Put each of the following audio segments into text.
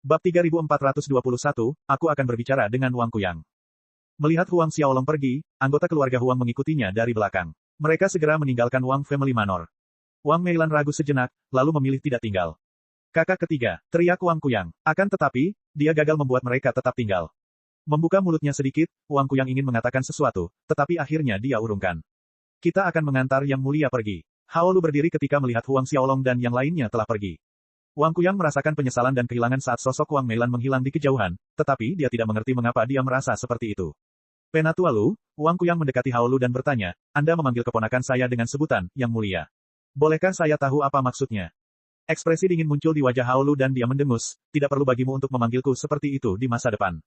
Bab 3421, aku akan berbicara dengan Wang Kuyang. Melihat Huang Xiaolong pergi, anggota keluarga Huang mengikutinya dari belakang. Mereka segera meninggalkan Wang Family Manor. Wang Meilan ragu sejenak, lalu memilih tidak tinggal. Kakak ketiga, teriak Wang Kuyang. Akan tetapi, dia gagal membuat mereka tetap tinggal. Membuka mulutnya sedikit, Wang Kuyang ingin mengatakan sesuatu, tetapi akhirnya dia urungkan. Kita akan mengantar Yang Mulia pergi. Hao Lu berdiri ketika melihat Huang Xiaolong dan yang lainnya telah pergi. Wang Kuyang merasakan penyesalan dan kehilangan saat sosok Wang Meilan menghilang di kejauhan, tetapi dia tidak mengerti mengapa dia merasa seperti itu. Penatua Lu, Wang Kuyang mendekati Hao Lu dan bertanya, Anda memanggil keponakan saya dengan sebutan, Yang Mulia. Bolehkah saya tahu apa maksudnya? Ekspresi dingin muncul di wajah Hao Lu dan dia mendengus, tidak perlu bagimu untuk memanggilku seperti itu di masa depan.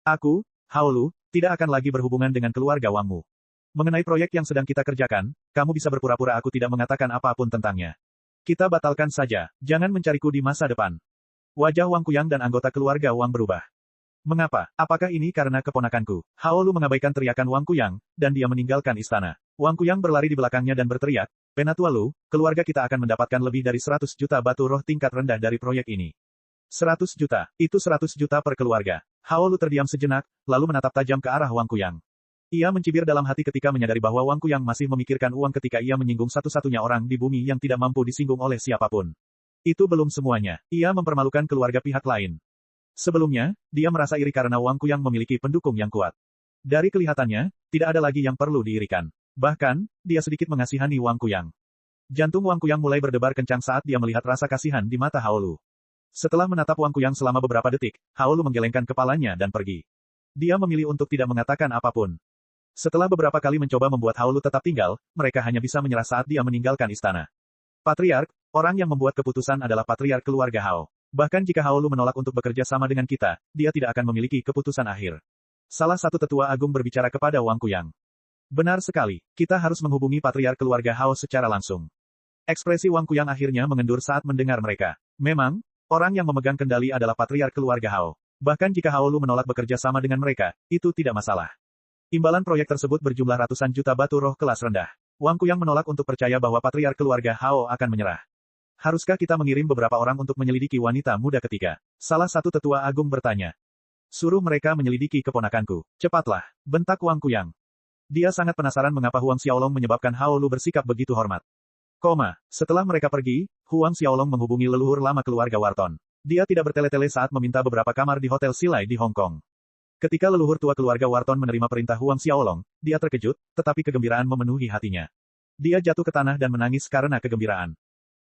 Aku, Hao Lu, tidak akan lagi berhubungan dengan keluarga Wangmu. Mengenai proyek yang sedang kita kerjakan, kamu bisa berpura-pura aku tidak mengatakan apapun tentangnya. Kita batalkan saja, jangan mencariku di masa depan. Wajah Wang Kuyang dan anggota keluarga Wang berubah. Mengapa? Apakah ini karena keponakanku? Hao Lu mengabaikan teriakan Wang Kuyang, dan dia meninggalkan istana. Wang Kuyang berlari di belakangnya dan berteriak, Penatua Lu, keluarga kita akan mendapatkan lebih dari 100 juta batu roh tingkat rendah dari proyek ini. 100 juta, itu 100 juta per keluarga. Hao Lu terdiam sejenak, lalu menatap tajam ke arah Wang Kuyang. Ia mencibir dalam hati ketika menyadari bahwa Wang Kuyang masih memikirkan uang ketika ia menyinggung satu-satunya orang di bumi yang tidak mampu disinggung oleh siapapun. Itu belum semuanya. Ia mempermalukan keluarga pihak lain. Sebelumnya, dia merasa iri karena Wang Kuyang memiliki pendukung yang kuat. Dari kelihatannya, tidak ada lagi yang perlu diirikan. Bahkan, dia sedikit mengasihani Wang Kuyang. Jantung Wang Kuyang mulai berdebar kencang saat dia melihat rasa kasihan di mata Hao Lu. Setelah menatap Wang Kuyang selama beberapa detik, Hao Lu menggelengkan kepalanya dan pergi. Dia memilih untuk tidak mengatakan apapun. Setelah beberapa kali mencoba membuat Hao Lu tetap tinggal, mereka hanya bisa menyerah saat dia meninggalkan istana. Patriark, orang yang membuat keputusan adalah patriark keluarga Hao. Bahkan jika Hao Lu menolak untuk bekerja sama dengan kita, dia tidak akan memiliki keputusan akhir. Salah satu tetua agung berbicara kepada Wang Kuyang. Benar sekali, kita harus menghubungi patriark keluarga Hao secara langsung. Ekspresi Wang Kuyang akhirnya mengendur saat mendengar mereka. Memang, orang yang memegang kendali adalah patriark keluarga Hao. Bahkan jika Hao Lu menolak bekerja sama dengan mereka, itu tidak masalah. Imbalan proyek tersebut berjumlah ratusan juta batu roh kelas rendah. Wang Kuyang menolak untuk percaya bahwa patriark keluarga Hao akan menyerah. Haruskah kita mengirim beberapa orang untuk menyelidiki wanita muda ketiga? Salah satu tetua agung bertanya. Suruh mereka menyelidiki keponakanku. Cepatlah, bentak Wang Kuyang. Dia sangat penasaran mengapa Huang Xiaolong menyebabkan Hao Lu bersikap begitu hormat. Setelah mereka pergi, Huang Xiaolong menghubungi leluhur lama keluarga Wharton. Dia tidak bertele-tele saat meminta beberapa kamar di Hotel Silai di Hong Kong. Ketika leluhur tua keluarga Wharton menerima perintah Huang Xiaolong, dia terkejut, tetapi kegembiraan memenuhi hatinya. Dia jatuh ke tanah dan menangis karena kegembiraan.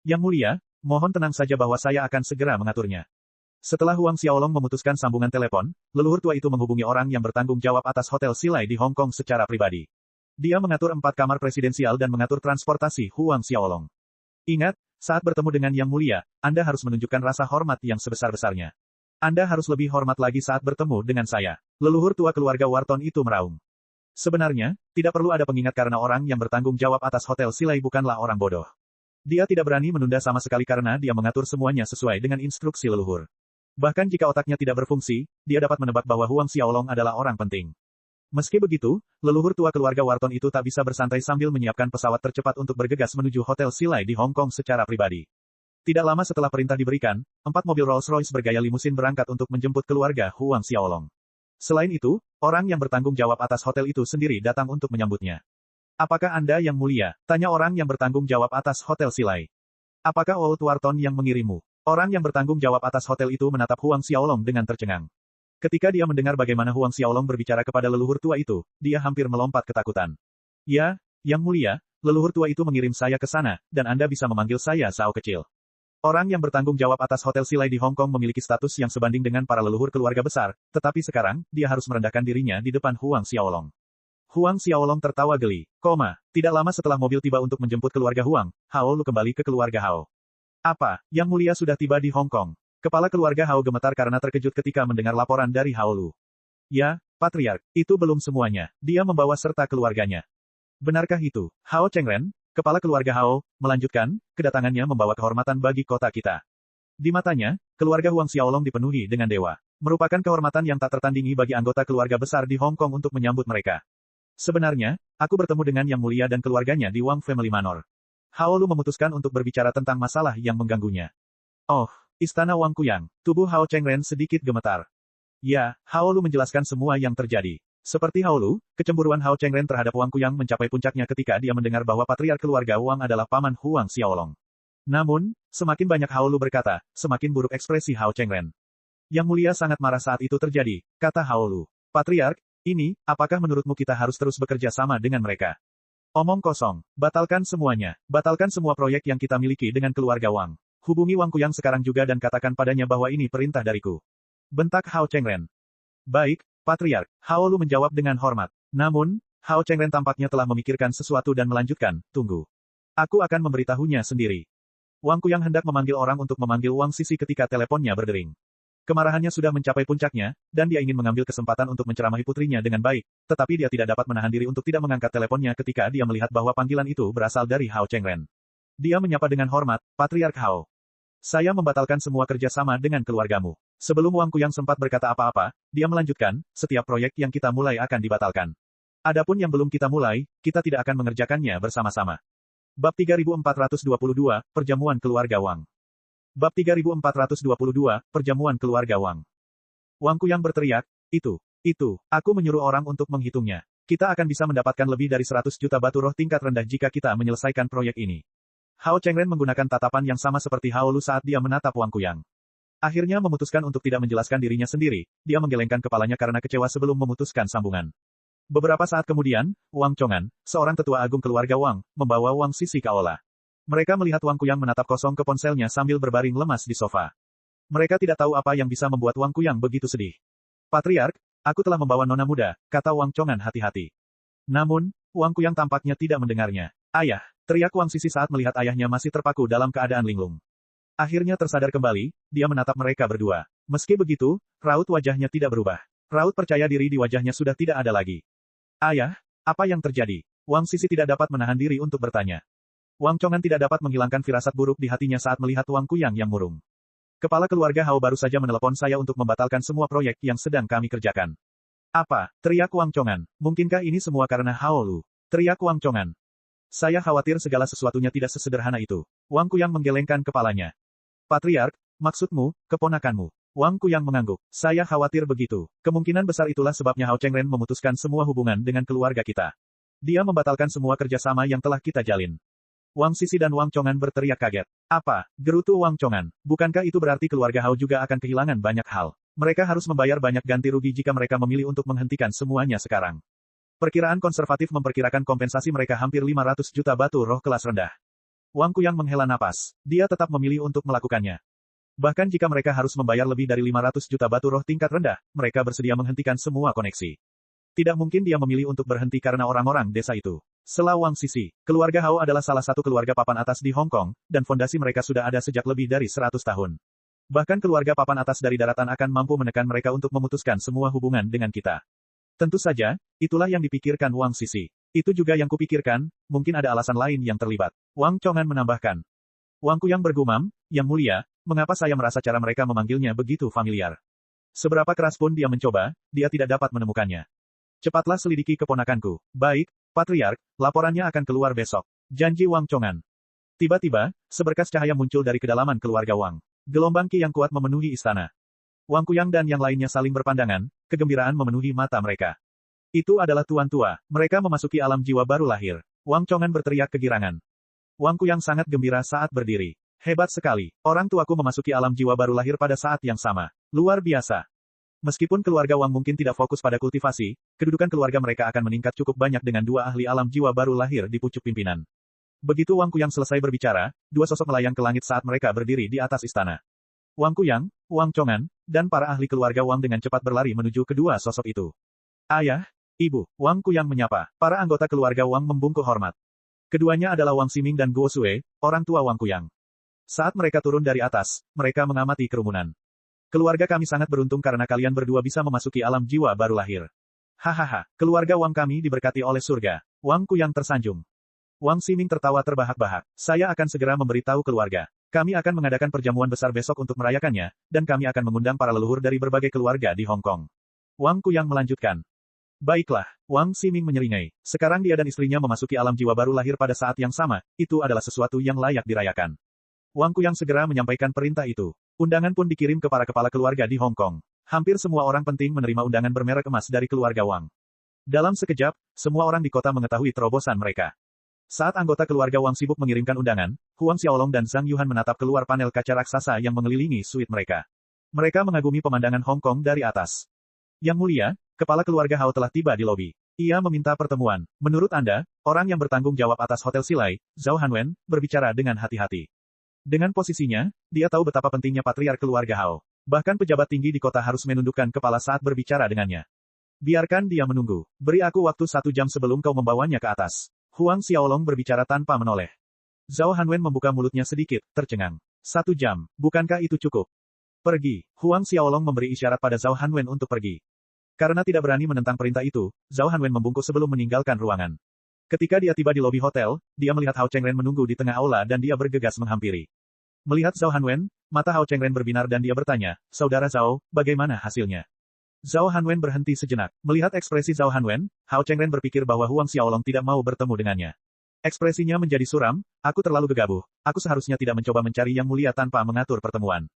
Yang Mulia, mohon tenang saja bahwa saya akan segera mengaturnya. Setelah Huang Xiaolong memutuskan sambungan telepon, leluhur tua itu menghubungi orang yang bertanggung jawab atas Hotel Silai di Hong Kong secara pribadi. Dia mengatur 4 kamar presidensial dan mengatur transportasi Huang Xiaolong. Ingat, saat bertemu dengan Yang Mulia, Anda harus menunjukkan rasa hormat yang sebesar-besarnya. Anda harus lebih hormat lagi saat bertemu dengan saya. Leluhur tua keluarga Wharton itu meraung. Sebenarnya, tidak perlu ada pengingat karena orang yang bertanggung jawab atas Hotel Silai bukanlah orang bodoh. Dia tidak berani menunda sama sekali karena dia mengatur semuanya sesuai dengan instruksi leluhur. Bahkan jika otaknya tidak berfungsi, dia dapat menebak bahwa Huang Xiaolong adalah orang penting. Meski begitu, leluhur tua keluarga Wharton itu tak bisa bersantai sambil menyiapkan pesawat tercepat untuk bergegas menuju Hotel Silai di Hong Kong secara pribadi. Tidak lama setelah perintah diberikan, 4 mobil Rolls-Royce bergaya limusin berangkat untuk menjemput keluarga Huang Xiaolong. Selain itu, orang yang bertanggung jawab atas hotel itu sendiri datang untuk menyambutnya. Apakah Anda Yang Mulia? Tanya orang yang bertanggung jawab atas Hotel Silai. Apakah Old Wharton yang mengirimmu? Orang yang bertanggung jawab atas hotel itu menatap Huang Xiaolong dengan tercengang. Ketika dia mendengar bagaimana Huang Xiaolong berbicara kepada leluhur tua itu, dia hampir melompat ketakutan. Ya, Yang Mulia, leluhur tua itu mengirim saya ke sana, dan Anda bisa memanggil saya Sao kecil. Orang yang bertanggung jawab atas Hotel Silai di Hong Kong memiliki status yang sebanding dengan para leluhur keluarga besar, tetapi sekarang, dia harus merendahkan dirinya di depan Huang Xiaolong. Huang Xiaolong tertawa geli. Tidak lama setelah mobil tiba untuk menjemput keluarga Huang, Hao Lu kembali ke keluarga Hao. Apa, Yang Mulia sudah tiba di Hong Kong? Kepala keluarga Hao gemetar karena terkejut ketika mendengar laporan dari Hao Lu. Ya, Patriark, itu belum semuanya. Dia membawa serta keluarganya. Benarkah itu? Hao Chengren, kepala keluarga Hao, melanjutkan, kedatangannya membawa kehormatan bagi kota kita. Di matanya, keluarga Huang Xiaolong dipenuhi dengan dewa. Merupakan kehormatan yang tak tertandingi bagi anggota keluarga besar di Hong Kong untuk menyambut mereka. Sebenarnya, aku bertemu dengan Yang Mulia dan keluarganya di Wang Family Manor. Hao Lu memutuskan untuk berbicara tentang masalah yang mengganggunya. Oh, Istana Wang Kuyang. Tubuh Hao Chengren sedikit gemetar. Ya, Hao Lu menjelaskan semua yang terjadi. Seperti Hao Lu, kecemburuan Hao Chengren terhadap Wang Kuyang mencapai puncaknya ketika dia mendengar bahwa patriark keluarga Wang adalah paman Huang Xiaolong. Namun, semakin banyak Hao Lu berkata, semakin buruk ekspresi Hao Chengren. Yang mulia sangat marah saat itu terjadi, kata Hao Lu. Patriark, ini, apakah menurutmu kita harus terus bekerja sama dengan mereka? Omong kosong, batalkan semuanya, batalkan semua proyek yang kita miliki dengan keluarga Wang. Hubungi Wang Kuyang sekarang juga dan katakan padanya bahwa ini perintah dariku. Bentak Hao Chengren. Baik, Patriark, Hao Lu menjawab dengan hormat. Namun, Hao Chengren tampaknya telah memikirkan sesuatu dan melanjutkan, tunggu. Aku akan memberitahunya sendiri. Wang Kuyang hendak memanggil orang untuk memanggil Wang Sisi ketika teleponnya berdering. Kemarahannya sudah mencapai puncaknya, dan dia ingin mengambil kesempatan untuk menceramahi putrinya dengan baik, tetapi dia tidak dapat menahan diri untuk tidak mengangkat teleponnya ketika dia melihat bahwa panggilan itu berasal dari Hao Chengren. Dia menyapa dengan hormat, Patriark Hao. Saya membatalkan semua kerjasama dengan keluargamu. Sebelum Wang Kuyang sempat berkata apa-apa, dia melanjutkan, setiap proyek yang kita mulai akan dibatalkan. Adapun yang belum kita mulai, kita tidak akan mengerjakannya bersama-sama. Bab 3422, Perjamuan Keluarga Wang. Bab 3422, Perjamuan Keluarga Wang. Wang Kuyang berteriak, itu, aku menyuruh orang untuk menghitungnya. Kita akan bisa mendapatkan lebih dari 100 juta batu roh tingkat rendah jika kita menyelesaikan proyek ini. Hao Chengren menggunakan tatapan yang sama seperti Hao Lu saat dia menatap Wang Kuyang. Akhirnya memutuskan untuk tidak menjelaskan dirinya sendiri, dia menggelengkan kepalanya karena kecewa sebelum memutuskan sambungan. Beberapa saat kemudian, Wang Chongan, seorang tetua agung keluarga Wang, membawa Wang Sisi ke aula. Mereka melihat Wang Kuyang menatap kosong ke ponselnya sambil berbaring lemas di sofa. Mereka tidak tahu apa yang bisa membuat Wang Kuyang begitu sedih. Patriark, aku telah membawa nona muda, kata Wang Chongan hati-hati. Namun, Wang Kuyang tampaknya tidak mendengarnya. Ayah, teriak Wang Sisi saat melihat ayahnya masih terpaku dalam keadaan linglung. Akhirnya tersadar kembali, dia menatap mereka berdua. Meski begitu, raut wajahnya tidak berubah. Raut percaya diri di wajahnya sudah tidak ada lagi. Ayah, apa yang terjadi? Wang Sisi tidak dapat menahan diri untuk bertanya. Wang Chongan tidak dapat menghilangkan firasat buruk di hatinya saat melihat Wang Kuyang yang murung. Kepala keluarga Hao baru saja menelepon saya untuk membatalkan semua proyek yang sedang kami kerjakan. Apa? Teriak Wang Chongan. Mungkinkah ini semua karena Hao Lu? Teriak Wang Chongan. Saya khawatir segala sesuatunya tidak sesederhana itu. Wang Kuyang menggelengkan kepalanya. Patriark, maksudmu, keponakanmu. Wang Kuyang mengangguk. Saya khawatir begitu. Kemungkinan besar itulah sebabnya Hao Chengren memutuskan semua hubungan dengan keluarga kita. Dia membatalkan semua kerjasama yang telah kita jalin. Wang Sisi dan Wang Chongan berteriak kaget. Apa? Gerutu Wang Chongan. Bukankah itu berarti keluarga Hao juga akan kehilangan banyak hal? Mereka harus membayar banyak ganti rugi jika mereka memilih untuk menghentikan semuanya sekarang. Perkiraan konservatif memperkirakan kompensasi mereka hampir 500 juta batu roh kelas rendah. Wang Kuyang menghela napas. Dia tetap memilih untuk melakukannya. Bahkan jika mereka harus membayar lebih dari 500 juta batu roh tingkat rendah, mereka bersedia menghentikan semua koneksi. Tidak mungkin dia memilih untuk berhenti karena orang-orang desa itu. Sela Wang Sisi, keluarga Hao adalah salah satu keluarga papan atas di Hong Kong, dan fondasi mereka sudah ada sejak lebih dari 100 tahun. Bahkan keluarga papan atas dari daratan akan mampu menekan mereka untuk memutuskan semua hubungan dengan kita. Tentu saja, itulah yang dipikirkan Wang Sisi. Itu juga yang kupikirkan, mungkin ada alasan lain yang terlibat. Wang Chongan menambahkan. Wang Kuyang bergumam, Yang Mulia, mengapa saya merasa cara mereka memanggilnya begitu familiar? Seberapa keras pun dia mencoba, dia tidak dapat menemukannya. Cepatlah selidiki keponakanku. Baik, Patriark, laporannya akan keluar besok. Janji Wang Chongan. Tiba-tiba, seberkas cahaya muncul dari kedalaman keluarga Wang. Gelombang ki yang kuat memenuhi istana. Wang Kuyang dan yang lainnya saling berpandangan, kegembiraan memenuhi mata mereka. Itu adalah tuan tua, mereka memasuki alam jiwa baru lahir. Wang Chongan berteriak kegirangan. Wang Kuyang sangat gembira saat berdiri. Hebat sekali, orang tuaku memasuki alam jiwa baru lahir pada saat yang sama. Luar biasa. Meskipun keluarga Wang mungkin tidak fokus pada kultivasi, kedudukan keluarga mereka akan meningkat cukup banyak dengan dua ahli alam jiwa baru lahir di pucuk pimpinan. Begitu Wang Kuyang selesai berbicara, dua sosok melayang ke langit saat mereka berdiri di atas istana. Wang Kuyang, Wang Chongan, dan para ahli keluarga Wang dengan cepat berlari menuju kedua sosok itu. Ayah, Ibu, Wang Kuyang menyapa. Para anggota keluarga Wang membungkuk hormat. Keduanya adalah Wang Ximing dan Guo Sue, orang tua Wang Kuyang. Saat mereka turun dari atas, mereka mengamati kerumunan. Keluarga kami sangat beruntung karena kalian berdua bisa memasuki alam jiwa baru lahir. Hahaha, keluarga Wang kami diberkati oleh surga. Wang Kuyang tersanjung. Wang Ximing tertawa terbahak-bahak. Saya akan segera memberitahu keluarga. Kami akan mengadakan perjamuan besar besok untuk merayakannya, dan kami akan mengundang para leluhur dari berbagai keluarga di Hong Kong. Wang Kuyang melanjutkan. Baiklah, Wang Ximing menyeringai. Sekarang dia dan istrinya memasuki alam jiwa baru lahir pada saat yang sama, itu adalah sesuatu yang layak dirayakan. Wang Kuyang segera menyampaikan perintah itu. Undangan pun dikirim ke para kepala keluarga di Hong Kong. Hampir semua orang penting menerima undangan bermerek emas dari keluarga Wang. Dalam sekejap, semua orang di kota mengetahui terobosan mereka. Saat anggota keluarga Wang sibuk mengirimkan undangan, Huang Xiaolong dan Zhang Yuhan menatap keluar panel kaca raksasa yang mengelilingi suite mereka. Mereka mengagumi pemandangan Hong Kong dari atas. Yang mulia, kepala keluarga Hao telah tiba di lobi. Ia meminta pertemuan. Menurut Anda, orang yang bertanggung jawab atas Hotel Silai, Zhao Hanwen, berbicara dengan hati-hati. Dengan posisinya, dia tahu betapa pentingnya patriark keluarga Hao. Bahkan pejabat tinggi di kota harus menundukkan kepala saat berbicara dengannya. Biarkan dia menunggu. Beri aku waktu 1 jam sebelum kau membawanya ke atas. Huang Xiaolong berbicara tanpa menoleh. Zhao Hanwen membuka mulutnya sedikit, tercengang. 1 jam, bukankah itu cukup? Pergi. Huang Xiaolong memberi isyarat pada Zhao Hanwen untuk pergi. Karena tidak berani menentang perintah itu, Zhao Hanwen membungkuk sebelum meninggalkan ruangan. Ketika dia tiba di lobi hotel, dia melihat Hao Chengren menunggu di tengah aula dan dia bergegas menghampiri. Melihat Zhao Hanwen, mata Hao Chengren berbinar dan dia bertanya, "Saudara Zhao, bagaimana hasilnya?" Zhao Hanwen berhenti sejenak. Melihat ekspresi Zhao Hanwen, Hao Chengren berpikir bahwa Huang Xiaolong tidak mau bertemu dengannya. Ekspresinya menjadi suram, "Aku terlalu gegabah. Aku seharusnya tidak mencoba mencari yang mulia tanpa mengatur pertemuan."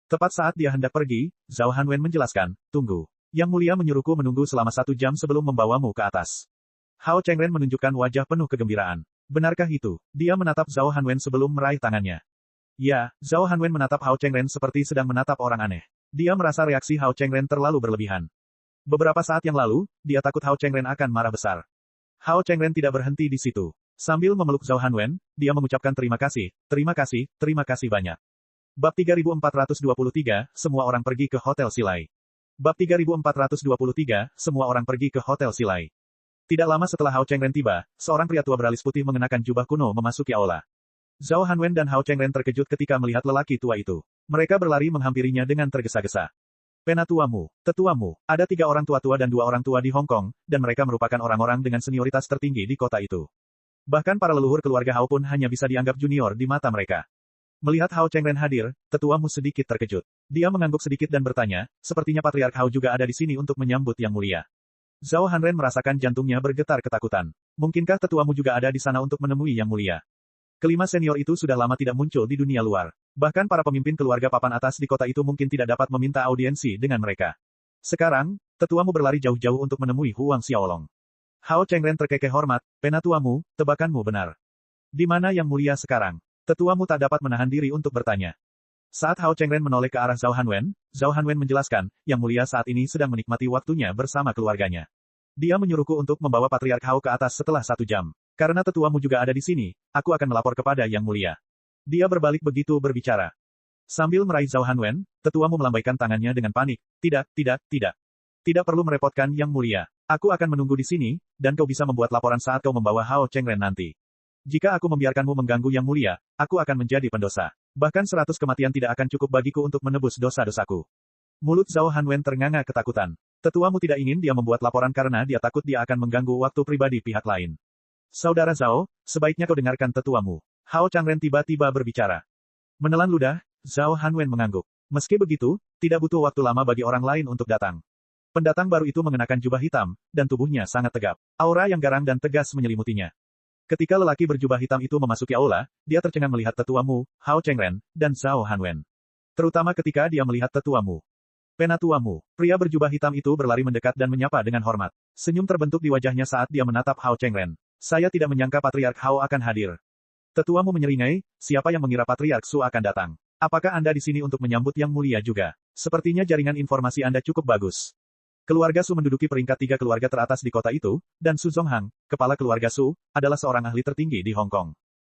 Tepat saat dia hendak pergi, Zhao Hanwen menjelaskan, "Tunggu. Yang mulia menyuruhku menunggu selama 1 jam sebelum membawamu ke atas." Hao Chengren menunjukkan wajah penuh kegembiraan. Benarkah itu? Dia menatap Zhao Hanwen sebelum meraih tangannya. Ya, Zhao Hanwen menatap Hao Chengren seperti sedang menatap orang aneh. Dia merasa reaksi Hao Chengren terlalu berlebihan. Beberapa saat yang lalu, dia takut Hao Chengren akan marah besar. Hao Chengren tidak berhenti di situ. Sambil memeluk Zhao Hanwen, dia mengucapkan terima kasih banyak. Bab 3423, semua orang pergi ke Hotel Silai. Bab 3423, semua orang pergi ke Hotel Silai. Tidak lama setelah Hao Chengren tiba, seorang pria tua beralis putih mengenakan jubah kuno memasuki aula. Zhao Hanwen dan Hao Chengren terkejut ketika melihat lelaki tua itu. Mereka berlari menghampirinya dengan tergesa-gesa. Penatuamu, tetuamu, ada 3 orang tua-tua dan 2 orang tua di Hong Kong, dan mereka merupakan orang-orang dengan senioritas tertinggi di kota itu. Bahkan para leluhur keluarga Hao pun hanya bisa dianggap junior di mata mereka. Melihat Hao Chengren hadir, tetuamu sedikit terkejut. Dia mengangguk sedikit dan bertanya, "Sepertinya Patriark Hao juga ada di sini untuk menyambut Yang Mulia." Zhao Hanren merasakan jantungnya bergetar ketakutan. Mungkinkah tetuamu juga ada di sana untuk menemui Yang Mulia? Kelima senior itu sudah lama tidak muncul di dunia luar. Bahkan para pemimpin keluarga papan atas di kota itu mungkin tidak dapat meminta audiensi dengan mereka. Sekarang, tetuamu berlari jauh-jauh untuk menemui Huang Xiaolong. Hao Chengren terkekeh hormat, "Penatuamu, tebakanmu benar. Di mana Yang Mulia sekarang?" Tetuamu tak dapat menahan diri untuk bertanya. Saat Hao Chengren menoleh ke arah Zhao Hanwen menjelaskan, "Yang Mulia saat ini sedang menikmati waktunya bersama keluarganya. Dia menyuruhku untuk membawa Patriark Hao ke atas setelah 1 jam. Karena tetuamu juga ada di sini, aku akan melapor kepada Yang Mulia." Dia berbalik begitu berbicara. Sambil meraih Zhao Hanwen, tetuamu melambaikan tangannya dengan panik. "Tidak. Tidak perlu merepotkan Yang Mulia. Aku akan menunggu di sini, dan kau bisa membuat laporan saat kau membawa Hao Chengren nanti. Jika aku membiarkanmu mengganggu Yang Mulia, aku akan menjadi pendosa. Bahkan 100 kematian tidak akan cukup bagiku untuk menebus dosa-dosaku." Mulut Zhao Hanwen ternganga ketakutan. Tetuamu tidak ingin dia membuat laporan karena dia takut dia akan mengganggu waktu pribadi pihak lain. "Saudara Zhao, sebaiknya kau dengarkan tetuamu." Hao Chengren tiba-tiba berbicara. Menelan ludah, Zhao Hanwen mengangguk. Meski begitu, tidak butuh waktu lama bagi orang lain untuk datang. Pendatang baru itu mengenakan jubah hitam, dan tubuhnya sangat tegap. Aura yang garang dan tegas menyelimutinya. Ketika lelaki berjubah hitam itu memasuki aula, dia tercengang melihat tetuamu, Hao Chengren, dan Zhao Hanwen. Terutama ketika dia melihat tetuamu. "Penatuamu." Pria berjubah hitam itu berlari mendekat dan menyapa dengan hormat. Senyum terbentuk di wajahnya saat dia menatap Hao Chengren. "Saya tidak menyangka Patriark Hao akan hadir." Tetuamu menyeringai, "Siapa yang mengira Patriark Su akan datang? Apakah Anda di sini untuk menyambut Yang Mulia juga? Sepertinya jaringan informasi Anda cukup bagus." Keluarga Su menduduki peringkat 3 keluarga teratas di kota itu, dan Su Zonghang, kepala keluarga Su, adalah seorang ahli tertinggi di Hong Kong.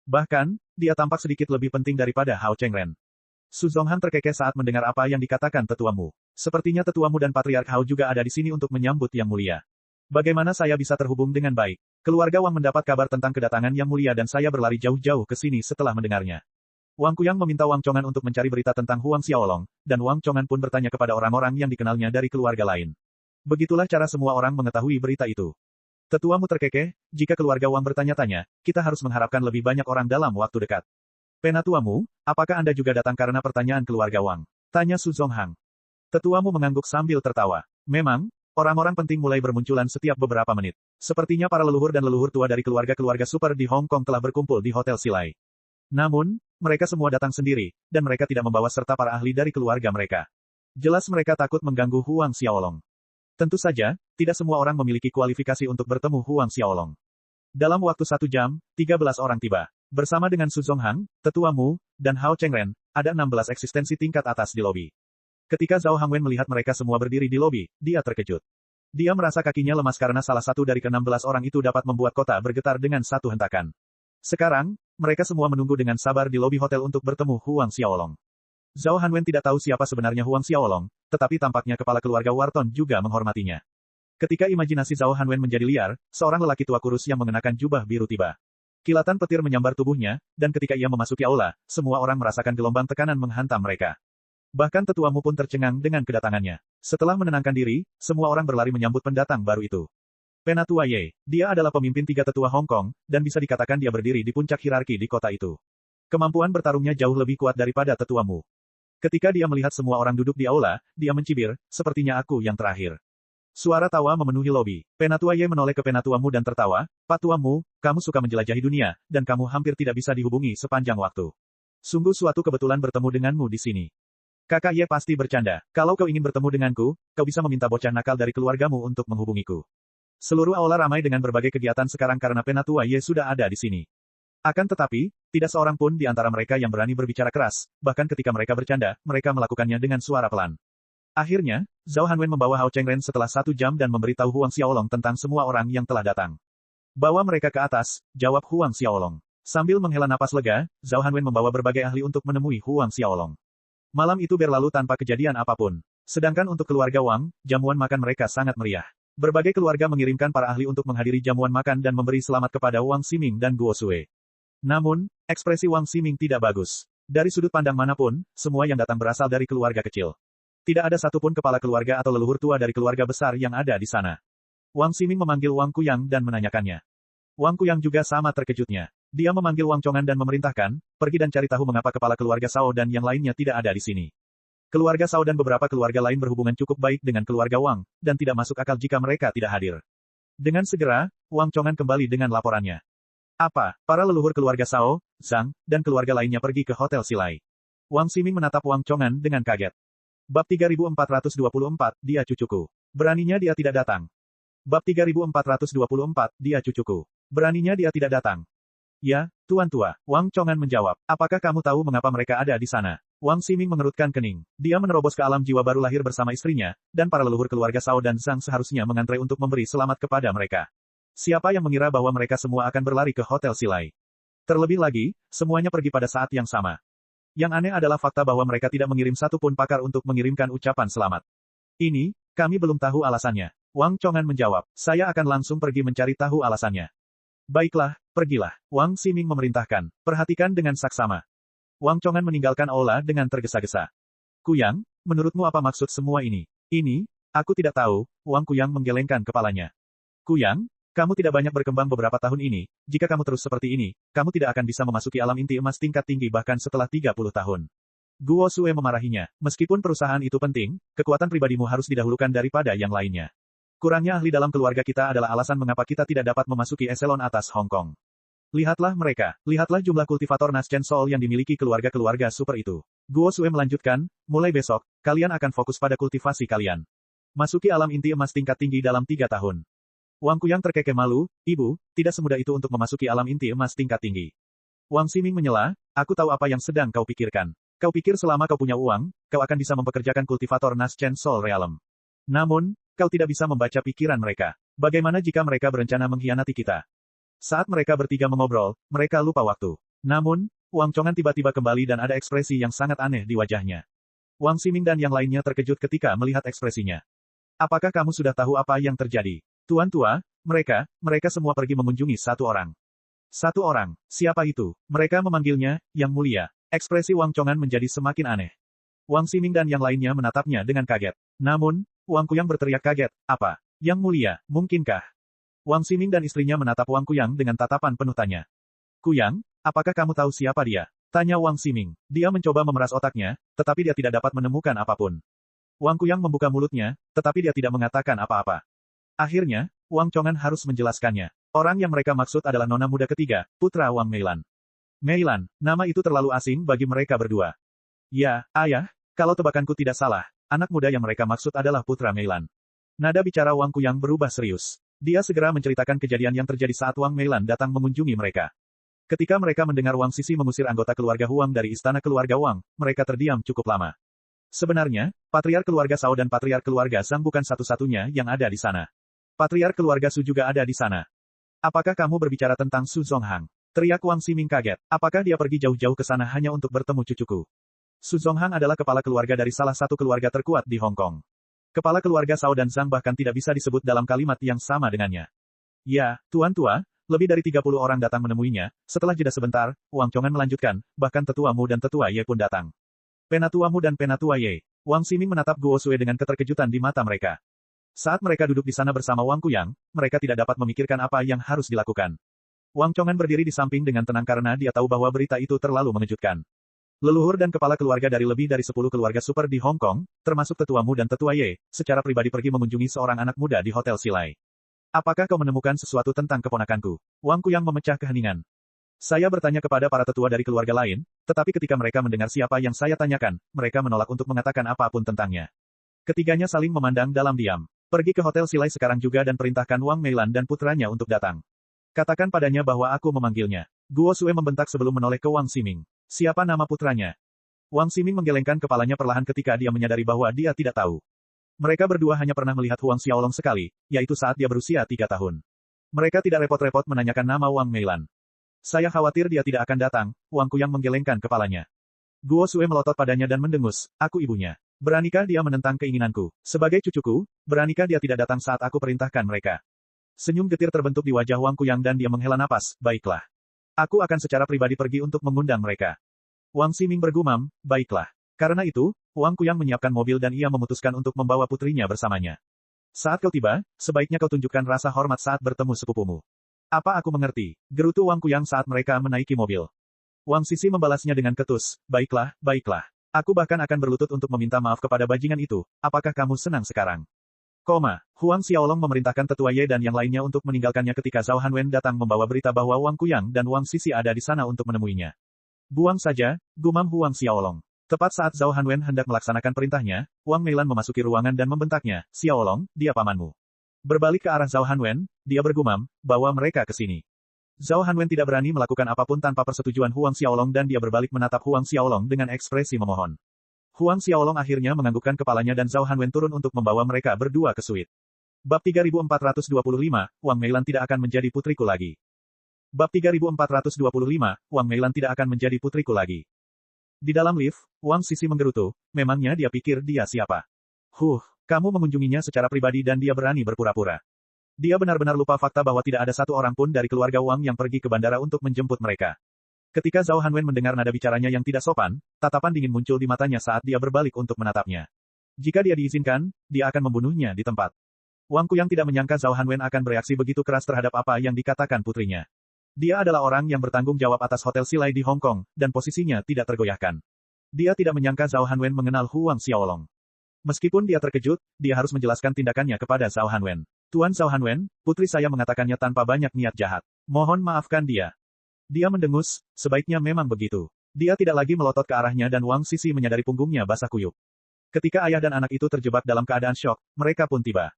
Bahkan, dia tampak sedikit lebih penting daripada Hao Chengren. Su Zonghang terkekeh saat mendengar apa yang dikatakan tetuamu. "Sepertinya tetuamu dan Patriark Hao juga ada di sini untuk menyambut Yang Mulia. Bagaimana saya bisa terhubung dengan baik? Keluarga Wang mendapat kabar tentang kedatangan Yang Mulia dan saya berlari jauh-jauh ke sini setelah mendengarnya." Wang Kuyang meminta Wang Chongan untuk mencari berita tentang Huang Xiaolong, dan Wang Chongan pun bertanya kepada orang-orang yang dikenalnya dari keluarga lain. Begitulah cara semua orang mengetahui berita itu. Tetuamu terkekeh, "Jika keluarga Wang bertanya-tanya, kita harus mengharapkan lebih banyak orang dalam waktu dekat." "Penatuamu, apakah Anda juga datang karena pertanyaan keluarga Wang?" tanya Su Zonghang. Tetuamu mengangguk sambil tertawa. "Memang, orang-orang penting mulai bermunculan setiap beberapa menit. Sepertinya para leluhur dan leluhur tua dari keluarga-keluarga super di Hong Kong telah berkumpul di Hotel Silai. Namun, mereka semua datang sendiri, dan mereka tidak membawa serta para ahli dari keluarga mereka. Jelas mereka takut mengganggu Huang Xiaolong. Tentu saja, tidak semua orang memiliki kualifikasi untuk bertemu Huang Xiaolong. Dalam waktu 1 jam, 13 orang tiba. Bersama dengan Su Zonghang, Tetua Mu, dan Hao Chengren, ada 16 eksistensi tingkat atas di lobi. Ketika Zhao Hangwen melihat mereka semua berdiri di lobi, dia terkejut. Dia merasa kakinya lemas karena salah satu dari ke-16 orang itu dapat membuat kota bergetar dengan satu hentakan. Sekarang, mereka semua menunggu dengan sabar di lobi hotel untuk bertemu Huang Xiaolong. Zhao Hanwen tidak tahu siapa sebenarnya Huang Xiaolong, tetapi tampaknya kepala keluarga Wharton juga menghormatinya. Ketika imajinasi Zhao Hanwen menjadi liar, seorang lelaki tua kurus yang mengenakan jubah biru tiba. Kilatan petir menyambar tubuhnya, dan ketika ia memasuki aula, semua orang merasakan gelombang tekanan menghantam mereka. Bahkan Tetua Mu pun tercengang dengan kedatangannya. Setelah menenangkan diri, semua orang berlari menyambut pendatang baru itu. Penatua Ye, dia adalah pemimpin 3 tetua Hong Kong, dan bisa dikatakan dia berdiri di puncak hierarki di kota itu. Kemampuan bertarungnya jauh lebih kuat daripada Tetua Mu. Ketika dia melihat semua orang duduk di aula, dia mencibir, sepertinya aku yang terakhir. Suara tawa memenuhi lobi. Penatua Ye menoleh ke Penatua Mu dan tertawa, Pak Tua Mu, kamu suka menjelajahi dunia, dan kamu hampir tidak bisa dihubungi sepanjang waktu. Sungguh suatu kebetulan bertemu denganmu di sini. Kakak Ye pasti bercanda, kalau kau ingin bertemu denganku, kau bisa meminta bocah nakal dari keluargamu untuk menghubungiku. Seluruh aula ramai dengan berbagai kegiatan sekarang karena Penatua Ye sudah ada di sini. Akan tetapi, tidak seorang pun di antara mereka yang berani berbicara keras, bahkan ketika mereka bercanda, mereka melakukannya dengan suara pelan. Akhirnya, Zhao Hanwen membawa Hao Chengren setelah 1 jam dan memberitahu Huang Xiaolong tentang semua orang yang telah datang. Bawa mereka ke atas, jawab Huang Xiaolong. Sambil menghela napas lega, Zhao Hanwen membawa berbagai ahli untuk menemui Huang Xiaolong. Malam itu berlalu tanpa kejadian apapun. Sedangkan untuk keluarga Wang, jamuan makan mereka sangat meriah. Berbagai keluarga mengirimkan para ahli untuk menghadiri jamuan makan dan memberi selamat kepada Wang Ximing dan Guo Sue. Namun, ekspresi Wang Ximing tidak bagus. Dari sudut pandang manapun, semua yang datang berasal dari keluarga kecil. Tidak ada satupun kepala keluarga atau leluhur tua dari keluarga besar yang ada di sana. Wang Ximing memanggil Wang Kuyang dan menanyakannya. Wang Kuyang juga sama terkejutnya. Dia memanggil Wang Chongan dan memerintahkan, pergi dan cari tahu mengapa kepala keluarga Sao dan yang lainnya tidak ada di sini. Keluarga Sao dan beberapa keluarga lain berhubungan cukup baik dengan keluarga Wang, dan tidak masuk akal jika mereka tidak hadir. Dengan segera, Wang Chongan kembali dengan laporannya. Apa, para leluhur keluarga Sao, Zhang, dan keluarga lainnya pergi ke Hotel Silai. Wang Ximing menatap Wang Chongan dengan kaget. Bab 3424, dia cucuku. Beraninya dia tidak datang. Bab 3424, dia cucuku. Beraninya dia tidak datang. Ya, Tuan Tua, Wang Chongan menjawab. Apakah kamu tahu mengapa mereka ada di sana? Wang Ximing mengerutkan kening. Dia menerobos ke alam jiwa baru lahir bersama istrinya, dan para leluhur keluarga Sao dan Zhang seharusnya mengantre untuk memberi selamat kepada mereka. Siapa yang mengira bahwa mereka semua akan berlari ke Hotel Silai? Terlebih lagi, semuanya pergi pada saat yang sama. Yang aneh adalah fakta bahwa mereka tidak mengirim satupun pakar untuk mengirimkan ucapan selamat. Ini, kami belum tahu alasannya. Wang Chongan menjawab. Saya akan langsung pergi mencari tahu alasannya. Baiklah, pergilah. Wang Ximing memerintahkan. Perhatikan dengan saksama. Wang Chongan meninggalkan aula dengan tergesa-gesa. Kuyang, menurutmu apa maksud semua ini? Ini, aku tidak tahu, Wang Kuyang menggelengkan kepalanya. Kuyang, kamu tidak banyak berkembang beberapa tahun ini, jika kamu terus seperti ini, kamu tidak akan bisa memasuki alam inti emas tingkat tinggi bahkan setelah 30 tahun. Guo Sue memarahinya. Meskipun perusahaan itu penting, kekuatan pribadimu harus didahulukan daripada yang lainnya. Kurangnya ahli dalam keluarga kita adalah alasan mengapa kita tidak dapat memasuki eselon atas Hong Kong. Lihatlah mereka, lihatlah jumlah kultivator Naschen Soul yang dimiliki keluarga-keluarga super itu. Guo Sue melanjutkan, mulai besok, kalian akan fokus pada kultivasi kalian. Masuki alam inti emas tingkat tinggi dalam 3 tahun. Wang Kuyang terkekeh malu, Ibu, tidak semudah itu untuk memasuki alam inti emas tingkat tinggi. Wang Ximing menyela, aku tahu apa yang sedang kau pikirkan. Kau pikir selama kau punya uang, kau akan bisa mempekerjakan kultivator Naschen Soul Realm. Namun, kau tidak bisa membaca pikiran mereka. Bagaimana jika mereka berencana mengkhianati kita? Saat mereka bertiga mengobrol, mereka lupa waktu. Namun, Wang Chongan tiba-tiba kembali dan ada ekspresi yang sangat aneh di wajahnya. Wang Ximing dan yang lainnya terkejut ketika melihat ekspresinya. Apakah kamu sudah tahu apa yang terjadi? Tuan Tua, mereka semua pergi mengunjungi satu orang. Satu orang, siapa itu? Mereka memanggilnya, Yang Mulia. Ekspresi Wang Chongan menjadi semakin aneh. Wang Ximing dan yang lainnya menatapnya dengan kaget. Namun, Wang Kuyang berteriak kaget, apa? Yang Mulia, mungkinkah? Wang Ximing dan istrinya menatap Wang Kuyang dengan tatapan penuh tanya. Kuyang, apakah kamu tahu siapa dia? Tanya Wang Ximing. Dia mencoba memeras otaknya, tetapi dia tidak dapat menemukan apapun. Wang Kuyang membuka mulutnya, tetapi dia tidak mengatakan apa-apa. Akhirnya, Wang Chongan harus menjelaskannya. Orang yang mereka maksud adalah nona muda ketiga, putra Wang Meilan. Meilan, nama itu terlalu asing bagi mereka berdua. Ya, ayah, kalau tebakanku tidak salah, anak muda yang mereka maksud adalah putra Meilan. Nada bicara Wang Kuyang berubah serius. Dia segera menceritakan kejadian yang terjadi saat Wang Meilan datang mengunjungi mereka. Ketika mereka mendengar Wang Sisi mengusir anggota keluarga Huang dari istana keluarga Wang, mereka terdiam cukup lama. Sebenarnya, patriark keluarga Sao dan patriark keluarga Zhang bukan satu-satunya yang ada di sana. Patriark keluarga Su juga ada di sana. Apakah kamu berbicara tentang Su Zonghang? Teriak Wang Ximing kaget. Apakah dia pergi jauh-jauh ke sana hanya untuk bertemu cucuku? Su Zonghang adalah kepala keluarga dari salah satu keluarga terkuat di Hong Kong. Kepala keluarga Sao dan Zhang bahkan tidak bisa disebut dalam kalimat yang sama dengannya. Ya, Tuan Tua, lebih dari 30 orang datang menemuinya. Setelah jeda sebentar, Wang Chongan melanjutkan, bahkan Tetua Mu dan Tetua Ye pun datang. Penatua Mu dan Penatua Ye. Wang Ximing menatap Guo Sue dengan keterkejutan di mata mereka. Saat mereka duduk di sana bersama Wang Kuyang, mereka tidak dapat memikirkan apa yang harus dilakukan. Wang Chongan berdiri di samping dengan tenang karena dia tahu bahwa berita itu terlalu mengejutkan. Leluhur dan kepala keluarga dari lebih dari 10 keluarga super di Hong Kong, termasuk Tetua Mu dan Tetua Ye, secara pribadi pergi mengunjungi seorang anak muda di Hotel Silai. Apakah kau menemukan sesuatu tentang keponakanku? Wang Kuyang memecah keheningan. Saya bertanya kepada para tetua dari keluarga lain, tetapi ketika mereka mendengar siapa yang saya tanyakan, mereka menolak untuk mengatakan apapun tentangnya. Ketiganya saling memandang dalam diam. Pergi ke Hotel Silai sekarang juga dan perintahkan Wang Meilan dan putranya untuk datang. Katakan padanya bahwa aku memanggilnya. Guo Sue membentak sebelum menoleh ke Wang Ximing. Siapa nama putranya? Wang Ximing menggelengkan kepalanya perlahan ketika dia menyadari bahwa dia tidak tahu. Mereka berdua hanya pernah melihat Huang Xiaolong sekali, yaitu saat dia berusia 3 tahun. Mereka tidak repot-repot menanyakan nama Wang Meilan. Saya khawatir dia tidak akan datang, Wang Kuyang menggelengkan kepalanya. Guo Sue melotot padanya dan mendengus, aku ibunya. Beranikah dia menentang keinginanku? Sebagai cucuku, beranikah dia tidak datang saat aku perintahkan mereka? Senyum getir terbentuk di wajah Wang Kuyang dan dia menghela napas, baiklah. Aku akan secara pribadi pergi untuk mengundang mereka. Wang Ximing bergumam, baiklah. Karena itu, Wang Kuyang menyiapkan mobil dan ia memutuskan untuk membawa putrinya bersamanya. Saat kau tiba, sebaiknya kau tunjukkan rasa hormat saat bertemu sepupumu. Apa aku mengerti? Gerutu Wang Kuyang saat mereka menaiki mobil. Wang Sisi membalasnya dengan ketus, baiklah, baiklah. Aku bahkan akan berlutut untuk meminta maaf kepada bajingan itu, apakah kamu senang sekarang? Huang Xiaolong memerintahkan Tetua Ye dan yang lainnya untuk meninggalkannya ketika Zhao Hanwen datang membawa berita bahwa Wang Kuyang dan Wang Sisi ada di sana untuk menemuinya. Buang saja, gumam Huang Xiaolong. Tepat saat Zhao Hanwen hendak melaksanakan perintahnya, Wang Meilan memasuki ruangan dan membentaknya, Xiaolong, dia pamanmu. Berbalik ke arah Zhao Hanwen, dia bergumam, bawa mereka ke sini. Zhao Hanwen tidak berani melakukan apapun tanpa persetujuan Huang Xiaolong dan dia berbalik menatap Huang Xiaolong dengan ekspresi memohon. Huang Xiaolong akhirnya menganggukkan kepalanya dan Zhao Hanwen turun untuk membawa mereka berdua ke suite. Bab 3425, Wang Meilan tidak akan menjadi putriku lagi. Bab 3425, Wang Meilan tidak akan menjadi putriku lagi. Di dalam lift, Wang Sisi menggerutu, memangnya dia pikir dia siapa? Kamu mengunjunginya secara pribadi dan dia berani berpura-pura. Dia benar-benar lupa fakta bahwa tidak ada satu orang pun dari keluarga Wang yang pergi ke bandara untuk menjemput mereka. Ketika Zhao Hanwen mendengar nada bicaranya yang tidak sopan, tatapan dingin muncul di matanya saat dia berbalik untuk menatapnya. Jika dia diizinkan, dia akan membunuhnya di tempat. Wang Kuyang tidak menyangka Zhao Hanwen akan bereaksi begitu keras terhadap apa yang dikatakan putrinya. Dia adalah orang yang bertanggung jawab atas Hotel Silai di Hong Kong, dan posisinya tidak tergoyahkan. Dia tidak menyangka Zhao Hanwen mengenal Huang Xiaolong. Meskipun dia terkejut, dia harus menjelaskan tindakannya kepada Zhao Hanwen. Tuan Zhao Hanwen, putri saya mengatakannya tanpa banyak niat jahat. Mohon maafkan dia. Dia mendengus, sebaiknya memang begitu. Dia tidak lagi melotot ke arahnya dan Wang Sisi menyadari punggungnya basah kuyup. Ketika ayah dan anak itu terjebak dalam keadaan syok, mereka pun tiba.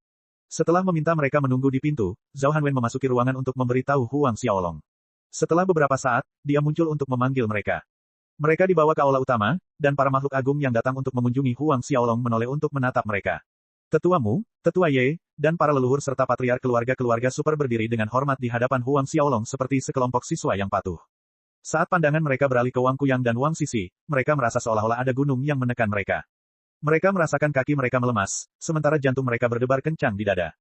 Setelah meminta mereka menunggu di pintu, Zhao Hanwen memasuki ruangan untuk memberitahu Huang Xiaolong. Setelah beberapa saat, dia muncul untuk memanggil mereka. Mereka dibawa ke aula utama, dan para makhluk agung yang datang untuk mengunjungi Huang Xiaolong menoleh untuk menatap mereka. Tetua Mu, Tetua Ye, dan para leluhur serta patriark keluarga-keluarga super berdiri dengan hormat di hadapan Huang Xiaolong seperti sekelompok siswa yang patuh. Saat pandangan mereka beralih ke Wang Kuyang dan Wang Sisi, mereka merasa seolah-olah ada gunung yang menekan mereka. Mereka merasakan kaki mereka melemas, sementara jantung mereka berdebar kencang di dada.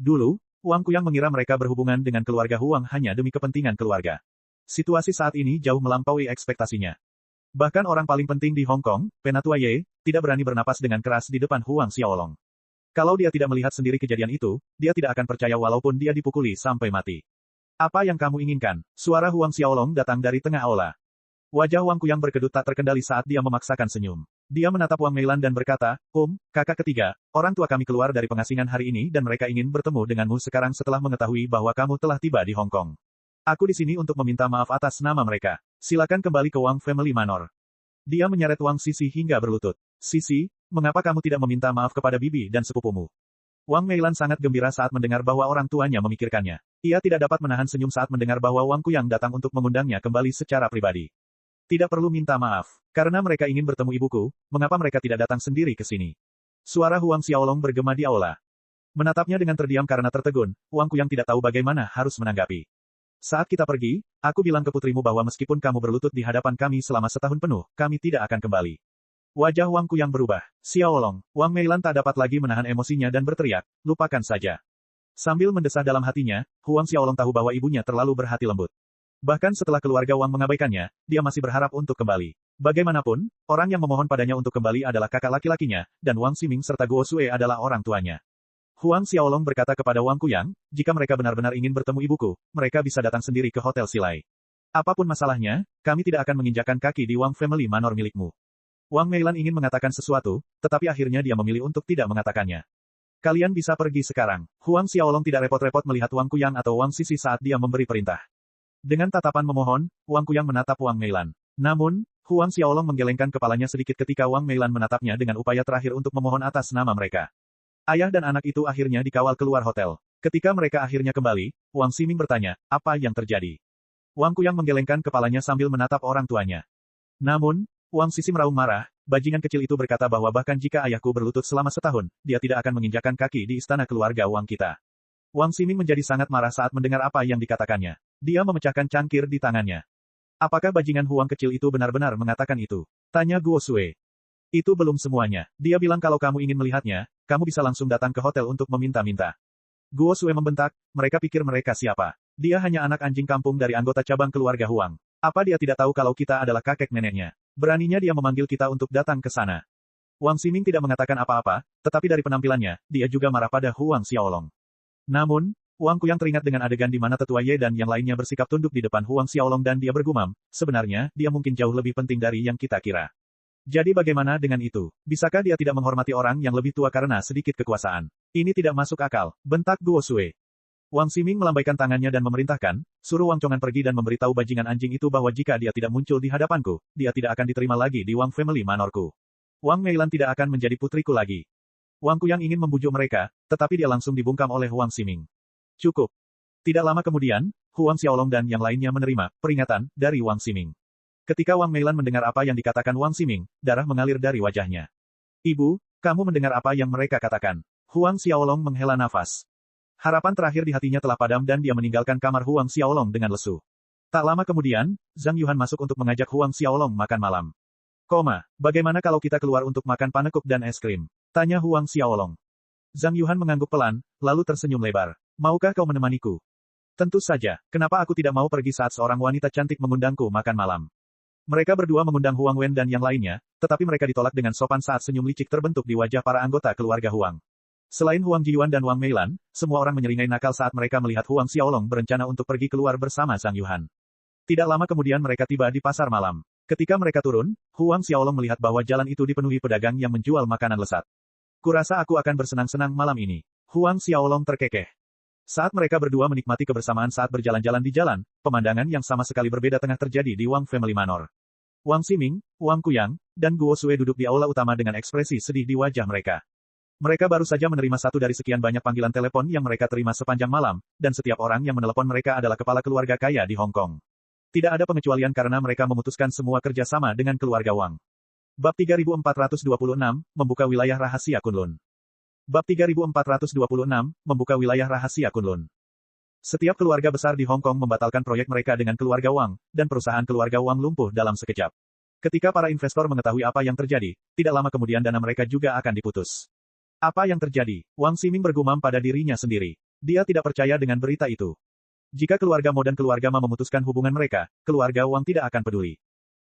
Dulu, Wang Kuyang mengira mereka berhubungan dengan keluarga Huang hanya demi kepentingan keluarga. Situasi saat ini jauh melampaui ekspektasinya. Bahkan orang paling penting di Hong Kong, Penatua Ye, tidak berani bernapas dengan keras di depan Huang Xiaolong. Kalau dia tidak melihat sendiri kejadian itu, dia tidak akan percaya walaupun dia dipukuli sampai mati. Apa yang kamu inginkan? Suara Huang Xiaolong datang dari tengah aula. Wajah Wang Kuyang berkedut tak terkendali saat dia memaksakan senyum. Dia menatap Wang Meilan dan berkata, kakak ketiga, orang tua kami keluar dari pengasingan hari ini dan mereka ingin bertemu denganmu sekarang setelah mengetahui bahwa kamu telah tiba di Hong Kong. Aku di sini untuk meminta maaf atas nama mereka. Silakan kembali ke Wang Family Manor. Dia menyeret Wang Sisi hingga berlutut. Sisi, mengapa kamu tidak meminta maaf kepada bibi dan sepupumu? Wang Meilan sangat gembira saat mendengar bahwa orang tuanya memikirkannya. Ia tidak dapat menahan senyum saat mendengar bahwa Wang Kuyang datang untuk mengundangnya kembali secara pribadi. Tidak perlu minta maaf. Karena mereka ingin bertemu ibuku, mengapa mereka tidak datang sendiri ke sini? Suara Huang Xiaolong bergema di aula. Menatapnya dengan terdiam karena tertegun, Wang Kuyang tidak tahu bagaimana harus menanggapi. Saat kita pergi, aku bilang ke putrimu bahwa meskipun kamu berlutut di hadapan kami selama setahun penuh, kami tidak akan kembali. Wajah Wang Kuyang berubah. Xiaolong, Wang Meilan tak dapat lagi menahan emosinya dan berteriak, lupakan saja. Sambil mendesah dalam hatinya, Huang Xiaolong tahu bahwa ibunya terlalu berhati lembut. Bahkan setelah keluarga Wang mengabaikannya, dia masih berharap untuk kembali. Bagaimanapun, orang yang memohon padanya untuk kembali adalah kakak laki-lakinya, dan Wang Ximing serta Guo Sue adalah orang tuanya. Huang Xiaolong berkata kepada Wang Kuyang, jika mereka benar-benar ingin bertemu ibuku, mereka bisa datang sendiri ke Hotel Silai. Apapun masalahnya, kami tidak akan menginjakan kaki di Wang Family Manor milikmu. Wang Meilan ingin mengatakan sesuatu, tetapi akhirnya dia memilih untuk tidak mengatakannya. Kalian bisa pergi sekarang. Huang Xiaolong tidak repot-repot melihat Wang Kuyang atau Wang Sisi saat dia memberi perintah. Dengan tatapan memohon, Wang Kuyang menatap Wang Meilan. Namun, Huang Xiaolong menggelengkan kepalanya sedikit ketika Wang Meilan menatapnya dengan upaya terakhir untuk memohon atas nama mereka. Ayah dan anak itu akhirnya dikawal keluar hotel. Ketika mereka akhirnya kembali, Wang Ximing bertanya, apa yang terjadi? Wang Kuyang menggelengkan kepalanya sambil menatap orang tuanya. Namun, Wang Sisi meraung marah, bajingan kecil itu berkata bahwa bahkan jika ayahku berlutut selama setahun, dia tidak akan menginjakan kaki di istana keluarga Wang kita. Wang Ximing menjadi sangat marah saat mendengar apa yang dikatakannya. Dia memecahkan cangkir di tangannya. Apakah bajingan Huang kecil itu benar-benar mengatakan itu? Tanya Guo Sue. Itu belum semuanya. Dia bilang kalau kamu ingin melihatnya, kamu bisa langsung datang ke hotel untuk meminta-minta. Guo Sue membentak, mereka pikir mereka siapa? Dia hanya anak anjing kampung dari anggota cabang keluarga Huang. Apa dia tidak tahu kalau kita adalah kakek neneknya? Beraninya dia memanggil kita untuk datang ke sana. Wang Ximing tidak mengatakan apa-apa, tetapi dari penampilannya, dia juga marah pada Huang Xiaolong. Namun, Wang Kuyang teringat dengan adegan di mana tetua Ye dan yang lainnya bersikap tunduk di depan Huang Xiaolong dan dia bergumam, sebenarnya, dia mungkin jauh lebih penting dari yang kita kira. Jadi bagaimana dengan itu? Bisakah dia tidak menghormati orang yang lebih tua karena sedikit kekuasaan? Ini tidak masuk akal, bentak Guo Sue. Wang Ximing melambaikan tangannya dan memerintahkan, suruh Wang Chongan pergi dan memberitahu bajingan anjing itu bahwa jika dia tidak muncul di hadapanku, dia tidak akan diterima lagi di Wang Family Manorku. Wang Meilan tidak akan menjadi putriku lagi. Wang Kuyang ingin membujuk mereka, tetapi dia langsung dibungkam oleh Wang Ximing. Cukup. Tidak lama kemudian, Huang Xiaolong dan yang lainnya menerima peringatan dari Wang Ximing. Ketika Wang Meilan mendengar apa yang dikatakan Wang Ximing, darah mengalir dari wajahnya. Ibu, kamu mendengar apa yang mereka katakan? Huang Xiaolong menghela nafas. Harapan terakhir di hatinya telah padam dan dia meninggalkan kamar Huang Xiaolong dengan lesu. Tak lama kemudian, Zhang Yuhan masuk untuk mengajak Huang Xiaolong makan malam. Bagaimana kalau kita keluar untuk makan panekuk dan es krim? Tanya Huang Xiaolong. Zhang Yuhan mengangguk pelan, lalu tersenyum lebar. Maukah kau menemaniku? Tentu saja, kenapa aku tidak mau pergi saat seorang wanita cantik mengundangku makan malam? Mereka berdua mengundang Huang Wen dan yang lainnya, tetapi mereka ditolak dengan sopan saat senyum licik terbentuk di wajah para anggota keluarga Huang. Selain Huang Jiyuan dan Wang Meilan, semua orang menyeringai nakal saat mereka melihat Huang Xiaolong berencana untuk pergi keluar bersama Zhang Yuhan. Tidak lama kemudian mereka tiba di pasar malam. Ketika mereka turun, Huang Xiaolong melihat bahwa jalan itu dipenuhi pedagang yang menjual makanan lezat. Kurasa aku akan bersenang-senang malam ini. Huang Xiaolong terkekeh. Saat mereka berdua menikmati kebersamaan saat berjalan-jalan di jalan, pemandangan yang sama sekali berbeda tengah terjadi di Wang Family Manor. Wang Ximing, Wang Kuyang, dan Guo Sue duduk di aula utama dengan ekspresi sedih di wajah mereka. Mereka baru saja menerima satu dari sekian banyak panggilan telepon yang mereka terima sepanjang malam, dan setiap orang yang menelepon mereka adalah kepala keluarga kaya di Hong Kong. Tidak ada pengecualian karena mereka memutuskan semua kerjasama dengan keluarga Wang. Bab 3426, Membuka Wilayah Rahasia Kunlun. Bab 3426, Membuka Wilayah Rahasia Kunlun. Setiap keluarga besar di Hong Kong membatalkan proyek mereka dengan keluarga Wang, dan perusahaan keluarga Wang lumpuh dalam sekejap. Ketika para investor mengetahui apa yang terjadi, tidak lama kemudian dana mereka juga akan diputus. Apa yang terjadi? Wang Ximing bergumam pada dirinya sendiri. Dia tidak percaya dengan berita itu. Jika keluarga Mo dan keluarga Ma memutuskan hubungan mereka, keluarga Wang tidak akan peduli.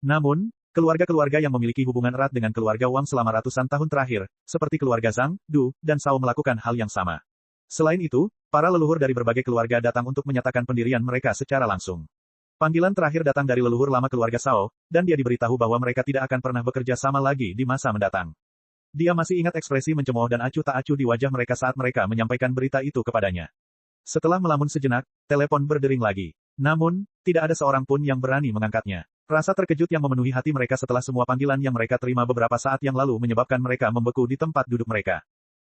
Namun, keluarga-keluarga yang memiliki hubungan erat dengan keluarga Wang selama ratusan tahun terakhir, seperti keluarga Zhang, Du, dan Shao melakukan hal yang sama. Selain itu, para leluhur dari berbagai keluarga datang untuk menyatakan pendirian mereka secara langsung. Panggilan terakhir datang dari leluhur lama keluarga Shao, dan dia diberitahu bahwa mereka tidak akan pernah bekerja sama lagi di masa mendatang. Dia masih ingat ekspresi mencemooh dan acuh tak acuh di wajah mereka saat mereka menyampaikan berita itu kepadanya. Setelah melamun sejenak, telepon berdering lagi. Namun, tidak ada seorang pun yang berani mengangkatnya. Rasa terkejut yang memenuhi hati mereka setelah semua panggilan yang mereka terima beberapa saat yang lalu menyebabkan mereka membeku di tempat duduk mereka.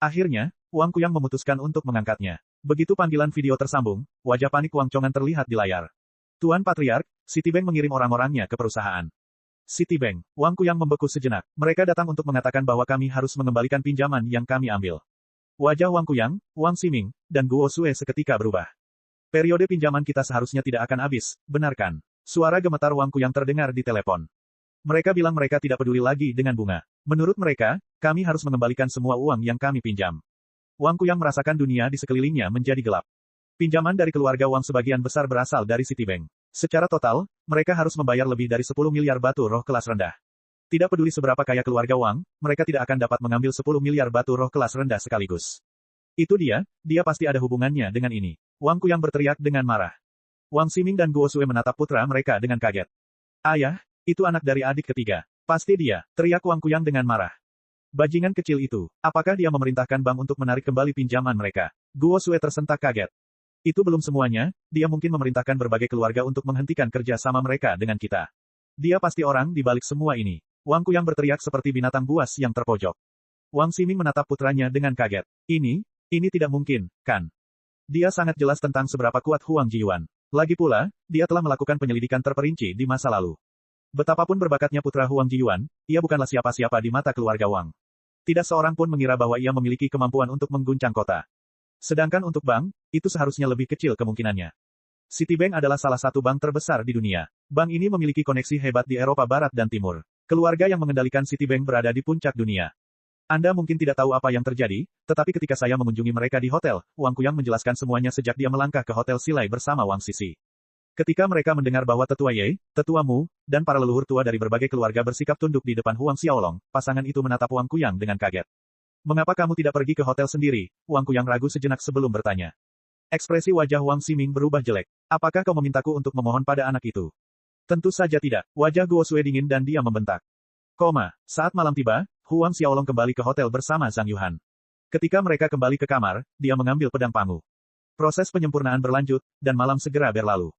Akhirnya, Wang Kuyang memutuskan untuk mengangkatnya. Begitu panggilan video tersambung, wajah panik Wang Chongan terlihat di layar. Tuan Patriark, Citibank mengirim orang-orangnya ke perusahaan. Citibank, Wang Kuyang membeku sejenak. Mereka datang untuk mengatakan bahwa kami harus mengembalikan pinjaman yang kami ambil. Wajah Wang Kuyang, Wang Ximing, dan Guo Sue seketika berubah. Periode pinjaman kita seharusnya tidak akan habis, benar kan? Suara gemetar Wang Kuyang terdengar di telepon. Mereka bilang mereka tidak peduli lagi dengan bunga. Menurut mereka, kami harus mengembalikan semua uang yang kami pinjam. Wang Kuyang merasakan dunia di sekelilingnya menjadi gelap. Pinjaman dari keluarga Wang sebagian besar berasal dari Citibank. Secara total, mereka harus membayar lebih dari 10 miliar batu roh kelas rendah. Tidak peduli seberapa kaya keluarga Wang, mereka tidak akan dapat mengambil 10 miliar batu roh kelas rendah sekaligus. Itu dia pasti ada hubungannya dengan ini. Wang Kuyang berteriak dengan marah. Wang Ximing dan Guo Sue menatap putra mereka dengan kaget. Ayah, itu anak dari adik ketiga. Pasti dia, teriak Wang Kuyang dengan marah. Bajingan kecil itu, apakah dia memerintahkan bank untuk menarik kembali pinjaman mereka? Guo Sue tersentak kaget. Itu belum semuanya, dia mungkin memerintahkan berbagai keluarga untuk menghentikan kerja sama mereka dengan kita. Dia pasti orang di balik semua ini. Wang Kuyang berteriak seperti binatang buas yang terpojok. Wang Ximing menatap putranya dengan kaget. Ini tidak mungkin, kan? Dia sangat jelas tentang seberapa kuat Huang Jiyuan. Lagi pula, dia telah melakukan penyelidikan terperinci di masa lalu. Betapapun berbakatnya putra Huang Jiyuan, ia bukanlah siapa-siapa di mata keluarga Wang. Tidak seorang pun mengira bahwa ia memiliki kemampuan untuk mengguncang kota. Sedangkan untuk bank, itu seharusnya lebih kecil kemungkinannya. Citibank adalah salah satu bank terbesar di dunia. Bank ini memiliki koneksi hebat di Eropa Barat dan Timur. Keluarga yang mengendalikan Citibank berada di puncak dunia. Anda mungkin tidak tahu apa yang terjadi, tetapi ketika saya mengunjungi mereka di hotel, Wang Kuyang menjelaskan semuanya sejak dia melangkah ke Hotel Silai bersama Wang Sisi. Ketika mereka mendengar bahwa Tetua Ye, Tetua Mu, dan para leluhur tua dari berbagai keluarga bersikap tunduk di depan Huang Xiaolong, pasangan itu menatap Wang Kuyang dengan kaget. Mengapa kamu tidak pergi ke hotel sendiri? Wang Kuyang ragu sejenak sebelum bertanya. Ekspresi wajah Wang Ximing berubah jelek. Apakah kau memintaku untuk memohon pada anak itu? Tentu saja tidak. Wajah Guo Sue dingin dan dia membentak. Saat malam tiba, Huang Xiaolong kembali ke hotel bersama Zhang Yuhan. Ketika mereka kembali ke kamar, dia mengambil pedang pangu. Proses penyempurnaan berlanjut, dan malam segera berlalu.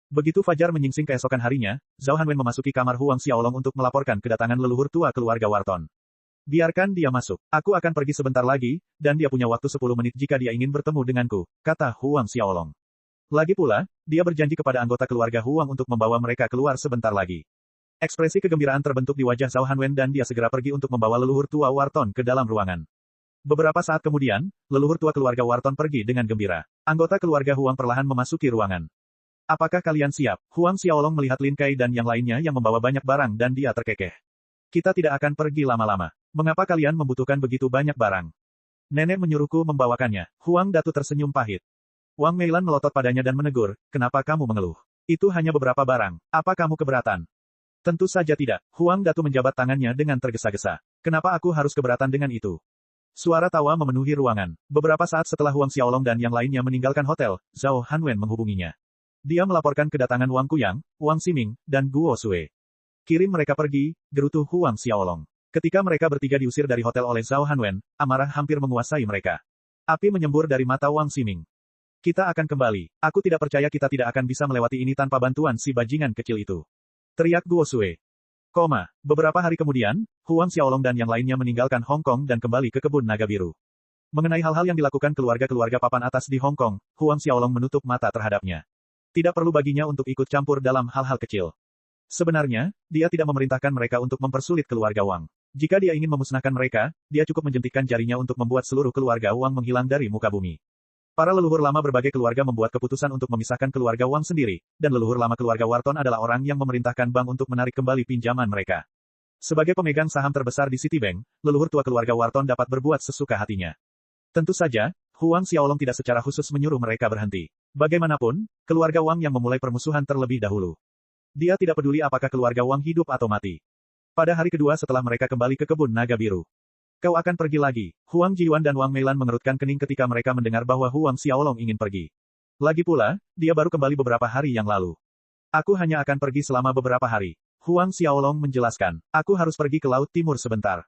Begitu fajar menyingsing keesokan harinya, Zhao Hanwen memasuki kamar Huang Xiaolong untuk melaporkan kedatangan leluhur tua keluarga Wharton. Biarkan dia masuk. Aku akan pergi sebentar lagi, dan dia punya waktu 10 menit jika dia ingin bertemu denganku, kata Huang Xiaolong. Lagi pula, dia berjanji kepada anggota keluarga Huang untuk membawa mereka keluar sebentar lagi. Ekspresi kegembiraan terbentuk di wajah Zhao Hanwen dan dia segera pergi untuk membawa leluhur tua Wharton ke dalam ruangan. Beberapa saat kemudian, leluhur tua keluarga Wharton pergi dengan gembira. Anggota keluarga Huang perlahan memasuki ruangan. Apakah kalian siap? Huang Xiaolong melihat Lin Kai dan yang lainnya yang membawa banyak barang dan dia terkekeh. Kita tidak akan pergi lama-lama. Mengapa kalian membutuhkan begitu banyak barang? Nenek menyuruhku membawakannya. Huang Datu tersenyum pahit. Wang Meilan melotot padanya dan menegur, kenapa kamu mengeluh? Itu hanya beberapa barang. Apa kamu keberatan? Tentu saja tidak. Huang Datu menjabat tangannya dengan tergesa-gesa. Kenapa aku harus keberatan dengan itu? Suara tawa memenuhi ruangan. Beberapa saat setelah Huang Xiaolong dan yang lainnya meninggalkan hotel, Zhao Hanwen menghubunginya. Dia melaporkan kedatangan Wang Kuyang, Wang Ximing, dan Guo Sue. Kirim mereka pergi, gerutu Huang Xiaolong. Ketika mereka bertiga diusir dari hotel oleh Zhao Hanwen, amarah hampir menguasai mereka. Api menyembur dari mata Wang Ximing. Kita akan kembali. Aku tidak percaya kita tidak akan bisa melewati ini tanpa bantuan si bajingan kecil itu. Teriak Guo Sue. Beberapa hari kemudian, Huang Xiaolong dan yang lainnya meninggalkan Hong Kong dan kembali ke kebun naga biru. Mengenai hal-hal yang dilakukan keluarga-keluarga papan atas di Hong Kong, Huang Xiaolong menutup mata terhadapnya. Tidak perlu baginya untuk ikut campur dalam hal-hal kecil. Sebenarnya, dia tidak memerintahkan mereka untuk mempersulit keluarga Wang. Jika dia ingin memusnahkan mereka, dia cukup menjentikkan jarinya untuk membuat seluruh keluarga Wang menghilang dari muka bumi. Para leluhur lama berbagai keluarga membuat keputusan untuk memisahkan keluarga Wang sendiri, dan leluhur lama keluarga Wharton adalah orang yang memerintahkan bank untuk menarik kembali pinjaman mereka. Sebagai pemegang saham terbesar di Citibank, leluhur tua keluarga Wharton dapat berbuat sesuka hatinya. Tentu saja, Huang Xiaolong tidak secara khusus menyuruh mereka berhenti. Bagaimanapun, keluarga Wang yang memulai permusuhan terlebih dahulu. Dia tidak peduli apakah keluarga Wang hidup atau mati. Pada hari kedua setelah mereka kembali ke kebun naga biru. Kau akan pergi lagi. Huang Jiwan dan Wang Meilan mengerutkan kening ketika mereka mendengar bahwa Huang Xiaolong ingin pergi. Lagi pula, dia baru kembali beberapa hari yang lalu. Aku hanya akan pergi selama beberapa hari. Huang Xiaolong menjelaskan, aku harus pergi ke Laut Timur sebentar.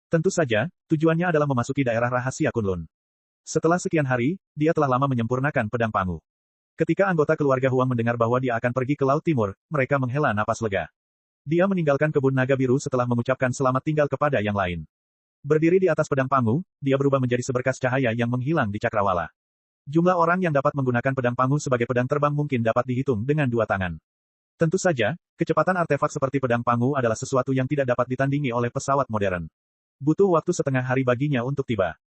Tentu saja, tujuannya adalah memasuki daerah rahasia Kunlun. Setelah sekian hari, dia telah lama menyempurnakan pedang pangu. Ketika anggota keluarga Huang mendengar bahwa dia akan pergi ke Laut Timur, mereka menghela napas lega. Dia meninggalkan kebun naga biru setelah mengucapkan selamat tinggal kepada yang lain. Berdiri di atas pedang pangu, dia berubah menjadi seberkas cahaya yang menghilang di cakrawala. Jumlah orang yang dapat menggunakan pedang pangu sebagai pedang terbang mungkin dapat dihitung dengan dua tangan. Tentu saja, kecepatan artefak seperti pedang pangu adalah sesuatu yang tidak dapat ditandingi oleh pesawat modern. Butuh waktu setengah hari baginya untuk tiba.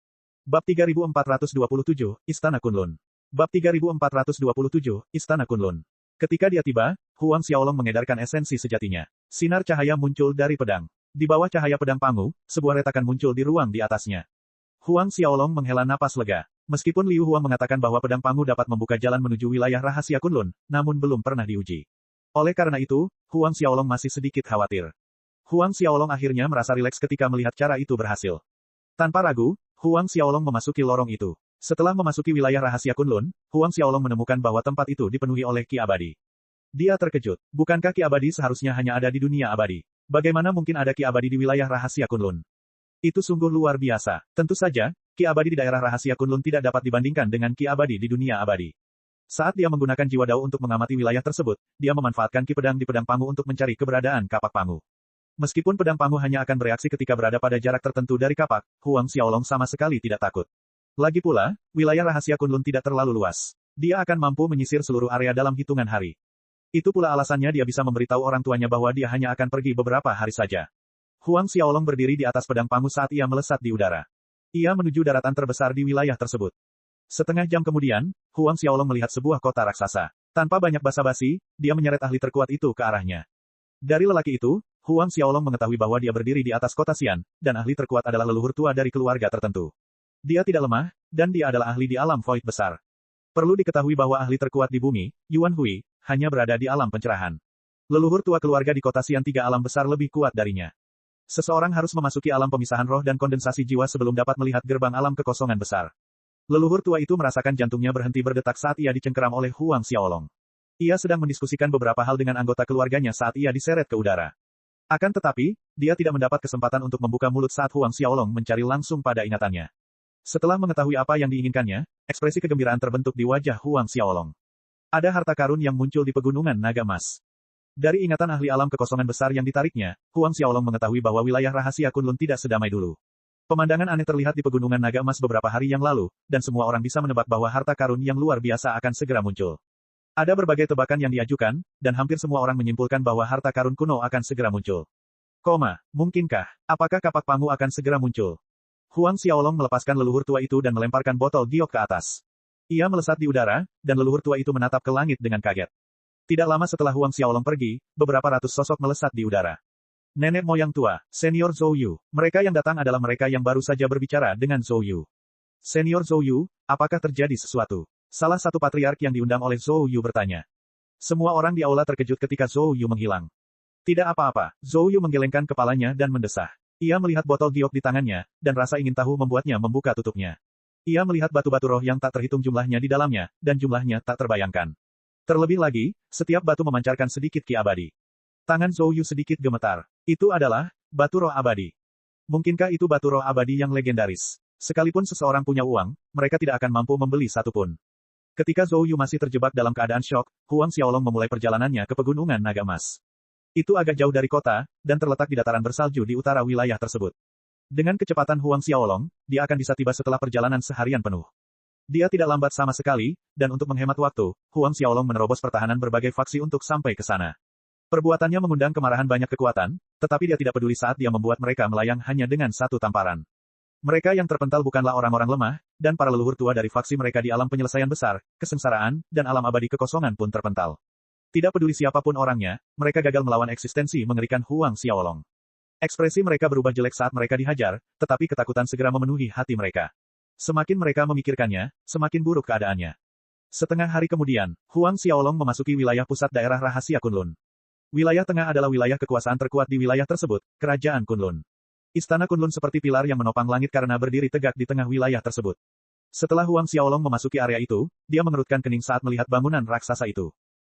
Bab 3427, Istana Kunlun. Bab 3427, Istana Kunlun. Ketika dia tiba, Huang Xiaolong mengedarkan esensi sejatinya. Sinar cahaya muncul dari pedang. Di bawah cahaya pedang pangu, sebuah retakan muncul di ruang di atasnya. Huang Xiaolong menghela napas lega. Meskipun Liu Huang mengatakan bahwa pedang pangu dapat membuka jalan menuju wilayah rahasia Kunlun, namun belum pernah diuji. Oleh karena itu, Huang Xiaolong masih sedikit khawatir. Huang Xiaolong akhirnya merasa rileks ketika melihat cara itu berhasil. Tanpa ragu, Huang Xiaolong memasuki lorong itu. Setelah memasuki wilayah rahasia Kunlun, Huang Xiaolong menemukan bahwa tempat itu dipenuhi oleh ki abadi. Dia terkejut. Bukankah ki abadi seharusnya hanya ada di dunia abadi? Bagaimana mungkin ada ki abadi di wilayah rahasia Kunlun? Itu sungguh luar biasa. Tentu saja, ki abadi di daerah rahasia Kunlun tidak dapat dibandingkan dengan ki abadi di dunia abadi. Saat dia menggunakan jiwa dao untuk mengamati wilayah tersebut, dia memanfaatkan ki pedang di pedang pangu untuk mencari keberadaan kapak pangu. Meskipun pedang pangu hanya akan bereaksi ketika berada pada jarak tertentu dari kapak, Huang Xiaolong sama sekali tidak takut. Lagi pula, wilayah rahasia Kunlun tidak terlalu luas. Dia akan mampu menyisir seluruh area dalam hitungan hari. Itu pula alasannya dia bisa memberitahu orang tuanya bahwa dia hanya akan pergi beberapa hari saja. Huang Xiaolong berdiri di atas pedang pangu saat ia melesat di udara. Ia menuju daratan terbesar di wilayah tersebut. Setengah jam kemudian, Huang Xiaolong melihat sebuah kota raksasa. Tanpa banyak basa-basi, dia menyeret ahli terkuat itu ke arahnya. Dari lelaki itu, Huang Xiaolong mengetahui bahwa dia berdiri di atas kota Xian, dan ahli terkuat adalah leluhur tua dari keluarga tertentu. Dia tidak lemah, dan dia adalah ahli di alam void besar. Perlu diketahui bahwa ahli terkuat di bumi, Yuan Hui, hanya berada di alam pencerahan. Leluhur tua keluarga di kota Xian tiga alam besar lebih kuat darinya. Seseorang harus memasuki alam pemisahan roh dan kondensasi jiwa sebelum dapat melihat gerbang alam kekosongan besar. Leluhur tua itu merasakan jantungnya berhenti berdetak saat ia dicengkeram oleh Huang Xiaolong. Ia sedang mendiskusikan beberapa hal dengan anggota keluarganya saat ia diseret ke udara. Akan tetapi, dia tidak mendapat kesempatan untuk membuka mulut saat Huang Xiaolong mencari langsung pada ingatannya. Setelah mengetahui apa yang diinginkannya, ekspresi kegembiraan terbentuk di wajah Huang Xiaolong. Ada harta karun yang muncul di pegunungan naga emas. Dari ingatan ahli alam kekosongan besar yang ditariknya, Huang Xiaolong mengetahui bahwa wilayah rahasia Kunlun tidak sedamai dulu. Pemandangan aneh terlihat di pegunungan naga emas beberapa hari yang lalu, dan semua orang bisa menebak bahwa harta karun yang luar biasa akan segera muncul. Ada berbagai tebakan yang diajukan, dan hampir semua orang menyimpulkan bahwa harta karun kuno akan segera muncul. Mungkinkah? Apakah kapak pangu akan segera muncul? Huang Xiaolong melepaskan leluhur tua itu dan melemparkan botol giok ke atas. Ia melesat di udara, dan leluhur tua itu menatap ke langit dengan kaget. Tidak lama setelah Huang Xiaolong pergi, beberapa ratus sosok melesat di udara. Nenek moyang tua, Senior Zhou Yu. Mereka yang datang adalah mereka yang baru saja berbicara dengan Zhou Yu. Senior Zhou Yu, apakah terjadi sesuatu? Salah satu patriark yang diundang oleh Zhou Yu bertanya. Semua orang di aula terkejut ketika Zhou Yu menghilang. Tidak apa-apa, Zhou Yu menggelengkan kepalanya dan mendesah. Ia melihat botol giok di tangannya, dan rasa ingin tahu membuatnya membuka tutupnya. Ia melihat batu-batu roh yang tak terhitung jumlahnya di dalamnya, dan jumlahnya tak terbayangkan. Terlebih lagi, setiap batu memancarkan sedikit ki abadi. Tangan Zhou Yu sedikit gemetar. Itu adalah batu roh abadi. Mungkinkah itu batu roh abadi yang legendaris? Sekalipun seseorang punya uang, mereka tidak akan mampu membeli satu pun. Ketika Zhou Yu masih terjebak dalam keadaan syok, Huang Xiaolong memulai perjalanannya ke pegunungan naga emas. Itu agak jauh dari kota, dan terletak di dataran bersalju di utara wilayah tersebut. Dengan kecepatan Huang Xiaolong, dia akan bisa tiba setelah perjalanan seharian penuh. Dia tidak lambat sama sekali, dan untuk menghemat waktu, Huang Xiaolong menerobos pertahanan berbagai faksi untuk sampai ke sana. Perbuatannya mengundang kemarahan banyak kekuatan, tetapi dia tidak peduli saat dia membuat mereka melayang hanya dengan satu tamparan. Mereka yang terpental bukanlah orang-orang lemah, dan para leluhur tua dari faksi mereka di alam penyelesaian besar, kesengsaraan, dan alam abadi kekosongan pun terpental. Tidak peduli siapapun orangnya, mereka gagal melawan eksistensi mengerikan Huang Xiaolong. Ekspresi mereka berubah jelek saat mereka dihajar, tetapi ketakutan segera memenuhi hati mereka. Semakin mereka memikirkannya, semakin buruk keadaannya. Setengah hari kemudian, Huang Xiaolong memasuki wilayah pusat daerah rahasia Kunlun. Wilayah tengah adalah wilayah kekuasaan terkuat di wilayah tersebut, Kerajaan Kunlun. Istana Kunlun seperti pilar yang menopang langit karena berdiri tegak di tengah wilayah tersebut. Setelah Huang Xiaolong memasuki area itu, dia mengerutkan kening saat melihat bangunan raksasa itu.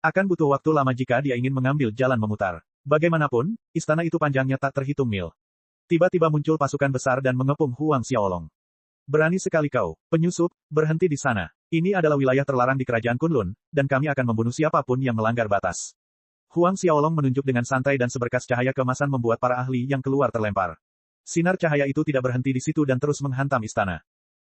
Akan butuh waktu lama jika dia ingin mengambil jalan memutar. Bagaimanapun, istana itu panjangnya tak terhitung mil. Tiba-tiba muncul pasukan besar dan mengepung Huang Xiaolong. Berani sekali kau, penyusup, berhenti di sana. Ini adalah wilayah terlarang di kerajaan Kunlun, dan kami akan membunuh siapapun yang melanggar batas. Huang Xiaolong menunjuk dengan santai dan seberkas cahaya keemasan membuat para ahli yang keluar terlempar. Sinar cahaya itu tidak berhenti di situ dan terus menghantam istana.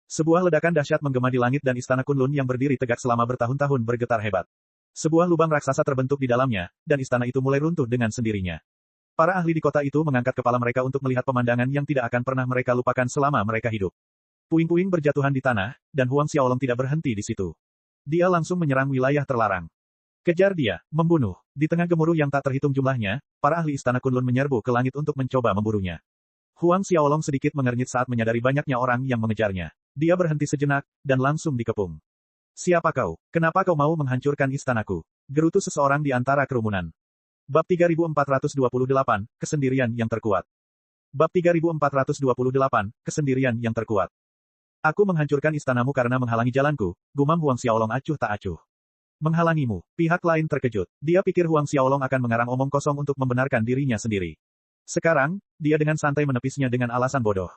Sebuah ledakan dahsyat menggema di langit dan istana Kunlun yang berdiri tegak selama bertahun-tahun bergetar hebat. Sebuah lubang raksasa terbentuk di dalamnya, dan istana itu mulai runtuh dengan sendirinya. Para ahli di kota itu mengangkat kepala mereka untuk melihat pemandangan yang tidak akan pernah mereka lupakan selama mereka hidup. Puing-puing berjatuhan di tanah, dan Huang Xiaolong tidak berhenti di situ. Dia langsung menyerang wilayah terlarang. Kejar dia, membunuh. Di tengah gemuruh yang tak terhitung jumlahnya, para ahli istana Kunlun menyerbu ke langit untuk mencoba memburunya. Huang Xiaolong sedikit mengernyit saat menyadari banyaknya orang yang mengejarnya. Dia berhenti sejenak, dan langsung dikepung. Siapa kau? Kenapa kau mau menghancurkan istanaku? Gerutu seseorang di antara kerumunan. Bab 3428, Kesendirian yang terkuat. Bab 3428, Kesendirian yang terkuat. Aku menghancurkan istanamu karena menghalangi jalanku, gumam Huang Xiaolong acuh tak acuh. Menghalangimu. Pihak lain terkejut. Dia pikir Huang Xiaolong akan mengarang omong kosong untuk membenarkan dirinya sendiri. Sekarang, dia dengan santai menepisnya dengan alasan bodoh.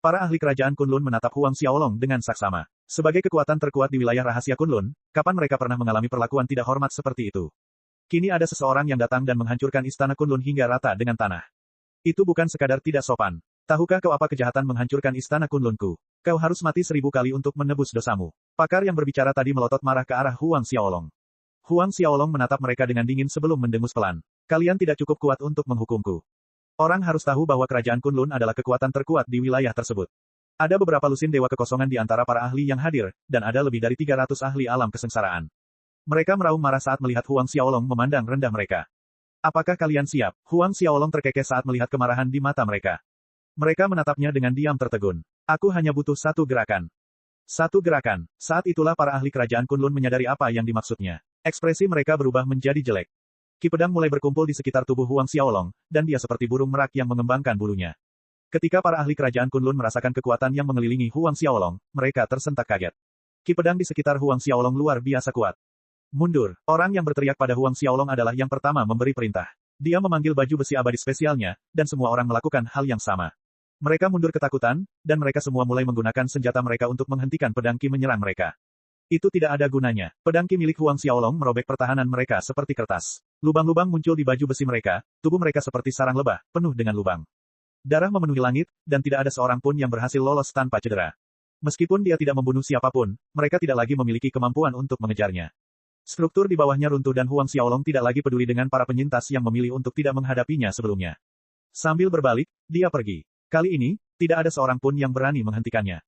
Para ahli kerajaan Kunlun menatap Huang Xiaolong dengan saksama. Sebagai kekuatan terkuat di wilayah rahasia Kunlun, kapan mereka pernah mengalami perlakuan tidak hormat seperti itu? Kini ada seseorang yang datang dan menghancurkan istana Kunlun hingga rata dengan tanah. Itu bukan sekadar tidak sopan. Tahukah kau apa kejahatan menghancurkan istana Kunlunku? Kau harus mati 1000 kali untuk menebus dosamu. Pakar yang berbicara tadi melotot marah ke arah Huang Xiaolong. Huang Xiaolong menatap mereka dengan dingin sebelum mendengus pelan. Kalian tidak cukup kuat untuk menghukumku. Orang harus tahu bahwa kerajaan Kunlun adalah kekuatan terkuat di wilayah tersebut. Ada beberapa lusin dewa kekosongan di antara para ahli yang hadir, dan ada lebih dari 300 ahli alam kesengsaraan. Mereka meraung marah saat melihat Huang Xiaolong memandang rendah mereka. Apakah kalian siap? Huang Xiaolong terkekeh saat melihat kemarahan di mata mereka. Mereka menatapnya dengan diam tertegun. Aku hanya butuh satu gerakan. Satu gerakan. Saat itulah para ahli kerajaan Kunlun menyadari apa yang dimaksudnya. Ekspresi mereka berubah menjadi jelek. Ki pedang mulai berkumpul di sekitar tubuh Huang Xiaolong, dan dia seperti burung merak yang mengembangkan bulunya. Ketika para ahli kerajaan Kunlun merasakan kekuatan yang mengelilingi Huang Xiaolong, mereka tersentak kaget. Ki pedang di sekitar Huang Xiaolong luar biasa kuat. Mundur. Orang yang berteriak pada Huang Xiaolong adalah yang pertama memberi perintah. Dia memanggil baju besi abadi spesialnya, dan semua orang melakukan hal yang sama. Mereka mundur ketakutan, dan mereka semua mulai menggunakan senjata mereka untuk menghentikan pedang Ki menyerang mereka. Itu tidak ada gunanya. Pedang Ki milik Huang Xiaolong merobek pertahanan mereka seperti kertas. Lubang-lubang muncul di baju besi mereka, tubuh mereka seperti sarang lebah, penuh dengan lubang. Darah memenuhi langit, dan tidak ada seorang pun yang berhasil lolos tanpa cedera. Meskipun dia tidak membunuh siapapun, mereka tidak lagi memiliki kemampuan untuk mengejarnya. Struktur di bawahnya runtuh dan Huang Xiaolong tidak lagi peduli dengan para penyintas yang memilih untuk tidak menghadapinya sebelumnya. Sambil berbalik, dia pergi. Kali ini, tidak ada seorang pun yang berani menghentikannya.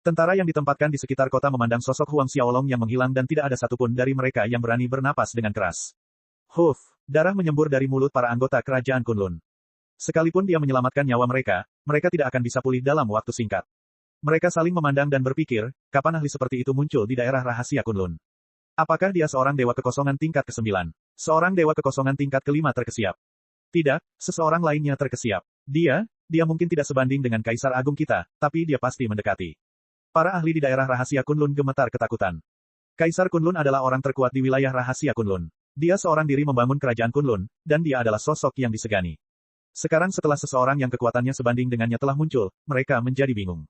Tentara yang ditempatkan di sekitar kota memandang sosok Huang Xiaolong yang menghilang dan tidak ada satupun dari mereka yang berani bernapas dengan keras. Huff, darah menyembur dari mulut para anggota kerajaan Kunlun. Sekalipun dia menyelamatkan nyawa mereka, mereka tidak akan bisa pulih dalam waktu singkat. Mereka saling memandang dan berpikir, kapan ahli seperti itu muncul di daerah rahasia Kunlun? Apakah dia seorang dewa kekosongan tingkat ke-9? Seorang dewa kekosongan tingkat ke-5 terkesiap? Tidak, seseorang lainnya terkesiap. Dia mungkin tidak sebanding dengan Kaisar Agung kita, tapi dia pasti mendekati. Para ahli di daerah rahasia Kunlun gemetar ketakutan. Kaisar Kunlun adalah orang terkuat di wilayah rahasia Kunlun. Dia seorang diri membangun kerajaan Kunlun, dan dia adalah sosok yang disegani. Sekarang setelah seseorang yang kekuatannya sebanding dengannya telah muncul, mereka menjadi bingung.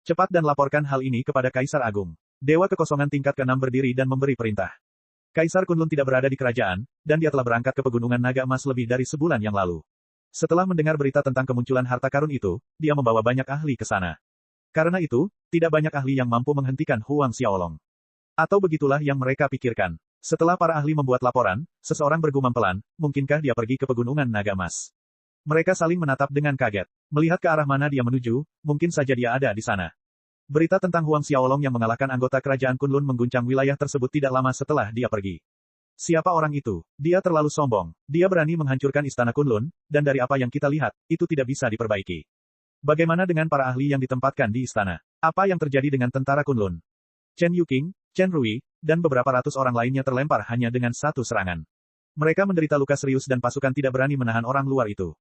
Cepat dan laporkan hal ini kepada Kaisar Agung. Dewa kekosongan tingkat ke-6 berdiri dan memberi perintah. Kaisar Kunlun tidak berada di kerajaan, dan dia telah berangkat ke Pegunungan Naga Emas lebih dari sebulan yang lalu. Setelah mendengar berita tentang kemunculan harta karun itu, dia membawa banyak ahli ke sana. Karena itu, tidak banyak ahli yang mampu menghentikan Huang Xiaolong. Atau begitulah yang mereka pikirkan. Setelah para ahli membuat laporan, seseorang bergumam pelan, mungkinkah dia pergi ke Pegunungan Naga Emas? Mereka saling menatap dengan kaget. Melihat ke arah mana dia menuju, mungkin saja dia ada di sana. Berita tentang Huang Xiaolong yang mengalahkan anggota kerajaan Kunlun mengguncang wilayah tersebut tidak lama setelah dia pergi. Siapa orang itu? Dia terlalu sombong. Dia berani menghancurkan istana Kunlun, dan dari apa yang kita lihat, itu tidak bisa diperbaiki. Bagaimana dengan para ahli yang ditempatkan di istana? Apa yang terjadi dengan tentara Kunlun? Chen Yuqing, Chen Rui, dan beberapa ratus orang lainnya terlempar hanya dengan satu serangan. Mereka menderita luka serius dan pasukan tidak berani menahan orang luar itu.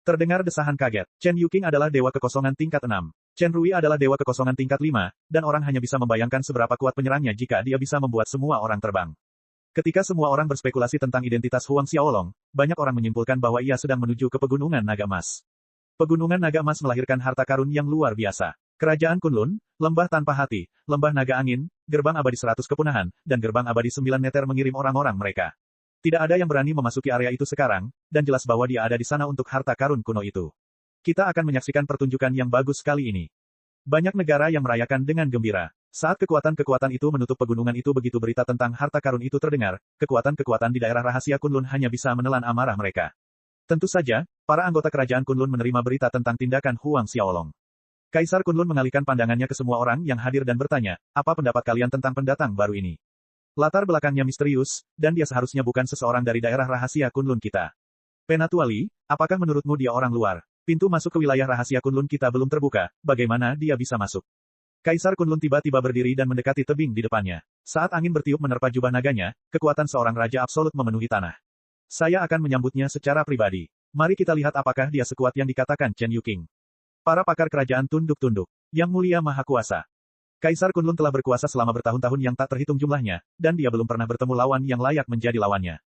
Terdengar desahan kaget. Chen Yuqing adalah dewa kekosongan tingkat 6. Chen Rui adalah dewa kekosongan tingkat 5, dan orang hanya bisa membayangkan seberapa kuat penyerangnya jika dia bisa membuat semua orang terbang. Ketika semua orang berspekulasi tentang identitas Huang Xiaolong, banyak orang menyimpulkan bahwa ia sedang menuju ke Pegunungan Naga Emas. Pegunungan Naga Emas melahirkan harta karun yang luar biasa. Kerajaan Kunlun, lembah tanpa hati, lembah naga angin, gerbang abadi 100 kepunahan, dan gerbang abadi 9 neter mengirim orang-orang mereka. Tidak ada yang berani memasuki area itu sekarang, dan jelas bahwa dia ada di sana untuk harta karun kuno itu. Kita akan menyaksikan pertunjukan yang bagus kali ini. Banyak negara yang merayakan dengan gembira. Saat kekuatan-kekuatan itu menutup pegunungan itu begitu berita tentang harta karun itu terdengar, kekuatan-kekuatan di daerah rahasia Kunlun hanya bisa menelan amarah mereka. Tentu saja, para anggota kerajaan Kunlun menerima berita tentang tindakan Huang Xiaolong. Kaisar Kunlun mengalihkan pandangannya ke semua orang yang hadir dan bertanya, apa pendapat kalian tentang pendatang baru ini? Latar belakangnya misterius, dan dia seharusnya bukan seseorang dari daerah rahasia Kunlun kita. Penatuali, apakah menurutmu dia orang luar? Pintu masuk ke wilayah rahasia Kunlun kita belum terbuka, bagaimana dia bisa masuk? Kaisar Kunlun tiba-tiba berdiri dan mendekati tebing di depannya. Saat angin bertiup menerpa jubah naganya, kekuatan seorang raja absolut memenuhi tanah. Saya akan menyambutnya secara pribadi. Mari kita lihat apakah dia sekuat yang dikatakan Chen Yuqing. Para pakar kerajaan tunduk-tunduk. Yang mulia Maha Kuasa. Kaisar Kunlun telah berkuasa selama bertahun-tahun yang tak terhitung jumlahnya, dan dia belum pernah bertemu lawan yang layak menjadi lawannya.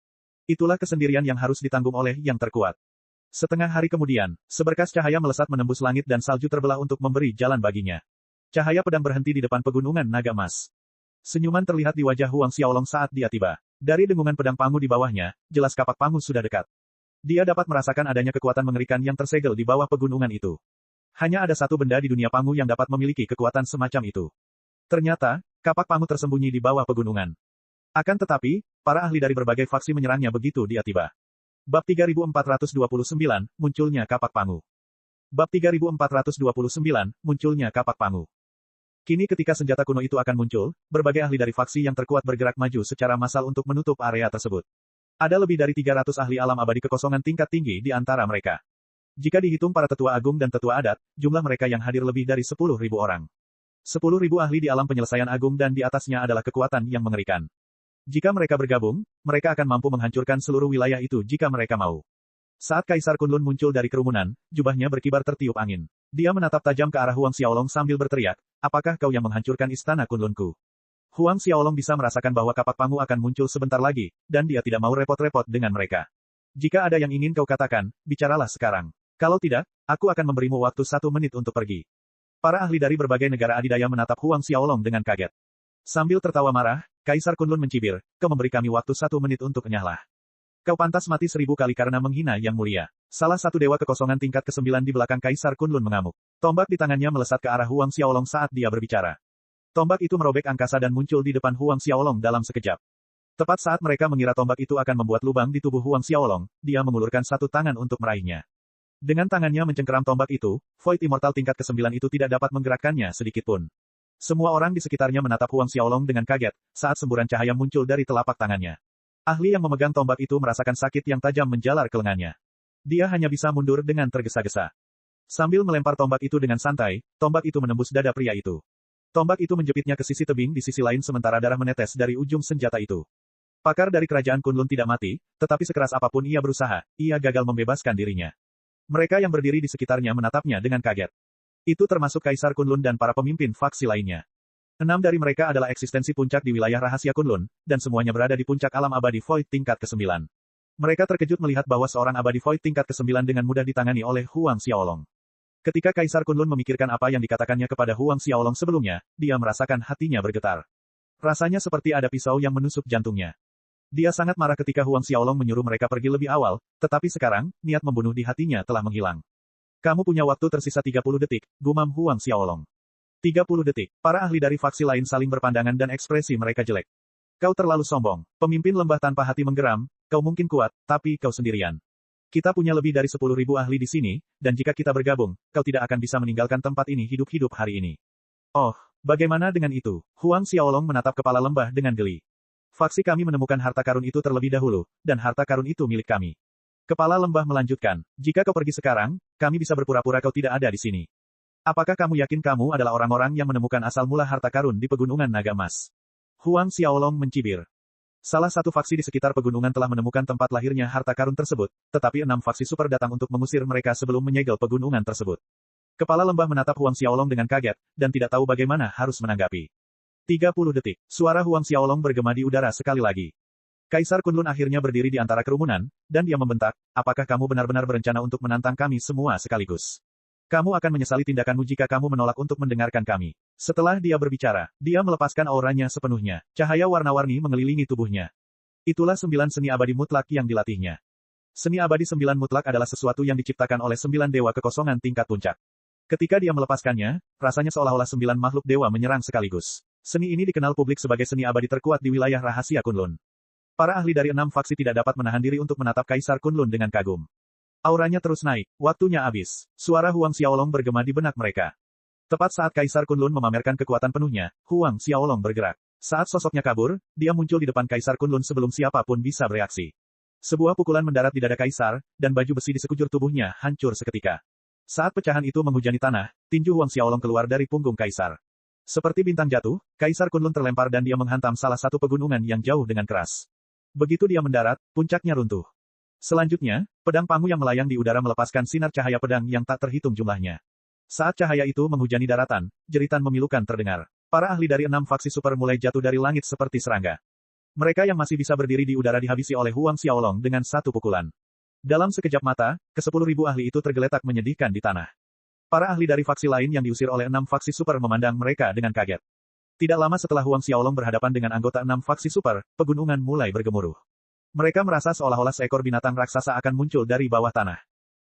Itulah kesendirian yang harus ditanggung oleh yang terkuat. Setengah hari kemudian, seberkas cahaya melesat menembus langit dan salju terbelah untuk memberi jalan baginya. Cahaya pedang berhenti di depan pegunungan naga emas. Senyuman terlihat di wajah Huang Xiaolong saat dia tiba. Dari dengungan pedang Pangu di bawahnya, jelas kapak Pangu sudah dekat. Dia dapat merasakan adanya kekuatan mengerikan yang tersegel di bawah pegunungan itu. Hanya ada satu benda di dunia Pangu yang dapat memiliki kekuatan semacam itu. Ternyata, kapak Pangu tersembunyi di bawah pegunungan. Akan tetapi, para ahli dari berbagai faksi menyerangnya begitu dia tiba. Bab 3429, munculnya kapak Pangu. Bab 3429, munculnya kapak Pangu. Kini ketika senjata kuno itu akan muncul, berbagai ahli dari faksi yang terkuat bergerak maju secara massal untuk menutup area tersebut. Ada lebih dari 300 ahli alam abadi kekosongan tingkat tinggi di antara mereka. Jika dihitung para tetua agung dan tetua adat, jumlah mereka yang hadir lebih dari 10.000 orang. 10.000 ahli di alam penyelesaian agung dan di atasnya adalah kekuatan yang mengerikan. Jika mereka bergabung, mereka akan mampu menghancurkan seluruh wilayah itu jika mereka mau. Saat Kaisar Kunlun muncul dari kerumunan, jubahnya berkibar tertiup angin. Dia menatap tajam ke arah Huang Xiaolong sambil berteriak, apakah kau yang menghancurkan istana Kunlunku? Huang Xiaolong bisa merasakan bahwa kapak Pangu akan muncul sebentar lagi, dan dia tidak mau repot-repot dengan mereka. Jika ada yang ingin kau katakan, bicaralah sekarang. Kalau tidak, aku akan memberimu waktu 1 menit untuk pergi. Para ahli dari berbagai negara adidaya menatap Huang Xiaolong dengan kaget. Sambil tertawa marah, Kaisar Kunlun mencibir, kau memberi kami waktu 1 menit untuk enyahlah. Kau pantas mati 1000 kali karena menghina yang mulia. Salah satu dewa kekosongan tingkat ke-9 di belakang Kaisar Kunlun mengamuk. Tombak di tangannya melesat ke arah Huang Xiaolong saat dia berbicara. Tombak itu merobek angkasa dan muncul di depan Huang Xiaolong dalam sekejap. Tepat saat mereka mengira tombak itu akan membuat lubang di tubuh Huang Xiaolong, dia mengulurkan satu tangan untuk meraihnya. Dengan tangannya mencengkeram tombak itu, Void Immortal tingkat ke-9 itu tidak dapat menggerakkannya sedikitpun. Semua orang di sekitarnya menatap Huang Xiaolong dengan kaget, saat semburan cahaya muncul dari telapak tangannya. Ahli yang memegang tombak itu merasakan sakit yang tajam menjalar ke lengannya. Dia hanya bisa mundur dengan tergesa-gesa. Sambil melempar tombak itu dengan santai, tombak itu menembus dada pria itu. Tombak itu menjepitnya ke sisi tebing di sisi lain sementara darah menetes dari ujung senjata itu. Pakar dari kerajaan Kunlun tidak mati, tetapi sekeras apapun ia berusaha, ia gagal membebaskan dirinya. Mereka yang berdiri di sekitarnya menatapnya dengan kaget. Itu termasuk Kaisar Kunlun dan para pemimpin faksi lainnya. 6 dari mereka adalah eksistensi puncak di wilayah rahasia Kunlun, dan semuanya berada di puncak alam abadi Void tingkat ke-9. Mereka terkejut melihat bahwa seorang abadi Void tingkat ke-9 dengan mudah ditangani oleh Huang Xiaolong. Ketika Kaisar Kunlun memikirkan apa yang dikatakannya kepada Huang Xiaolong sebelumnya, dia merasakan hatinya bergetar. Rasanya seperti ada pisau yang menusuk jantungnya. Dia sangat marah ketika Huang Xiaolong menyuruh mereka pergi lebih awal, tetapi sekarang, niat membunuh di hatinya telah menghilang. Kamu punya waktu tersisa 30 detik, gumam Huang Xiaolong. 30 detik. Para ahli dari faksi lain saling berpandangan dan ekspresi mereka jelek. Kau terlalu sombong. Pemimpin lembah tanpa hati menggeram, kau mungkin kuat, tapi kau sendirian. Kita punya lebih dari 10.000 ahli di sini, dan jika kita bergabung, kau tidak akan bisa meninggalkan tempat ini hidup-hidup hari ini. Oh, bagaimana dengan itu? Huang Xiaolong menatap kepala lembah dengan geli. Faksi kami menemukan harta karun itu terlebih dahulu, dan harta karun itu milik kami. Kepala lembah melanjutkan, jika kau pergi sekarang, kami bisa berpura-pura kau tidak ada di sini. Apakah kamu yakin kamu adalah orang-orang yang menemukan asal mula harta karun di pegunungan naga emas? Huang Xiaolong mencibir. Salah satu faksi di sekitar pegunungan telah menemukan tempat lahirnya harta karun tersebut, tetapi 6 faksi super datang untuk mengusir mereka sebelum menyegel pegunungan tersebut. Kepala lembah menatap Huang Xiaolong dengan kaget, dan tidak tahu bagaimana harus menanggapi. 30 detik. Suara Huang Xiaolong bergema di udara sekali lagi. Kaisar Kunlun akhirnya berdiri di antara kerumunan, dan dia membentak, apakah kamu benar-benar berencana untuk menantang kami semua sekaligus? Kamu akan menyesali tindakanmu jika kamu menolak untuk mendengarkan kami. Setelah dia berbicara, dia melepaskan auranya sepenuhnya. Cahaya warna-warni mengelilingi tubuhnya. Itulah 9 seni abadi mutlak yang dilatihnya. Seni abadi 9 mutlak adalah sesuatu yang diciptakan oleh 9 dewa kekosongan tingkat puncak. Ketika dia melepaskannya, rasanya seolah-olah 9 makhluk dewa menyerang sekaligus. Seni ini dikenal publik sebagai seni abadi terkuat di wilayah rahasia Kunlun. Para ahli dari 6 faksi tidak dapat menahan diri untuk menatap Kaisar Kunlun dengan kagum. Auranya terus naik, waktunya habis. Suara Huang Xiaolong bergema di benak mereka. Tepat saat Kaisar Kunlun memamerkan kekuatan penuhnya, Huang Xiaolong bergerak. Saat sosoknya kabur, dia muncul di depan Kaisar Kunlun sebelum siapapun bisa bereaksi. Sebuah pukulan mendarat di dada Kaisar, dan baju besi di sekujur tubuhnya hancur seketika. Saat pecahan itu menghujani tanah, tinju Huang Xiaolong keluar dari punggung Kaisar. Seperti bintang jatuh, Kaisar Kunlun terlempar dan dia menghantam salah satu pegunungan yang jauh dengan keras. Begitu dia mendarat, puncaknya runtuh. Selanjutnya, pedang Pangu yang melayang di udara melepaskan sinar cahaya pedang yang tak terhitung jumlahnya. Saat cahaya itu menghujani daratan, jeritan memilukan terdengar. Para ahli dari 6 faksi super mulai jatuh dari langit seperti serangga. Mereka yang masih bisa berdiri di udara dihabisi oleh Huang Xiaolong dengan satu pukulan. Dalam sekejap mata, ke-10.000 ahli itu tergeletak menyedihkan di tanah. Para ahli dari faksi lain yang diusir oleh 6 faksi super memandang mereka dengan kaget. Tidak lama setelah Huang Xiaolong berhadapan dengan anggota 6 faksi super, pegunungan mulai bergemuruh. Mereka merasa seolah-olah seekor binatang raksasa akan muncul dari bawah tanah.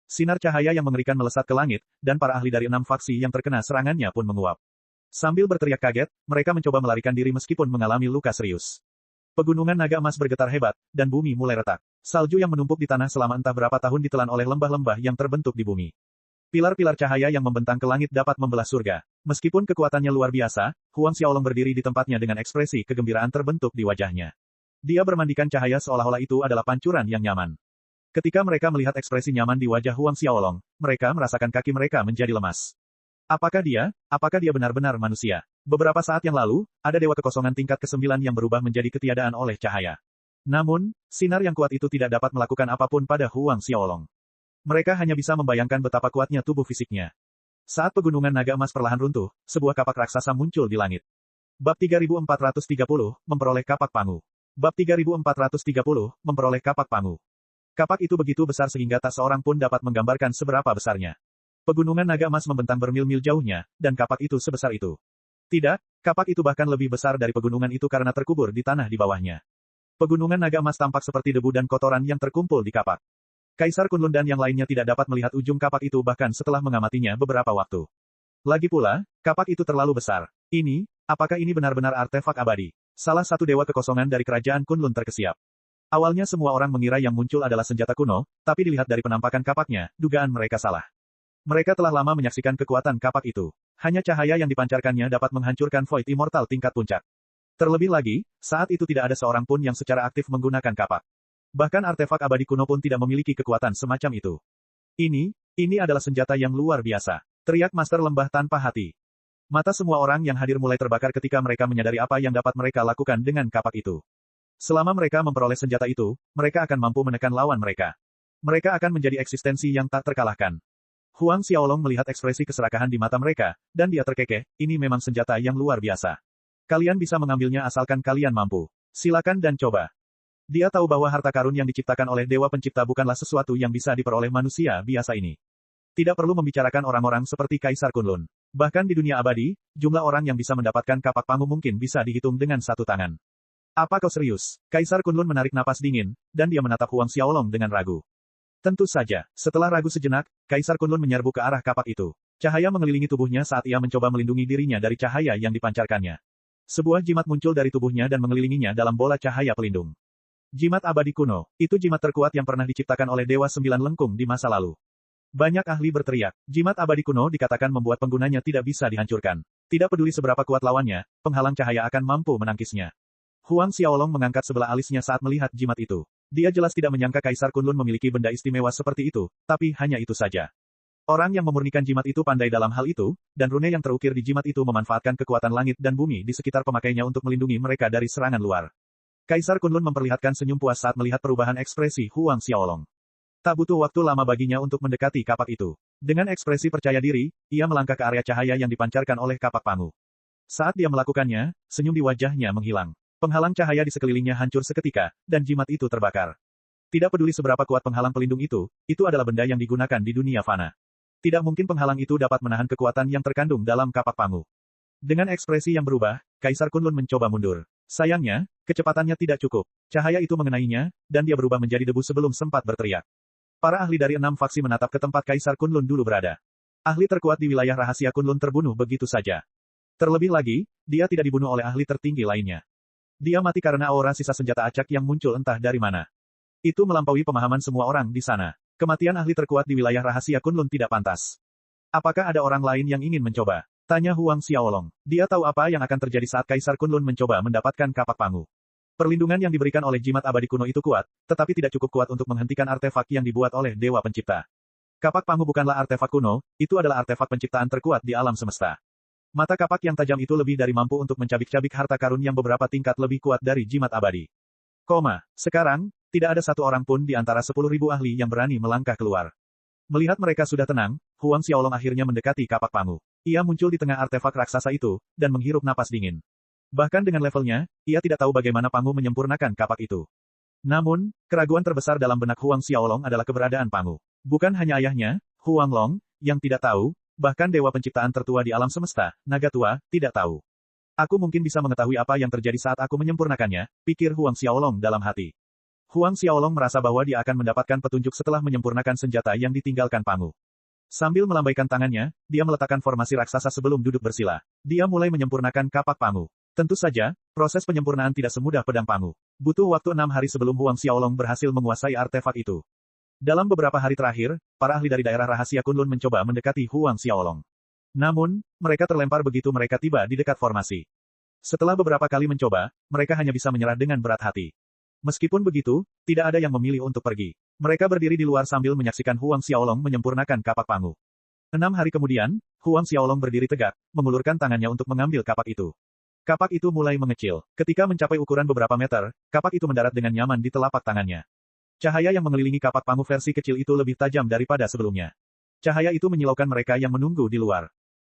Sinar cahaya yang mengerikan melesat ke langit, dan para ahli dari 6 faksi yang terkena serangannya pun menguap. Sambil berteriak kaget, mereka mencoba melarikan diri meskipun mengalami luka serius. Pegunungan naga emas bergetar hebat, dan bumi mulai retak. Salju yang menumpuk di tanah selama entah berapa tahun ditelan oleh lembah-lembah yang terbentuk di bumi. Pilar-pilar cahaya yang membentang ke langit dapat membelah surga. Meskipun kekuatannya luar biasa, Huang Xiaolong berdiri di tempatnya dengan ekspresi kegembiraan terbentuk di wajahnya. Dia bermandikan cahaya seolah-olah itu adalah pancuran yang nyaman. Ketika mereka melihat ekspresi nyaman di wajah Huang Xiaolong, mereka merasakan kaki mereka menjadi lemas. Apakah dia benar-benar manusia? Beberapa saat yang lalu, ada dewa kekosongan tingkat ke-9 yang berubah menjadi ketiadaan oleh cahaya. Namun, sinar yang kuat itu tidak dapat melakukan apapun pada Huang Xiaolong. Mereka hanya bisa membayangkan betapa kuatnya tubuh fisiknya. Saat pegunungan naga emas perlahan runtuh, sebuah kapak raksasa muncul di langit. Bab 3430, memperoleh kapak Pangu. Bab 3430, memperoleh kapak Pangu. Kapak itu begitu besar sehingga tak seorang pun dapat menggambarkan seberapa besarnya. Pegunungan naga emas membentang bermil-mil jauhnya, dan kapak itu sebesar itu. Tidak, kapak itu bahkan lebih besar dari pegunungan itu karena terkubur di tanah di bawahnya. Pegunungan naga emas tampak seperti debu dan kotoran yang terkumpul di kapak. Kaisar Kunlun dan yang lainnya tidak dapat melihat ujung kapak itu bahkan setelah mengamatinya beberapa waktu. Lagi pula, kapak itu terlalu besar. Apakah ini benar-benar artefak abadi? Salah satu dewa kekosongan dari kerajaan Kunlun terkesiap. Awalnya semua orang mengira yang muncul adalah senjata kuno, tapi dilihat dari penampakan kapaknya, dugaan mereka salah. Mereka telah lama menyaksikan kekuatan kapak itu. Hanya cahaya yang dipancarkannya dapat menghancurkan Void Immortal tingkat puncak. Terlebih lagi, saat itu tidak ada seorang pun yang secara aktif menggunakan kapak. Bahkan artefak abadi kuno pun tidak memiliki kekuatan semacam itu. Ini adalah senjata yang luar biasa. Teriak Master Lembah tanpa hati. Mata semua orang yang hadir mulai terbakar ketika mereka menyadari apa yang dapat mereka lakukan dengan kapak itu. Selama mereka memperoleh senjata itu, mereka akan mampu menekan lawan mereka. Mereka akan menjadi eksistensi yang tak terkalahkan. Huang Xiaolong melihat ekspresi keserakahan di mata mereka, dan dia terkekeh, ini memang senjata yang luar biasa. Kalian bisa mengambilnya asalkan kalian mampu. Silakan dan coba. Dia tahu bahwa harta karun yang diciptakan oleh Dewa Pencipta bukanlah sesuatu yang bisa diperoleh manusia biasa ini. Tidak perlu membicarakan orang-orang seperti Kaisar Kunlun. Bahkan di dunia abadi, jumlah orang yang bisa mendapatkan kapak Pangu mungkin bisa dihitung dengan satu tangan. Apa kau serius? Kaisar Kunlun menarik napas dingin, dan dia menatap Huang Xiaolong dengan ragu. Tentu saja, setelah ragu sejenak, Kaisar Kunlun menyerbu ke arah kapak itu. Cahaya mengelilingi tubuhnya saat ia mencoba melindungi dirinya dari cahaya yang dipancarkannya. Sebuah jimat muncul dari tubuhnya dan mengelilinginya dalam bola cahaya pelindung. Jimat abadi kuno, itu jimat terkuat yang pernah diciptakan oleh Dewa Sembilan Lengkung di masa lalu. Banyak ahli berteriak, jimat abadi kuno dikatakan membuat penggunanya tidak bisa dihancurkan. Tidak peduli seberapa kuat lawannya, penghalang cahaya akan mampu menangkisnya. Huang Xiaolong mengangkat sebelah alisnya saat melihat jimat itu. Dia jelas tidak menyangka Kaisar Kunlun memiliki benda istimewa seperti itu, tapi hanya itu saja. Orang yang memurnikan jimat itu pandai dalam hal itu, dan rune yang terukir di jimat itu memanfaatkan kekuatan langit dan bumi di sekitar pemakainya untuk melindungi mereka dari serangan luar. Kaisar Kunlun memperlihatkan senyum puas saat melihat perubahan ekspresi Huang Xiaolong. Tak butuh waktu lama baginya untuk mendekati kapak itu. Dengan ekspresi percaya diri, ia melangkah ke area cahaya yang dipancarkan oleh kapak Pangu. Saat dia melakukannya, senyum di wajahnya menghilang. Penghalang cahaya di sekelilingnya hancur seketika, dan jimat itu terbakar. Tidak peduli seberapa kuat penghalang pelindung itu adalah benda yang digunakan di dunia fana. Tidak mungkin penghalang itu dapat menahan kekuatan yang terkandung dalam kapak Pangu. Dengan ekspresi yang berubah, Kaisar Kunlun mencoba mundur. Sayangnya, kecepatannya tidak cukup. Cahaya itu mengenainya, dan dia berubah menjadi debu sebelum sempat berteriak. Para ahli dari 6 faksi menatap ke tempat Kaisar Kunlun dulu berada. Ahli terkuat di wilayah rahasia Kunlun terbunuh begitu saja. Terlebih lagi, dia tidak dibunuh oleh ahli tertinggi lainnya. Dia mati karena aura sisa senjata acak yang muncul entah dari mana. Itu melampaui pemahaman semua orang di sana. Kematian ahli terkuat di wilayah rahasia Kunlun tidak pantas. Apakah ada orang lain yang ingin mencoba? Tanya Huang Xiaolong. Dia tahu apa yang akan terjadi saat Kaisar Kunlun mencoba mendapatkan kapak Pangu. Perlindungan yang diberikan oleh jimat abadi kuno itu kuat, tetapi tidak cukup kuat untuk menghentikan artefak yang dibuat oleh Dewa Pencipta. Kapak Pangu bukanlah artefak kuno, itu adalah artefak penciptaan terkuat di alam semesta. Mata kapak yang tajam itu lebih dari mampu untuk mencabik-cabik harta karun yang beberapa tingkat lebih kuat dari jimat abadi. Sekarang, tidak ada satu orang pun di antara 10.000 ahli yang berani melangkah keluar. Melihat mereka sudah tenang, Huang Xiaolong akhirnya mendekati kapak Pangu. Ia muncul di tengah artefak raksasa itu, dan menghirup napas dingin. Bahkan dengan levelnya, ia tidak tahu bagaimana Pangu menyempurnakan kapak itu. Namun, keraguan terbesar dalam benak Huang Xiaolong adalah keberadaan Pangu. Bukan hanya ayahnya, Huang Long, yang tidak tahu, bahkan dewa penciptaan tertua di alam semesta, naga tua, tidak tahu. Aku mungkin bisa mengetahui apa yang terjadi saat aku menyempurnakannya, pikir Huang Xiaolong dalam hati. Huang Xiaolong merasa bahwa dia akan mendapatkan petunjuk setelah menyempurnakan senjata yang ditinggalkan Pangu. Sambil melambaikan tangannya, dia meletakkan formasi raksasa sebelum duduk bersila. Dia mulai menyempurnakan kapak Pangu. Tentu saja, proses penyempurnaan tidak semudah pedang Pangu. Butuh waktu 6 hari sebelum Huang Xiaolong berhasil menguasai artefak itu. Dalam beberapa hari terakhir, para ahli dari daerah rahasia Kunlun mencoba mendekati Huang Xiaolong. Namun, mereka terlempar begitu mereka tiba di dekat formasi. Setelah beberapa kali mencoba, mereka hanya bisa menyerah dengan berat hati. Meskipun begitu, tidak ada yang memilih untuk pergi. Mereka berdiri di luar sambil menyaksikan Huang Xiaolong menyempurnakan kapak Pangu. 6 hari kemudian, Huang Xiaolong berdiri tegak, mengulurkan tangannya untuk mengambil kapak itu. Kapak itu mulai mengecil. Ketika mencapai ukuran beberapa meter, kapak itu mendarat dengan nyaman di telapak tangannya. Cahaya yang mengelilingi kapak Pangu versi kecil itu lebih tajam daripada sebelumnya. Cahaya itu menyilaukan mereka yang menunggu di luar.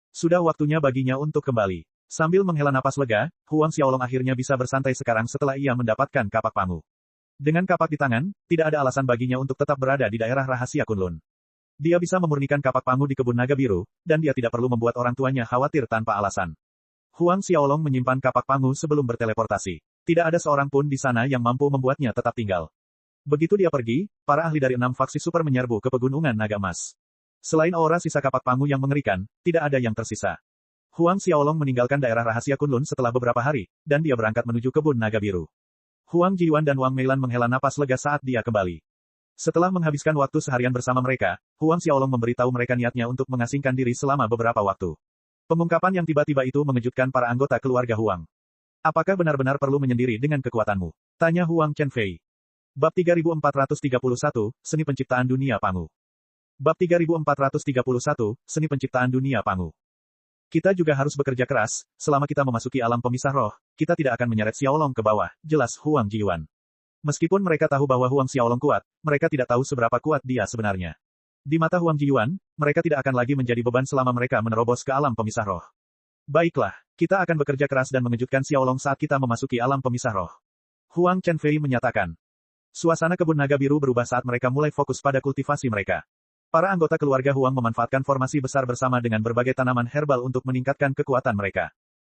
Sudah waktunya baginya untuk kembali. Sambil menghela napas lega, Huang Xiaolong akhirnya bisa bersantai sekarang setelah ia mendapatkan kapak Pangu. Dengan kapak di tangan, tidak ada alasan baginya untuk tetap berada di daerah rahasia Kunlun. Dia bisa memurnikan kapak Pangu di kebun naga biru, dan dia tidak perlu membuat orang tuanya khawatir tanpa alasan. Huang Xiaolong menyimpan kapak Pangu sebelum berteleportasi. Tidak ada seorang pun di sana yang mampu membuatnya tetap tinggal. Begitu dia pergi, para ahli dari 6 faksi super menyerbu ke pegunungan naga emas. Selain aura sisa kapak Pangu yang mengerikan, tidak ada yang tersisa. Huang Xiaolong meninggalkan daerah rahasia Kunlun setelah beberapa hari, dan dia berangkat menuju kebun naga biru. Huang Jiwan dan Wang Meilan menghela napas lega saat dia kembali. Setelah menghabiskan waktu seharian bersama mereka, Huang Xiaolong memberitahu mereka niatnya untuk mengasingkan diri selama beberapa waktu. Pengungkapan yang tiba-tiba itu mengejutkan para anggota keluarga Huang. Apakah benar-benar perlu menyendiri dengan kekuatanmu? Tanya Huang Chenfei. Bab 3431, Seni Penciptaan Dunia Pangu. Bab 3431, Seni Penciptaan Dunia Pangu. Kita juga harus bekerja keras, selama kita memasuki alam pemisah roh, kita tidak akan menyeret Xiaolong ke bawah, jelas Huang Jiwan. Meskipun mereka tahu bahwa Huang Xiaolong kuat, mereka tidak tahu seberapa kuat dia sebenarnya. Di mata Huang Jiwan, mereka tidak akan lagi menjadi beban selama mereka menerobos ke alam pemisah roh. Baiklah, kita akan bekerja keras dan mengejutkan Xiaolong saat kita memasuki alam pemisah roh. Huang Chenfei menyatakan. Suasana kebun naga biru berubah saat mereka mulai fokus pada kultivasi mereka. Para anggota keluarga Huang memanfaatkan formasi besar bersama dengan berbagai tanaman herbal untuk meningkatkan kekuatan mereka.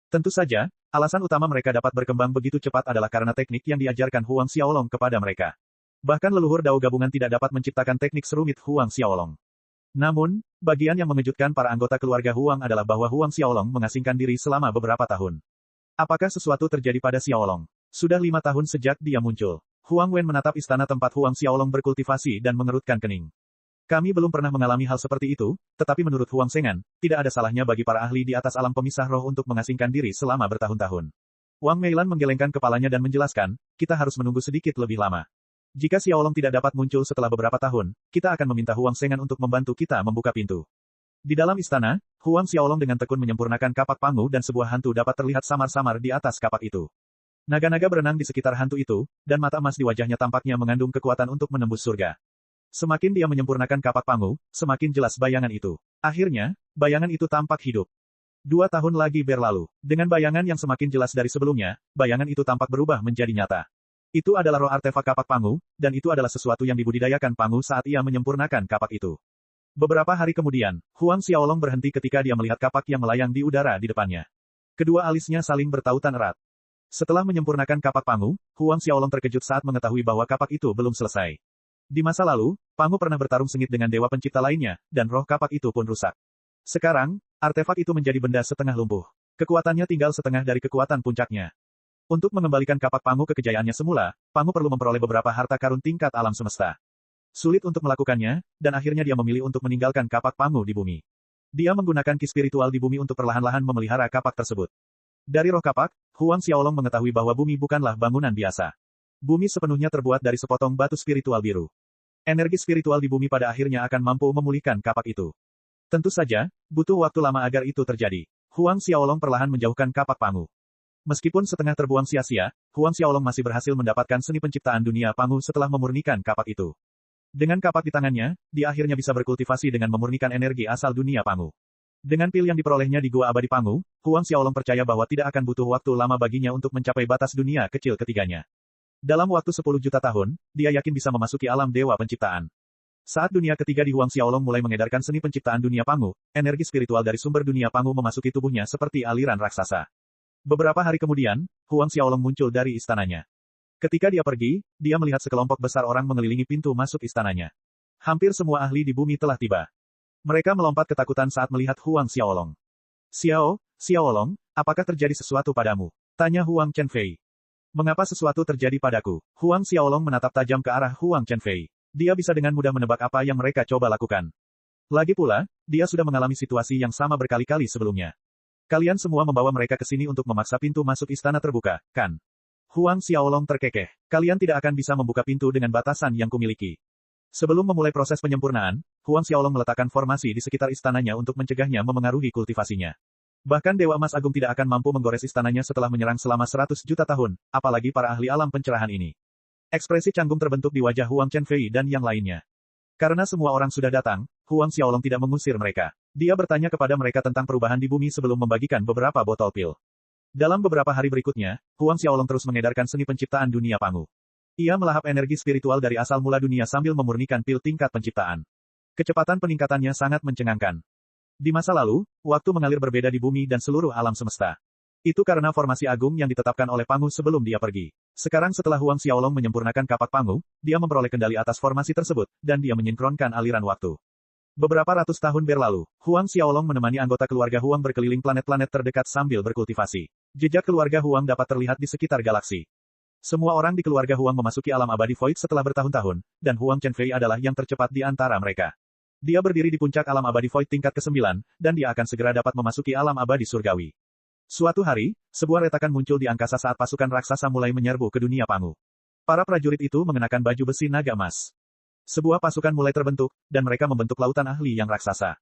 Tentu saja, alasan utama mereka dapat berkembang begitu cepat adalah karena teknik yang diajarkan Huang Xiaolong kepada mereka. Bahkan leluhur Dao gabungan tidak dapat menciptakan teknik serumit Huang Xiaolong. Namun, bagian yang mengejutkan para anggota keluarga Huang adalah bahwa Huang Xiaolong mengasingkan diri selama beberapa tahun. Apakah sesuatu terjadi pada Xiaolong? Sudah 5 tahun sejak dia muncul. Huang Wen menatap istana tempat Huang Xiaolong berkultivasi dan mengerutkan kening. Kami belum pernah mengalami hal seperti itu, tetapi menurut Huang Sengan, tidak ada salahnya bagi para ahli di atas alam pemisah roh untuk mengasingkan diri selama bertahun-tahun. Wang Meilan menggelengkan kepalanya dan menjelaskan, kita harus menunggu sedikit lebih lama. Jika Xiaolong tidak dapat muncul setelah beberapa tahun, kita akan meminta Huang Sengan untuk membantu kita membuka pintu. Di dalam istana, Huang Xiaolong dengan tekun menyempurnakan kapak Pangu dan sebuah hantu dapat terlihat samar-samar di atas kapak itu. Naga-naga berenang di sekitar hantu itu, dan mata emas di wajahnya tampaknya mengandung kekuatan untuk menembus surga. Semakin dia menyempurnakan kapak Pangu, semakin jelas bayangan itu. Akhirnya, bayangan itu tampak hidup. 2 tahun lagi berlalu. Dengan bayangan yang semakin jelas dari sebelumnya, bayangan itu tampak berubah menjadi nyata. Itu adalah roh artefak kapak Pangu, dan itu adalah sesuatu yang dibudidayakan Pangu saat ia menyempurnakan kapak itu. Beberapa hari kemudian, Huang Xiaolong berhenti ketika dia melihat kapak yang melayang di udara di depannya. Kedua alisnya saling bertautan erat. Setelah menyempurnakan kapak Pangu, Huang Xiaolong terkejut saat mengetahui bahwa kapak itu belum selesai. Di masa lalu, Pangu pernah bertarung sengit dengan dewa pencipta lainnya, dan roh kapak itu pun rusak. Sekarang, artefak itu menjadi benda setengah lumpuh. Kekuatannya tinggal setengah dari kekuatan puncaknya. Untuk mengembalikan kapak Pangu ke kejayaannya semula, Pangu perlu memperoleh beberapa harta karun tingkat alam semesta. Sulit untuk melakukannya, dan akhirnya dia memilih untuk meninggalkan kapak Pangu di bumi. Dia menggunakan ki spiritual di bumi untuk perlahan-lahan memelihara kapak tersebut. Dari roh kapak, Huang Xiaolong mengetahui bahwa bumi bukanlah bangunan biasa. Bumi sepenuhnya terbuat dari sepotong batu spiritual biru. Energi spiritual di bumi pada akhirnya akan mampu memulihkan kapak itu. Tentu saja, butuh waktu lama agar itu terjadi. Huang Xiaolong perlahan menjauhkan kapak Pangu. Meskipun setengah terbuang sia-sia, Huang Xiaolong masih berhasil mendapatkan seni penciptaan dunia Pangu setelah memurnikan kapak itu. Dengan kapak di tangannya, dia akhirnya bisa berkultivasi dengan memurnikan energi asal dunia Pangu. Dengan pil yang diperolehnya di Gua Abadi Pangu, Huang Xiaolong percaya bahwa tidak akan butuh waktu lama baginya untuk mencapai batas dunia kecil ketiganya. Dalam waktu 10 juta tahun, dia yakin bisa memasuki alam dewa penciptaan. Saat dunia ketiga di Huang Xiaolong mulai mengedarkan seni penciptaan dunia Pangu, energi spiritual dari sumber dunia Pangu memasuki tubuhnya seperti aliran raksasa. Beberapa hari kemudian, Huang Xiaolong muncul dari istananya. Ketika dia pergi, dia melihat sekelompok besar orang mengelilingi pintu masuk istananya. Hampir semua ahli di bumi telah tiba. Mereka melompat ketakutan saat melihat Huang Xiaolong. Xiaolong, apakah terjadi sesuatu padamu? Tanya Huang Chenfei. Mengapa sesuatu terjadi padaku? Huang Xiaolong menatap tajam ke arah Huang Chenfei. Dia bisa dengan mudah menebak apa yang mereka coba lakukan. Lagi pula, dia sudah mengalami situasi yang sama berkali-kali sebelumnya. Kalian semua membawa mereka ke sini untuk memaksa pintu masuk istana terbuka, kan? Huang Xiaolong terkekeh. Kalian tidak akan bisa membuka pintu dengan batasan yang kumiliki. Sebelum memulai proses penyempurnaan, Huang Xiaolong meletakkan formasi di sekitar istananya untuk mencegahnya memengaruhi kultivasinya. Bahkan Dewa Emas Agung tidak akan mampu menggores istananya setelah menyerang selama 100 juta tahun, apalagi para ahli alam pencerahan ini. Ekspresi canggung terbentuk di wajah Huang Chenfei dan yang lainnya. Karena semua orang sudah datang, Huang Xiaolong tidak mengusir mereka. Dia bertanya kepada mereka tentang perubahan di bumi sebelum membagikan beberapa botol pil. Dalam beberapa hari berikutnya, Huang Xiaolong terus mengedarkan seni penciptaan dunia Pangu. Ia melahap energi spiritual dari asal mula dunia sambil memurnikan pil tingkat penciptaan. Kecepatan peningkatannya sangat mencengangkan. Di masa lalu, waktu mengalir berbeda di bumi dan seluruh alam semesta. Itu karena formasi agung yang ditetapkan oleh Pangu sebelum dia pergi. Sekarang setelah Huang Xiaolong menyempurnakan kapak Pangu, dia memperoleh kendali atas formasi tersebut, dan dia menyinkronkan aliran waktu. Beberapa ratus tahun berlalu, Huang Xiaolong menemani anggota keluarga Huang berkeliling planet-planet terdekat sambil berkultivasi. Jejak keluarga Huang dapat terlihat di sekitar galaksi. Semua orang di keluarga Huang memasuki alam abadi Void setelah bertahun-tahun, dan Huang Chenfei adalah yang tercepat di antara mereka. Dia berdiri di puncak alam abadi Void tingkat ke-9, dan dia akan segera dapat memasuki alam abadi surgawi. Suatu hari, sebuah retakan muncul di angkasa saat pasukan raksasa mulai menyerbu ke dunia Pangu. Para prajurit itu mengenakan baju besi naga emas. Sebuah pasukan mulai terbentuk, dan mereka membentuk lautan ahli yang raksasa.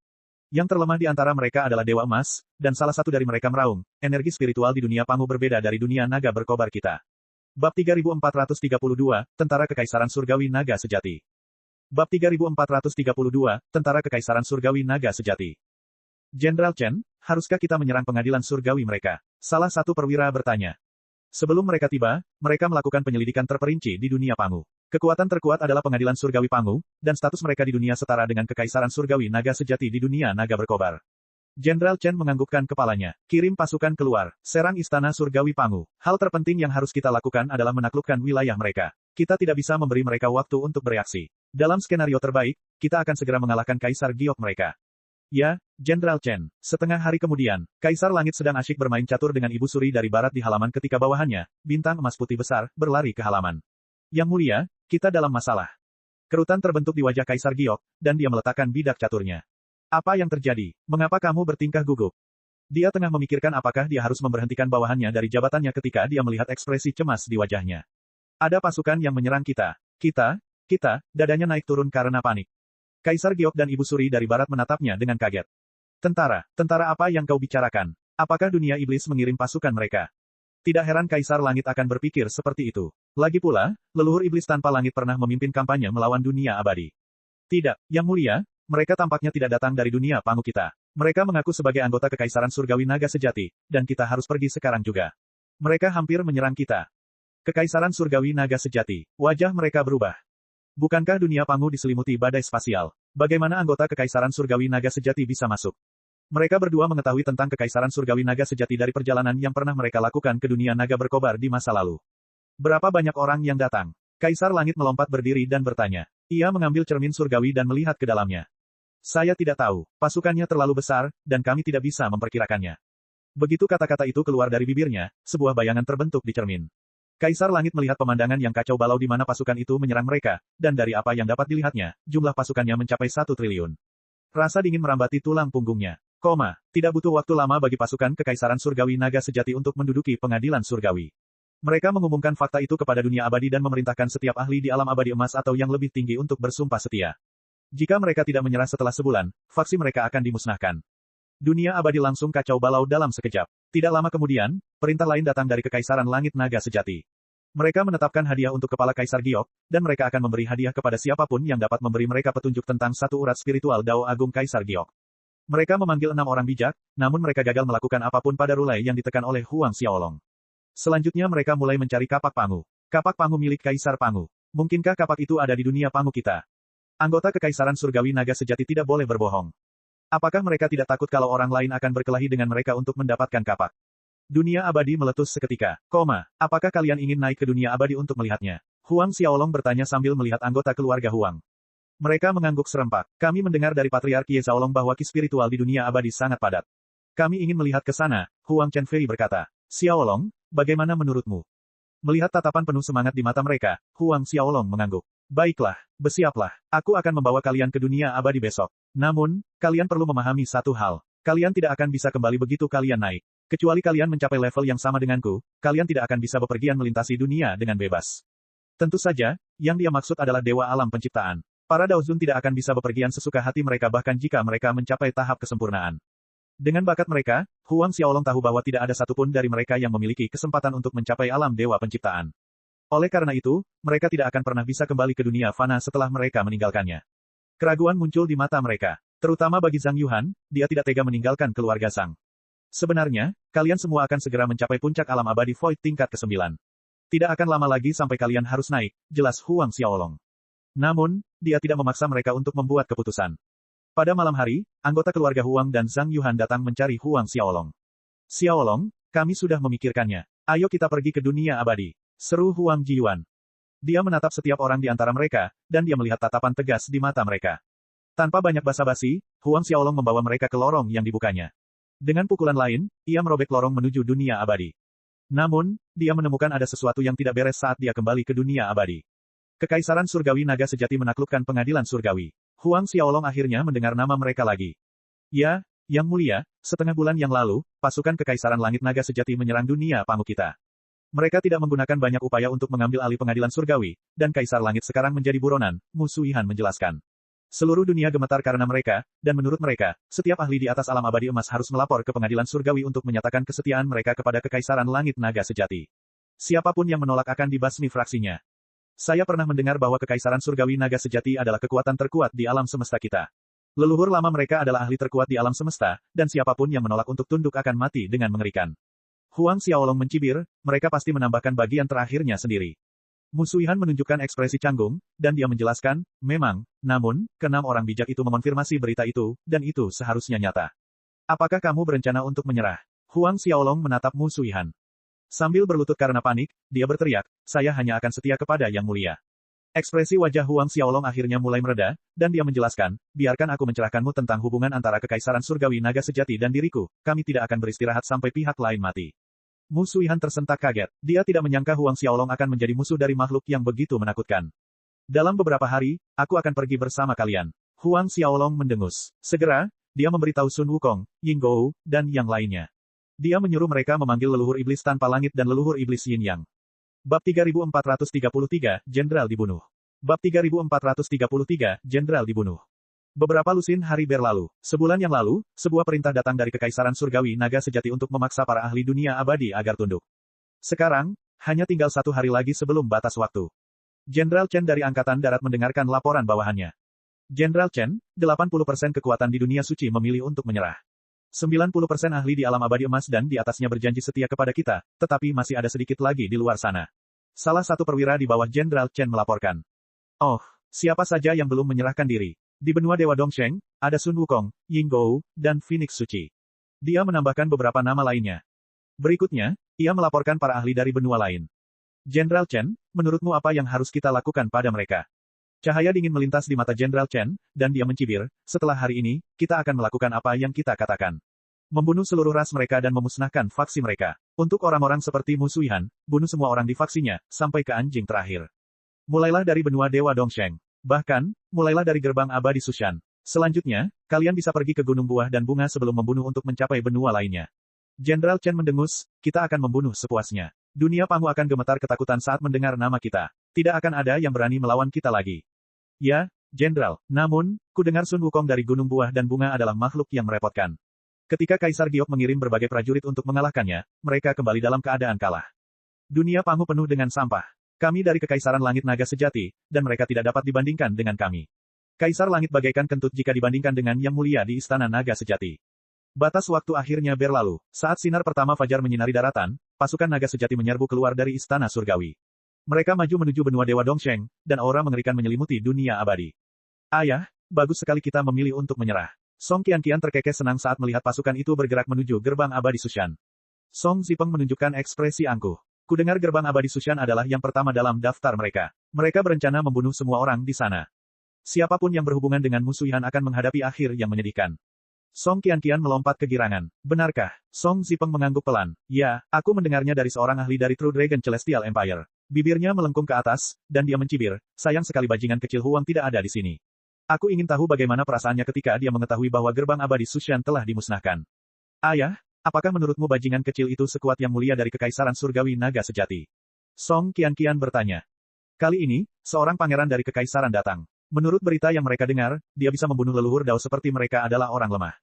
Yang terlemah di antara mereka adalah Dewa Emas, dan salah satu dari mereka meraung, energi spiritual di dunia Pangu berbeda dari dunia naga berkobar kita. Bab 3432, Tentara Kekaisaran Surgawi Naga Sejati. Bab 3432, Tentara Kekaisaran Surgawi Naga Sejati. Jenderal Chen, haruskah kita menyerang pengadilan surgawi mereka? Salah satu perwira bertanya. Sebelum mereka tiba, mereka melakukan penyelidikan terperinci di dunia Pangu. Kekuatan terkuat adalah pengadilan surgawi Pangu, dan status mereka di dunia setara dengan Kekaisaran Surgawi Naga Sejati di dunia naga berkobar. Jenderal Chen menganggukkan kepalanya. Kirim pasukan keluar. Serang istana surgawi Pangu. Hal terpenting yang harus kita lakukan adalah menaklukkan wilayah mereka. Kita tidak bisa memberi mereka waktu untuk bereaksi. Dalam skenario terbaik, kita akan segera mengalahkan Kaisar Giok mereka. Ya, Jenderal Chen. Setengah hari kemudian, Kaisar Langit sedang asyik bermain catur dengan Ibu Suri dari barat di halaman ketika bawahannya, bintang emas putih besar, berlari ke halaman. Yang mulia, kita dalam masalah. Kerutan terbentuk di wajah Kaisar Giok, dan dia meletakkan bidak caturnya. Apa yang terjadi? Mengapa kamu bertingkah gugup? Dia tengah memikirkan apakah dia harus memberhentikan bawahannya dari jabatannya ketika dia melihat ekspresi cemas di wajahnya. Ada pasukan yang menyerang kita. Dadanya naik turun karena panik. Kaisar Giok dan Ibu Suri dari barat menatapnya dengan kaget. Tentara apa yang kau bicarakan? Apakah dunia iblis mengirim pasukan mereka? Tidak heran Kaisar Langit akan berpikir seperti itu. Lagi pula, leluhur iblis tanpa langit pernah memimpin kampanye melawan dunia abadi. Tidak, Yang Mulia, mereka tampaknya tidak datang dari dunia Pangu kita. Mereka mengaku sebagai anggota Kekaisaran Surgawi Naga Sejati, dan kita harus pergi sekarang juga. Mereka hampir menyerang kita. Kekaisaran Surgawi Naga Sejati. Wajah mereka berubah. Bukankah dunia Pangu diselimuti badai spasial? Bagaimana anggota Kekaisaran Surgawi Naga Sejati bisa masuk? Mereka berdua mengetahui tentang Kekaisaran Surgawi Naga Sejati dari perjalanan yang pernah mereka lakukan ke dunia naga berkobar di masa lalu. Berapa banyak orang yang datang? Kaisar Langit melompat berdiri dan bertanya. Ia mengambil cermin surgawi dan melihat ke dalamnya. Saya tidak tahu, pasukannya terlalu besar, dan kami tidak bisa memperkirakannya. Begitu kata-kata itu keluar dari bibirnya, sebuah bayangan terbentuk di cermin. Kaisar Langit melihat pemandangan yang kacau balau di mana pasukan itu menyerang mereka, dan dari apa yang dapat dilihatnya, jumlah pasukannya mencapai 1 triliun. Rasa dingin merambati tulang punggungnya. Tidak butuh waktu lama bagi pasukan Kekaisaran Surgawi Naga Sejati untuk menduduki pengadilan surgawi. Mereka mengumumkan fakta itu kepada dunia abadi dan memerintahkan setiap ahli di alam abadi emas atau yang lebih tinggi untuk bersumpah setia. Jika mereka tidak menyerah setelah sebulan, faksi mereka akan dimusnahkan. Dunia abadi langsung kacau balau dalam sekejap. Tidak lama kemudian, perintah lain datang dari Kekaisaran Langit Naga Sejati. Mereka menetapkan hadiah untuk Kepala Kaisar Giok, dan mereka akan memberi hadiah kepada siapapun yang dapat memberi mereka petunjuk tentang satu urat spiritual Dao Agung Kaisar Giok. Mereka memanggil 6 orang bijak, namun mereka gagal melakukan apapun pada Rulai yang ditekan oleh Huang Xiaolong. Selanjutnya mereka mulai mencari kapak Pangu. Kapak Pangu milik Kaisar Pangu. Mungkinkah kapak itu ada di dunia Pangu kita? Anggota Kekaisaran Surgawi Naga Sejati tidak boleh berbohong. Apakah mereka tidak takut kalau orang lain akan berkelahi dengan mereka untuk mendapatkan kapak? Dunia abadi meletus seketika. Apakah kalian ingin naik ke dunia abadi untuk melihatnya? Huang Xiaolong bertanya sambil melihat anggota keluarga Huang. Mereka mengangguk serempak. Kami mendengar dari Patriark Ye Xiaolong bahwa ki spiritual di dunia abadi sangat padat. Kami ingin melihat ke sana, Huang Chenfei berkata. Xiaolong, bagaimana menurutmu? Melihat tatapan penuh semangat di mata mereka, Huang Xiaolong mengangguk. Baiklah, bersiaplah. Aku akan membawa kalian ke dunia abadi besok. Namun, kalian perlu memahami satu hal. Kalian tidak akan bisa kembali begitu kalian naik. Kecuali kalian mencapai level yang sama denganku, kalian tidak akan bisa bepergian melintasi dunia dengan bebas. Tentu saja, yang dia maksud adalah dewa alam penciptaan. Para Daozun tidak akan bisa bepergian sesuka hati mereka bahkan jika mereka mencapai tahap kesempurnaan. Dengan bakat mereka, Huang Xiaolong tahu bahwa tidak ada satupun dari mereka yang memiliki kesempatan untuk mencapai alam dewa penciptaan. Oleh karena itu, mereka tidak akan pernah bisa kembali ke dunia fana setelah mereka meninggalkannya. Keraguan muncul di mata mereka. Terutama bagi Zhang Yuhan, dia tidak tega meninggalkan keluarga Zhang. Sebenarnya, kalian semua akan segera mencapai puncak alam abadi Void tingkat ke-9. Tidak akan lama lagi sampai kalian harus naik, jelas Huang Xiaolong. Namun, dia tidak memaksa mereka untuk membuat keputusan. Pada malam hari, anggota keluarga Huang dan Zhang Yuhan datang mencari Huang Xiaolong. Xiaolong, kami sudah memikirkannya. Ayo kita pergi ke dunia abadi. Seru Huang Jiyuan. Dia menatap setiap orang di antara mereka, dan dia melihat tatapan tegas di mata mereka. Tanpa banyak basa-basi, Huang Xiaolong membawa mereka ke lorong yang dibukanya. Dengan pukulan lain, ia merobek lorong menuju dunia abadi. Namun, dia menemukan ada sesuatu yang tidak beres saat dia kembali ke dunia abadi. Kekaisaran Surgawi Naga Sejati menaklukkan pengadilan surgawi. Huang Xiaolong akhirnya mendengar nama mereka lagi. Ya, Yang Mulia, setengah bulan yang lalu, pasukan Kekaisaran Langit Naga Sejati menyerang dunia Pangu kita. Mereka tidak menggunakan banyak upaya untuk mengambil alih pengadilan surgawi, dan Kaisar Langit sekarang menjadi buronan, Mu Suihan menjelaskan. Seluruh dunia gemetar karena mereka, dan menurut mereka, setiap ahli di atas alam abadi emas harus melapor ke pengadilan surgawi untuk menyatakan kesetiaan mereka kepada Kekaisaran Langit Naga Sejati. Siapapun yang menolak akan dibasmi fraksinya. Saya pernah mendengar bahwa Kekaisaran Surgawi Naga Sejati adalah kekuatan terkuat di alam semesta kita. Leluhur lama mereka adalah ahli terkuat di alam semesta, dan siapapun yang menolak untuk tunduk akan mati dengan mengerikan. Huang Xiaolong mencibir, mereka pasti menambahkan bagian terakhirnya sendiri. Mu Suihan menunjukkan ekspresi canggung, dan dia menjelaskan, memang, namun, ke-6 orang bijak itu mengonfirmasi berita itu, dan itu seharusnya nyata. Apakah kamu berencana untuk menyerah? Huang Xiaolong menatap Mu Suihan. Sambil berlutut karena panik, dia berteriak, saya hanya akan setia kepada Yang Mulia. Ekspresi wajah Huang Xiaolong akhirnya mulai mereda, dan dia menjelaskan, biarkan aku mencerahkanmu tentang hubungan antara Kekaisaran Surgawi Naga Sejati dan diriku, kami tidak akan beristirahat sampai pihak lain mati. Mu Suihan tersentak kaget, dia tidak menyangka Huang Xiaolong akan menjadi musuh dari makhluk yang begitu menakutkan. Dalam beberapa hari, aku akan pergi bersama kalian. Huang Xiaolong mendengus. Segera, dia memberitahu Sun Wukong, Ying Gou, dan yang lainnya. Dia menyuruh mereka memanggil leluhur iblis tanpa langit dan leluhur iblis Yin Yang. Bab 3433, Jenderal dibunuh. Bab 3433, Jenderal dibunuh. Beberapa lusin hari berlalu. Sebulan yang lalu, sebuah perintah datang dari Kekaisaran Surgawi Naga Sejati untuk memaksa para ahli dunia abadi agar tunduk. Sekarang, hanya tinggal 1 hari lagi sebelum batas waktu. Jenderal Chen dari Angkatan Darat mendengarkan laporan bawahannya. Jenderal Chen, 80% kekuatan di dunia suci memilih untuk menyerah. 90% ahli di alam abadi emas dan di atasnya berjanji setia kepada kita, tetapi masih ada sedikit lagi di luar sana. Salah satu perwira di bawah Jenderal Chen melaporkan. Oh, Siapa saja yang belum menyerahkan diri? Di benua Dewa Dongsheng, ada Sun Wukong, Yinggou, dan Phoenix Suci. Dia menambahkan beberapa nama lainnya. Berikutnya, ia melaporkan para ahli dari benua lain. Jenderal Chen, menurutmu apa yang harus kita lakukan pada mereka? Cahaya dingin melintas di mata Jenderal Chen, dan dia mencibir, setelah hari ini, kita akan melakukan apa yang kita katakan. Membunuh seluruh ras mereka dan memusnahkan faksi mereka. Untuk orang-orang seperti Mu Suihan, bunuh semua orang di faksinya, sampai ke anjing terakhir. Mulailah dari benua Dewa Dongsheng. Bahkan, mulailah dari gerbang abadi Sushan. Selanjutnya, kalian bisa pergi ke Gunung Buah dan Bunga sebelum membunuh untuk mencapai benua lainnya. Jenderal Chen mendengus, kita akan membunuh sepuasnya. Dunia Pangu akan gemetar ketakutan saat mendengar nama kita. Tidak akan ada yang berani melawan kita lagi. Ya, Jenderal. Namun, ku dengar Sun Wukong dari Gunung Buah dan Bunga adalah makhluk yang merepotkan. Ketika Kaisar Giok mengirim berbagai prajurit untuk mengalahkannya, mereka kembali dalam keadaan kalah. Dunia Pangu penuh dengan sampah. Kami dari Kekaisaran Langit Naga Sejati, dan mereka tidak dapat dibandingkan dengan kami. Kaisar Langit bagaikan kentut jika dibandingkan dengan Yang Mulia di Istana Naga Sejati. Batas waktu akhirnya berlalu. Saat sinar pertama fajar menyinari daratan, pasukan Naga Sejati menyerbu keluar dari Istana Surgawi. Mereka maju menuju benua Dewa Dongsheng, dan aura mengerikan menyelimuti dunia abadi. Ayah, bagus sekali kita memilih untuk menyerah. Song Qianqian terkekeh senang saat melihat pasukan itu bergerak menuju gerbang abadi Sushan. Song Zipeng menunjukkan ekspresi angkuh. Kudengar gerbang abadi Sushan adalah yang pertama dalam daftar mereka. Mereka berencana membunuh semua orang di sana. Siapapun yang berhubungan dengan Mu Suihan akan menghadapi akhir yang menyedihkan. Song Qianqian melompat kegirangan. Benarkah? Song Zipeng mengangguk pelan. Ya, aku mendengarnya dari seorang ahli dari True Dragon Celestial Empire. Bibirnya melengkung ke atas, dan dia mencibir, sayang sekali bajingan kecil Huang tidak ada di sini. Aku ingin tahu bagaimana perasaannya ketika dia mengetahui bahwa gerbang abadi Sushan telah dimusnahkan. Ayah, apakah menurutmu bajingan kecil itu sekuat Yang Mulia dari Kekaisaran Surgawi Naga Sejati? Song Qianqian bertanya. Kali ini, seorang pangeran dari Kekaisaran datang. Menurut berita yang mereka dengar, dia bisa membunuh leluhur Dao seperti mereka adalah orang lemah.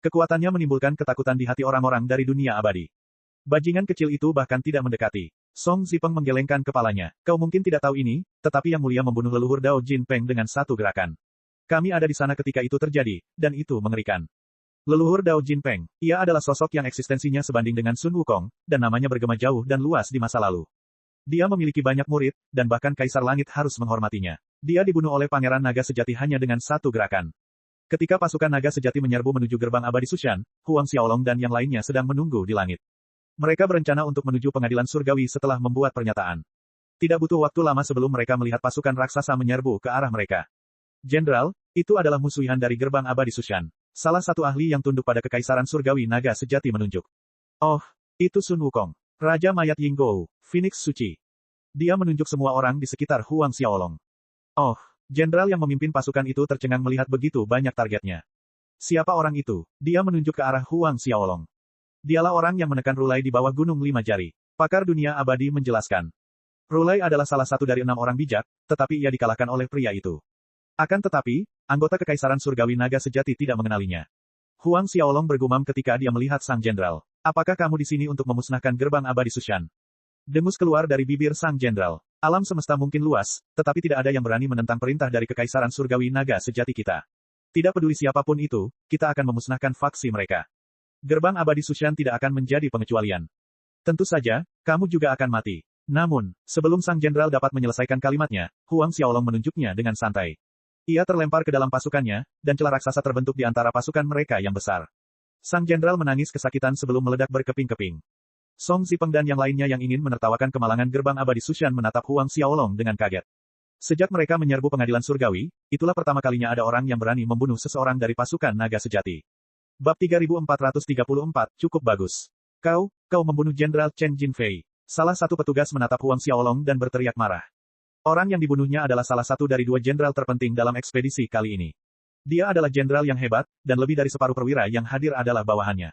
Kekuatannya menimbulkan ketakutan di hati orang-orang dari dunia abadi. Bajingan kecil itu bahkan tidak mendekati. Song Zipeng menggelengkan kepalanya. Kau mungkin tidak tahu ini, tetapi Yang Mulia membunuh leluhur Dao Jin Peng dengan satu gerakan. Kami ada di sana ketika itu terjadi, dan itu mengerikan. Leluhur Dao Jin Peng, ia adalah sosok yang eksistensinya sebanding dengan Sun Wukong, dan namanya bergema jauh dan luas di masa lalu. Dia memiliki banyak murid, dan bahkan Kaisar Langit harus menghormatinya. Dia dibunuh oleh Pangeran Naga Sejati hanya dengan satu gerakan. Ketika pasukan Naga Sejati menyerbu menuju gerbang abadi Sushan, Huang Xiaolong dan yang lainnya sedang menunggu di langit. Mereka berencana untuk menuju pengadilan surgawi setelah membuat pernyataan. Tidak butuh waktu lama sebelum mereka melihat pasukan raksasa menyerbu ke arah mereka. Jenderal, itu adalah Mu Suihan dari gerbang abadi Sushan. Salah satu ahli yang tunduk pada Kekaisaran Surgawi Naga Sejati menunjuk. Oh, itu Sun Wukong. Raja Mayat Yinggou, Phoenix Suci. Dia menunjuk semua orang di sekitar Huang Xiaolong. Oh, jenderal yang memimpin pasukan itu tercengang melihat begitu banyak targetnya. Siapa orang itu? Dia menunjuk ke arah Huang Xiaolong. Dialah orang yang menekan Rulai di bawah Gunung Lima Jari. Pakar dunia abadi menjelaskan. Rulai adalah salah satu dari 6 orang bijak, tetapi ia dikalahkan oleh pria itu. Akan tetapi, anggota Kekaisaran Surgawi Naga Sejati tidak mengenalinya. Huang Xiaolong bergumam ketika dia melihat sang jenderal. Apakah kamu di sini untuk memusnahkan gerbang abadi Sushan? Dengus keluar dari bibir sang jenderal. Alam semesta mungkin luas, tetapi tidak ada yang berani menentang perintah dari Kekaisaran Surgawi Naga Sejati kita. Tidak peduli siapapun itu, kita akan memusnahkan faksi mereka. Gerbang abadi Sushan tidak akan menjadi pengecualian. Tentu saja, kamu juga akan mati. Namun, sebelum sang jenderal dapat menyelesaikan kalimatnya, Huang Xiaolong menunjuknya dengan santai. Ia terlempar ke dalam pasukannya, dan celah raksasa terbentuk di antara pasukan mereka yang besar. Sang jenderal menangis kesakitan sebelum meledak berkeping-keping. Song Zipeng dan yang lainnya yang ingin menertawakan kemalangan gerbang abadi Sushan menatap Huang Xiaolong dengan kaget. Sejak mereka menyerbu pengadilan surgawi, itulah pertama kalinya ada orang yang berani membunuh seseorang dari pasukan Naga Sejati. Bab 3434, cukup bagus. Kau membunuh Jenderal Chen Jinfei. Salah satu petugas menatap Huang Xiaolong dan berteriak marah. Orang yang dibunuhnya adalah salah satu dari 2 jenderal terpenting dalam ekspedisi kali ini. Dia adalah jenderal yang hebat, dan lebih dari separuh perwira yang hadir adalah bawahannya.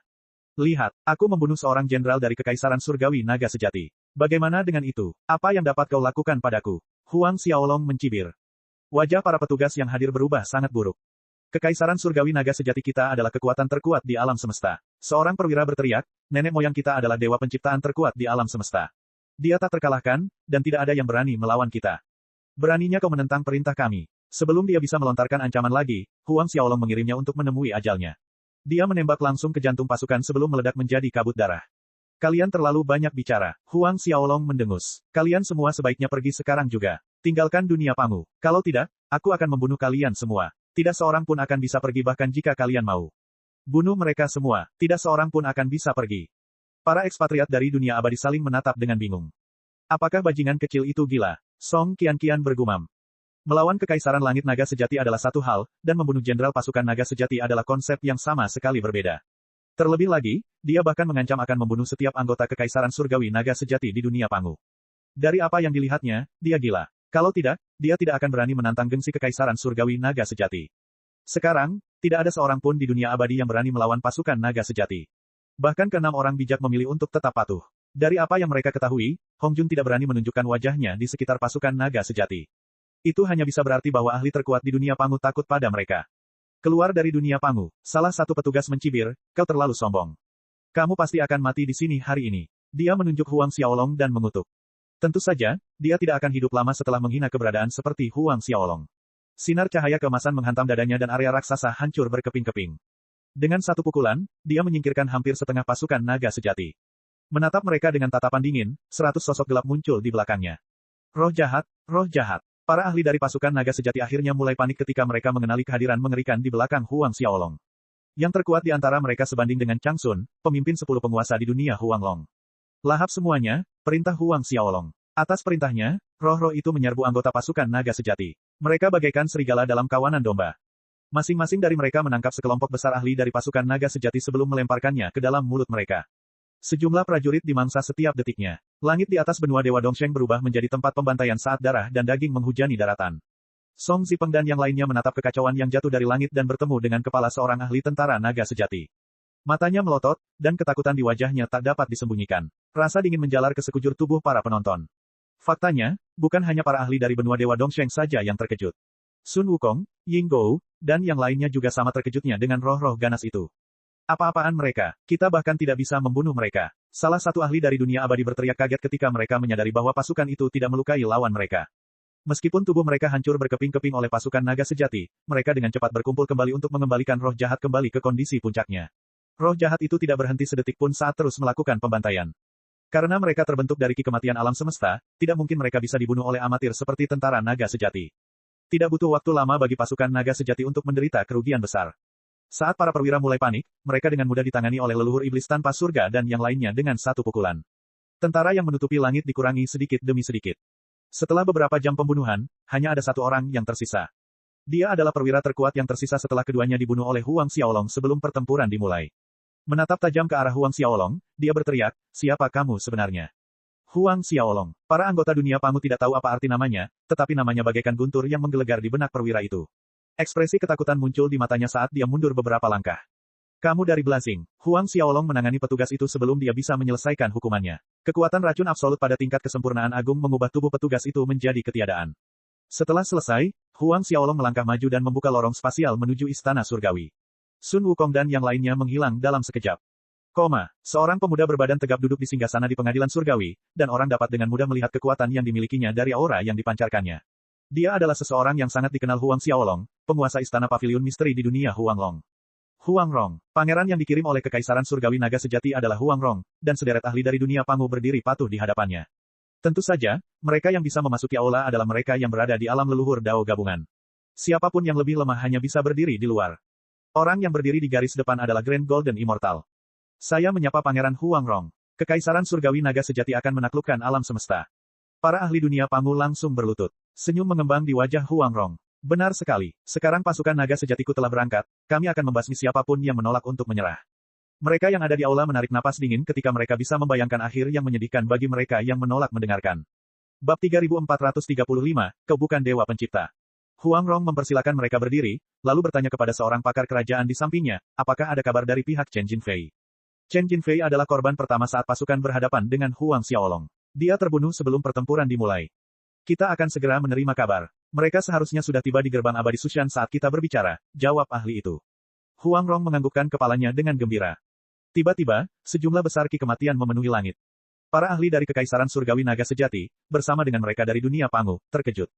Lihat, aku membunuh seorang jenderal dari Kekaisaran Surgawi Naga Sejati. Bagaimana dengan itu? Apa yang dapat kau lakukan padaku? Huang Xiaolong mencibir. Wajah para petugas yang hadir berubah sangat buruk. Kekaisaran Surgawi Naga Sejati kita adalah kekuatan terkuat di alam semesta. Seorang perwira berteriak, nenek moyang kita adalah dewa penciptaan terkuat di alam semesta. Dia tak terkalahkan, dan tidak ada yang berani melawan kita. Beraninya kau menentang perintah kami. Sebelum dia bisa melontarkan ancaman lagi, Huang Xiaolong mengirimnya untuk menemui ajalnya. Dia menembak langsung ke jantung pasukan sebelum meledak menjadi kabut darah. Kalian terlalu banyak bicara. Huang Xiaolong mendengus. Kalian semua sebaiknya pergi sekarang juga. Tinggalkan dunia Pangu. Kalau tidak, aku akan membunuh kalian semua. Tidak seorang pun akan bisa pergi bahkan jika kalian mau. Bunuh mereka semua. Tidak seorang pun akan bisa pergi. Para ekspatriat dari dunia abadi saling menatap dengan bingung. Apakah bajingan kecil itu gila? Song Qianqian bergumam. Melawan Kekaisaran Langit Naga Sejati adalah satu hal, dan membunuh jenderal pasukan naga sejati adalah konsep yang sama sekali berbeda. Terlebih lagi, dia bahkan mengancam akan membunuh setiap anggota Kekaisaran Surgawi Naga Sejati di dunia Pangu. Dari apa yang dilihatnya, dia gila. Kalau tidak, dia tidak akan berani menantang gengsi Kekaisaran Surgawi Naga Sejati. Sekarang, tidak ada seorang pun di dunia abadi yang berani melawan pasukan naga sejati. Bahkan keenam orang bijak memilih untuk tetap patuh. Dari apa yang mereka ketahui, Hong Jun tidak berani menunjukkan wajahnya di sekitar pasukan naga sejati. Itu hanya bisa berarti bahwa ahli terkuat di dunia Pangu takut pada mereka. Keluar dari dunia Pangu, salah satu petugas mencibir, kau terlalu sombong. Kamu pasti akan mati di sini hari ini. Dia menunjuk Huang Xiaolong dan mengutuk. Tentu saja, dia tidak akan hidup lama setelah menghina keberadaan seperti Huang Xiaolong. Sinar cahaya keemasan menghantam dadanya dan area raksasa hancur berkeping-keping. Dengan satu pukulan, dia menyingkirkan hampir setengah pasukan naga sejati. Menatap mereka dengan tatapan dingin, 100 sosok gelap muncul di belakangnya. Roh jahat, roh jahat. Para ahli dari pasukan naga sejati akhirnya mulai panik ketika mereka mengenali kehadiran mengerikan di belakang Huang Xiaolong. Yang terkuat di antara mereka sebanding dengan Chang Sun, pemimpin 10 penguasa di dunia Huang Long. Lahap semuanya, perintah Huang Xiaolong. Atas perintahnya, roh-roh itu menyerbu anggota pasukan naga sejati. Mereka bagaikan serigala dalam kawanan domba. Masing-masing dari mereka menangkap sekelompok besar ahli dari pasukan naga sejati sebelum melemparkannya ke dalam mulut mereka. Sejumlah prajurit dimangsa setiap detiknya. Langit di atas benua Dewa Dongsheng berubah menjadi tempat pembantaian saat darah dan daging menghujani daratan. Song Zipeng dan yang lainnya menatap kekacauan yang jatuh dari langit dan bertemu dengan kepala seorang ahli tentara naga sejati. Matanya melotot, dan ketakutan di wajahnya tak dapat disembunyikan. Rasa dingin menjalar ke sekujur tubuh para penonton. Faktanya, bukan hanya para ahli dari benua Dewa Dongsheng saja yang terkejut. Sun Wukong, Ying Gou, dan yang lainnya juga sama terkejutnya dengan roh-roh ganas itu. Apa-apaan mereka? Kita bahkan tidak bisa membunuh mereka. Salah satu ahli dari dunia abadi berteriak kaget ketika mereka menyadari bahwa pasukan itu tidak melukai lawan mereka. Meskipun tubuh mereka hancur berkeping-keping oleh pasukan naga sejati, mereka dengan cepat berkumpul kembali untuk mengembalikan roh jahat kembali ke kondisi puncaknya. Roh jahat itu tidak berhenti sedetik pun saat terus melakukan pembantaian. Karena mereka terbentuk dari ki kematian alam semesta, tidak mungkin mereka bisa dibunuh oleh amatir seperti tentara naga sejati. Tidak butuh waktu lama bagi pasukan naga sejati untuk menderita kerugian besar. Saat para perwira mulai panik, mereka dengan mudah ditangani oleh leluhur iblis tanpa surga dan yang lainnya dengan satu pukulan. Tentara yang menutupi langit dikurangi sedikit demi sedikit. Setelah beberapa jam pembunuhan, hanya ada satu orang yang tersisa. Dia adalah perwira terkuat yang tersisa setelah keduanya dibunuh oleh Huang Xiaolong sebelum pertempuran dimulai. Menatap tajam ke arah Huang Xiaolong, dia berteriak, siapa kamu sebenarnya? Huang Xiaolong. Para anggota dunia Pangu tidak tahu apa arti namanya, tetapi namanya bagaikan guntur yang menggelegar di benak perwira itu. Ekspresi ketakutan muncul di matanya saat dia mundur beberapa langkah. Kamu dari Blazing. Huang Xiaolong menangani petugas itu sebelum dia bisa menyelesaikan hukumannya. Kekuatan racun absolut pada tingkat kesempurnaan agung mengubah tubuh petugas itu menjadi ketiadaan. Setelah selesai, Huang Xiaolong melangkah maju dan membuka lorong spasial menuju istana surgawi. Sun Wukong dan yang lainnya menghilang dalam sekejap. Seorang pemuda berbadan tegap duduk di singgasana di pengadilan surgawi, dan orang dapat dengan mudah melihat kekuatan yang dimilikinya dari aura yang dipancarkannya. Dia adalah seseorang yang sangat dikenal Huang Xiaolong, penguasa istana pavilion misteri di dunia Huang Long. Huang Rong, pangeran yang dikirim oleh Kekaisaran Surgawi Naga Sejati adalah Huang Rong, dan sederet ahli dari dunia Pangu berdiri patuh di hadapannya. Tentu saja, mereka yang bisa memasuki aula adalah mereka yang berada di alam leluhur Dao Gabungan. Siapapun yang lebih lemah hanya bisa berdiri di luar. Orang yang berdiri di garis depan adalah Grand Golden Immortal. Saya menyapa Pangeran Huang Rong. Kekaisaran Surgawi Naga Sejati akan menaklukkan alam semesta. Para ahli dunia Pangu langsung berlutut. Senyum mengembang di wajah Huang Rong. Benar sekali. Sekarang pasukan naga sejatiku telah berangkat, kami akan membasmi siapapun yang menolak untuk menyerah. Mereka yang ada di aula menarik napas dingin ketika mereka bisa membayangkan akhir yang menyedihkan bagi mereka yang menolak mendengarkan. Bab 3435, Kau bukan Dewa Pencipta. Huang Rong mempersilakan mereka berdiri, lalu bertanya kepada seorang pakar kerajaan di sampingnya, apakah ada kabar dari pihak Chen Jinfei? Chen Jinfei adalah korban pertama saat pasukan berhadapan dengan Huang Xiaolong. Dia terbunuh sebelum pertempuran dimulai. Kita akan segera menerima kabar. Mereka seharusnya sudah tiba di gerbang abadi Sushan saat kita berbicara, jawab ahli itu. Huang Rong menganggukkan kepalanya dengan gembira. Tiba-tiba, sejumlah besar ki kematian memenuhi langit. Para ahli dari Kekaisaran Surgawi Naga Sejati, bersama dengan mereka dari dunia Pangu, terkejut.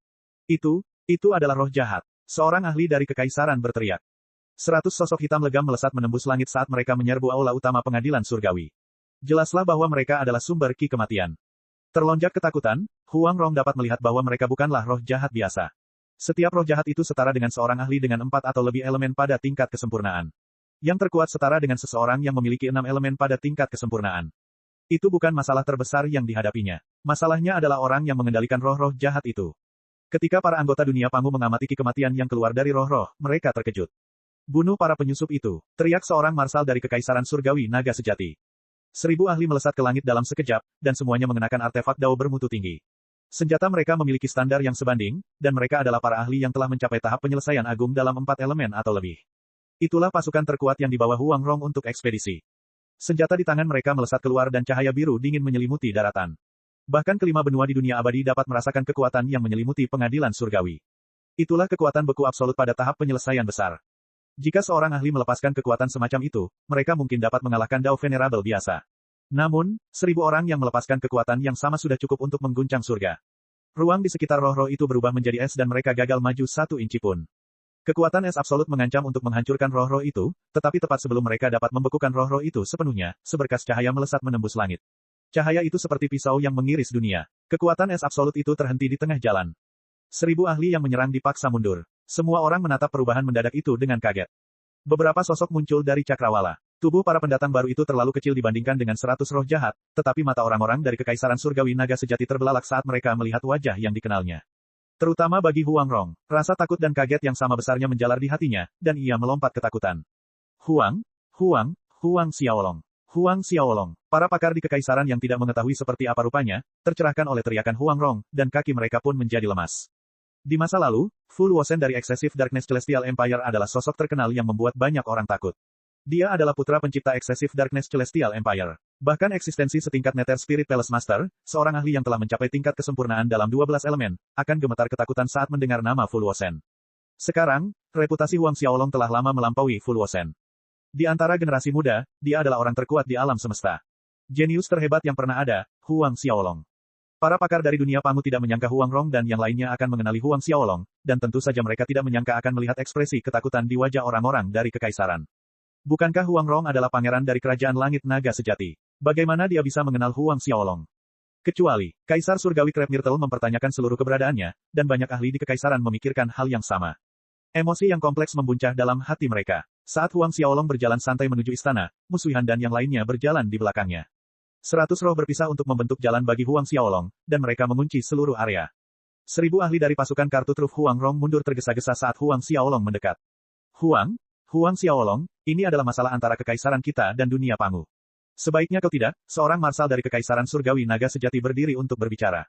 Itu adalah roh jahat. Seorang ahli dari Kekaisaran berteriak. 100 sosok hitam legam melesat menembus langit saat mereka menyerbu aula utama pengadilan surgawi. Jelaslah bahwa mereka adalah sumber ki kematian. Terlonjak ketakutan, Huang Rong dapat melihat bahwa mereka bukanlah roh jahat biasa. Setiap roh jahat itu setara dengan seorang ahli dengan 4 atau lebih elemen pada tingkat kesempurnaan. Yang terkuat setara dengan seseorang yang memiliki 6 elemen pada tingkat kesempurnaan. Itu bukan masalah terbesar yang dihadapinya. Masalahnya adalah orang yang mengendalikan roh-roh jahat itu. Ketika para anggota dunia Pangu mengamati kematian yang keluar dari roh-roh, mereka terkejut. Bunuh para penyusup itu, teriak seorang marsal dari Kekaisaran Surgawi Naga Sejati. 1000 ahli melesat ke langit dalam sekejap, dan semuanya mengenakan artefak dao bermutu tinggi. Senjata mereka memiliki standar yang sebanding, dan mereka adalah para ahli yang telah mencapai tahap penyelesaian agung dalam 4 elemen atau lebih. Itulah pasukan terkuat yang dibawa Huang Rong untuk ekspedisi. Senjata di tangan mereka melesat keluar dan cahaya biru dingin menyelimuti daratan. Bahkan kelima benua di dunia abadi dapat merasakan kekuatan yang menyelimuti pengadilan surgawi. Itulah kekuatan beku absolut pada tahap penyelesaian besar. Jika seorang ahli melepaskan kekuatan semacam itu, mereka mungkin dapat mengalahkan Dao Venerable biasa. Namun, 1000 orang yang melepaskan kekuatan yang sama sudah cukup untuk mengguncang surga. Ruang di sekitar roh-roh itu berubah menjadi es dan mereka gagal maju 1 inci pun. Kekuatan es absolut mengancam untuk menghancurkan roh-roh itu, tetapi tepat sebelum mereka dapat membekukan roh-roh itu sepenuhnya, seberkas cahaya melesat menembus langit. Cahaya itu seperti pisau yang mengiris dunia. Kekuatan es absolut itu terhenti di tengah jalan. 1000 ahli yang menyerang dipaksa mundur. Semua orang menatap perubahan mendadak itu dengan kaget. Beberapa sosok muncul dari cakrawala. Tubuh para pendatang baru itu terlalu kecil dibandingkan dengan 100 roh jahat, tetapi mata orang-orang dari Kekaisaran Surgawi Naga Sejati terbelalak saat mereka melihat wajah yang dikenalnya. Terutama bagi Huang Rong, rasa takut dan kaget yang sama besarnya menjalar di hatinya, dan ia melompat ketakutan. Huang Xiaolong. Huang Xiaolong. Para pakar di Kekaisaran yang tidak mengetahui seperti apa rupanya, tercerahkan oleh teriakan Huang Rong, dan kaki mereka pun menjadi lemas. Di masa lalu, Fu Luozen dari Excessive Darkness Celestial Empire adalah sosok terkenal yang membuat banyak orang takut. Dia adalah putra pencipta Excessive Darkness Celestial Empire. Bahkan eksistensi setingkat Nether Spirit Palace Master, seorang ahli yang telah mencapai tingkat kesempurnaan dalam 12 elemen, akan gemetar ketakutan saat mendengar nama Fu Luozen. Sekarang, reputasi Huang Xiaolong telah lama melampaui Fu Luozen. Di antara generasi muda, dia adalah orang terkuat di alam semesta. Jenius terhebat yang pernah ada, Huang Xiaolong. Para pakar dari dunia Pangu tidak menyangka Huang Rong dan yang lainnya akan mengenali Huang Xiaolong, dan tentu saja mereka tidak menyangka akan melihat ekspresi ketakutan di wajah orang-orang dari Kekaisaran. Bukankah Huang Rong adalah pangeran dari Kerajaan Langit Naga Sejati? Bagaimana dia bisa mengenal Huang Xiaolong? Kecuali, Kaisar Surgawi Crab Myrtle mempertanyakan seluruh keberadaannya, dan banyak ahli di Kekaisaran memikirkan hal yang sama. Emosi yang kompleks membuncah dalam hati mereka. Saat Huang Xiaolong berjalan santai menuju istana, Musuh Han dan yang lainnya berjalan di belakangnya. 100 roh berpisah untuk membentuk jalan bagi Huang Xiaolong, dan mereka mengunci seluruh area. 1000 ahli dari pasukan kartu truf Huang Rong mundur tergesa-gesa saat Huang Xiaolong mendekat. Huang Xiaolong, ini adalah masalah antara Kekaisaran kita dan dunia Pangu. Sebaiknya kau tidak, seorang marsal dari Kekaisaran Surgawi Naga Sejati berdiri untuk berbicara.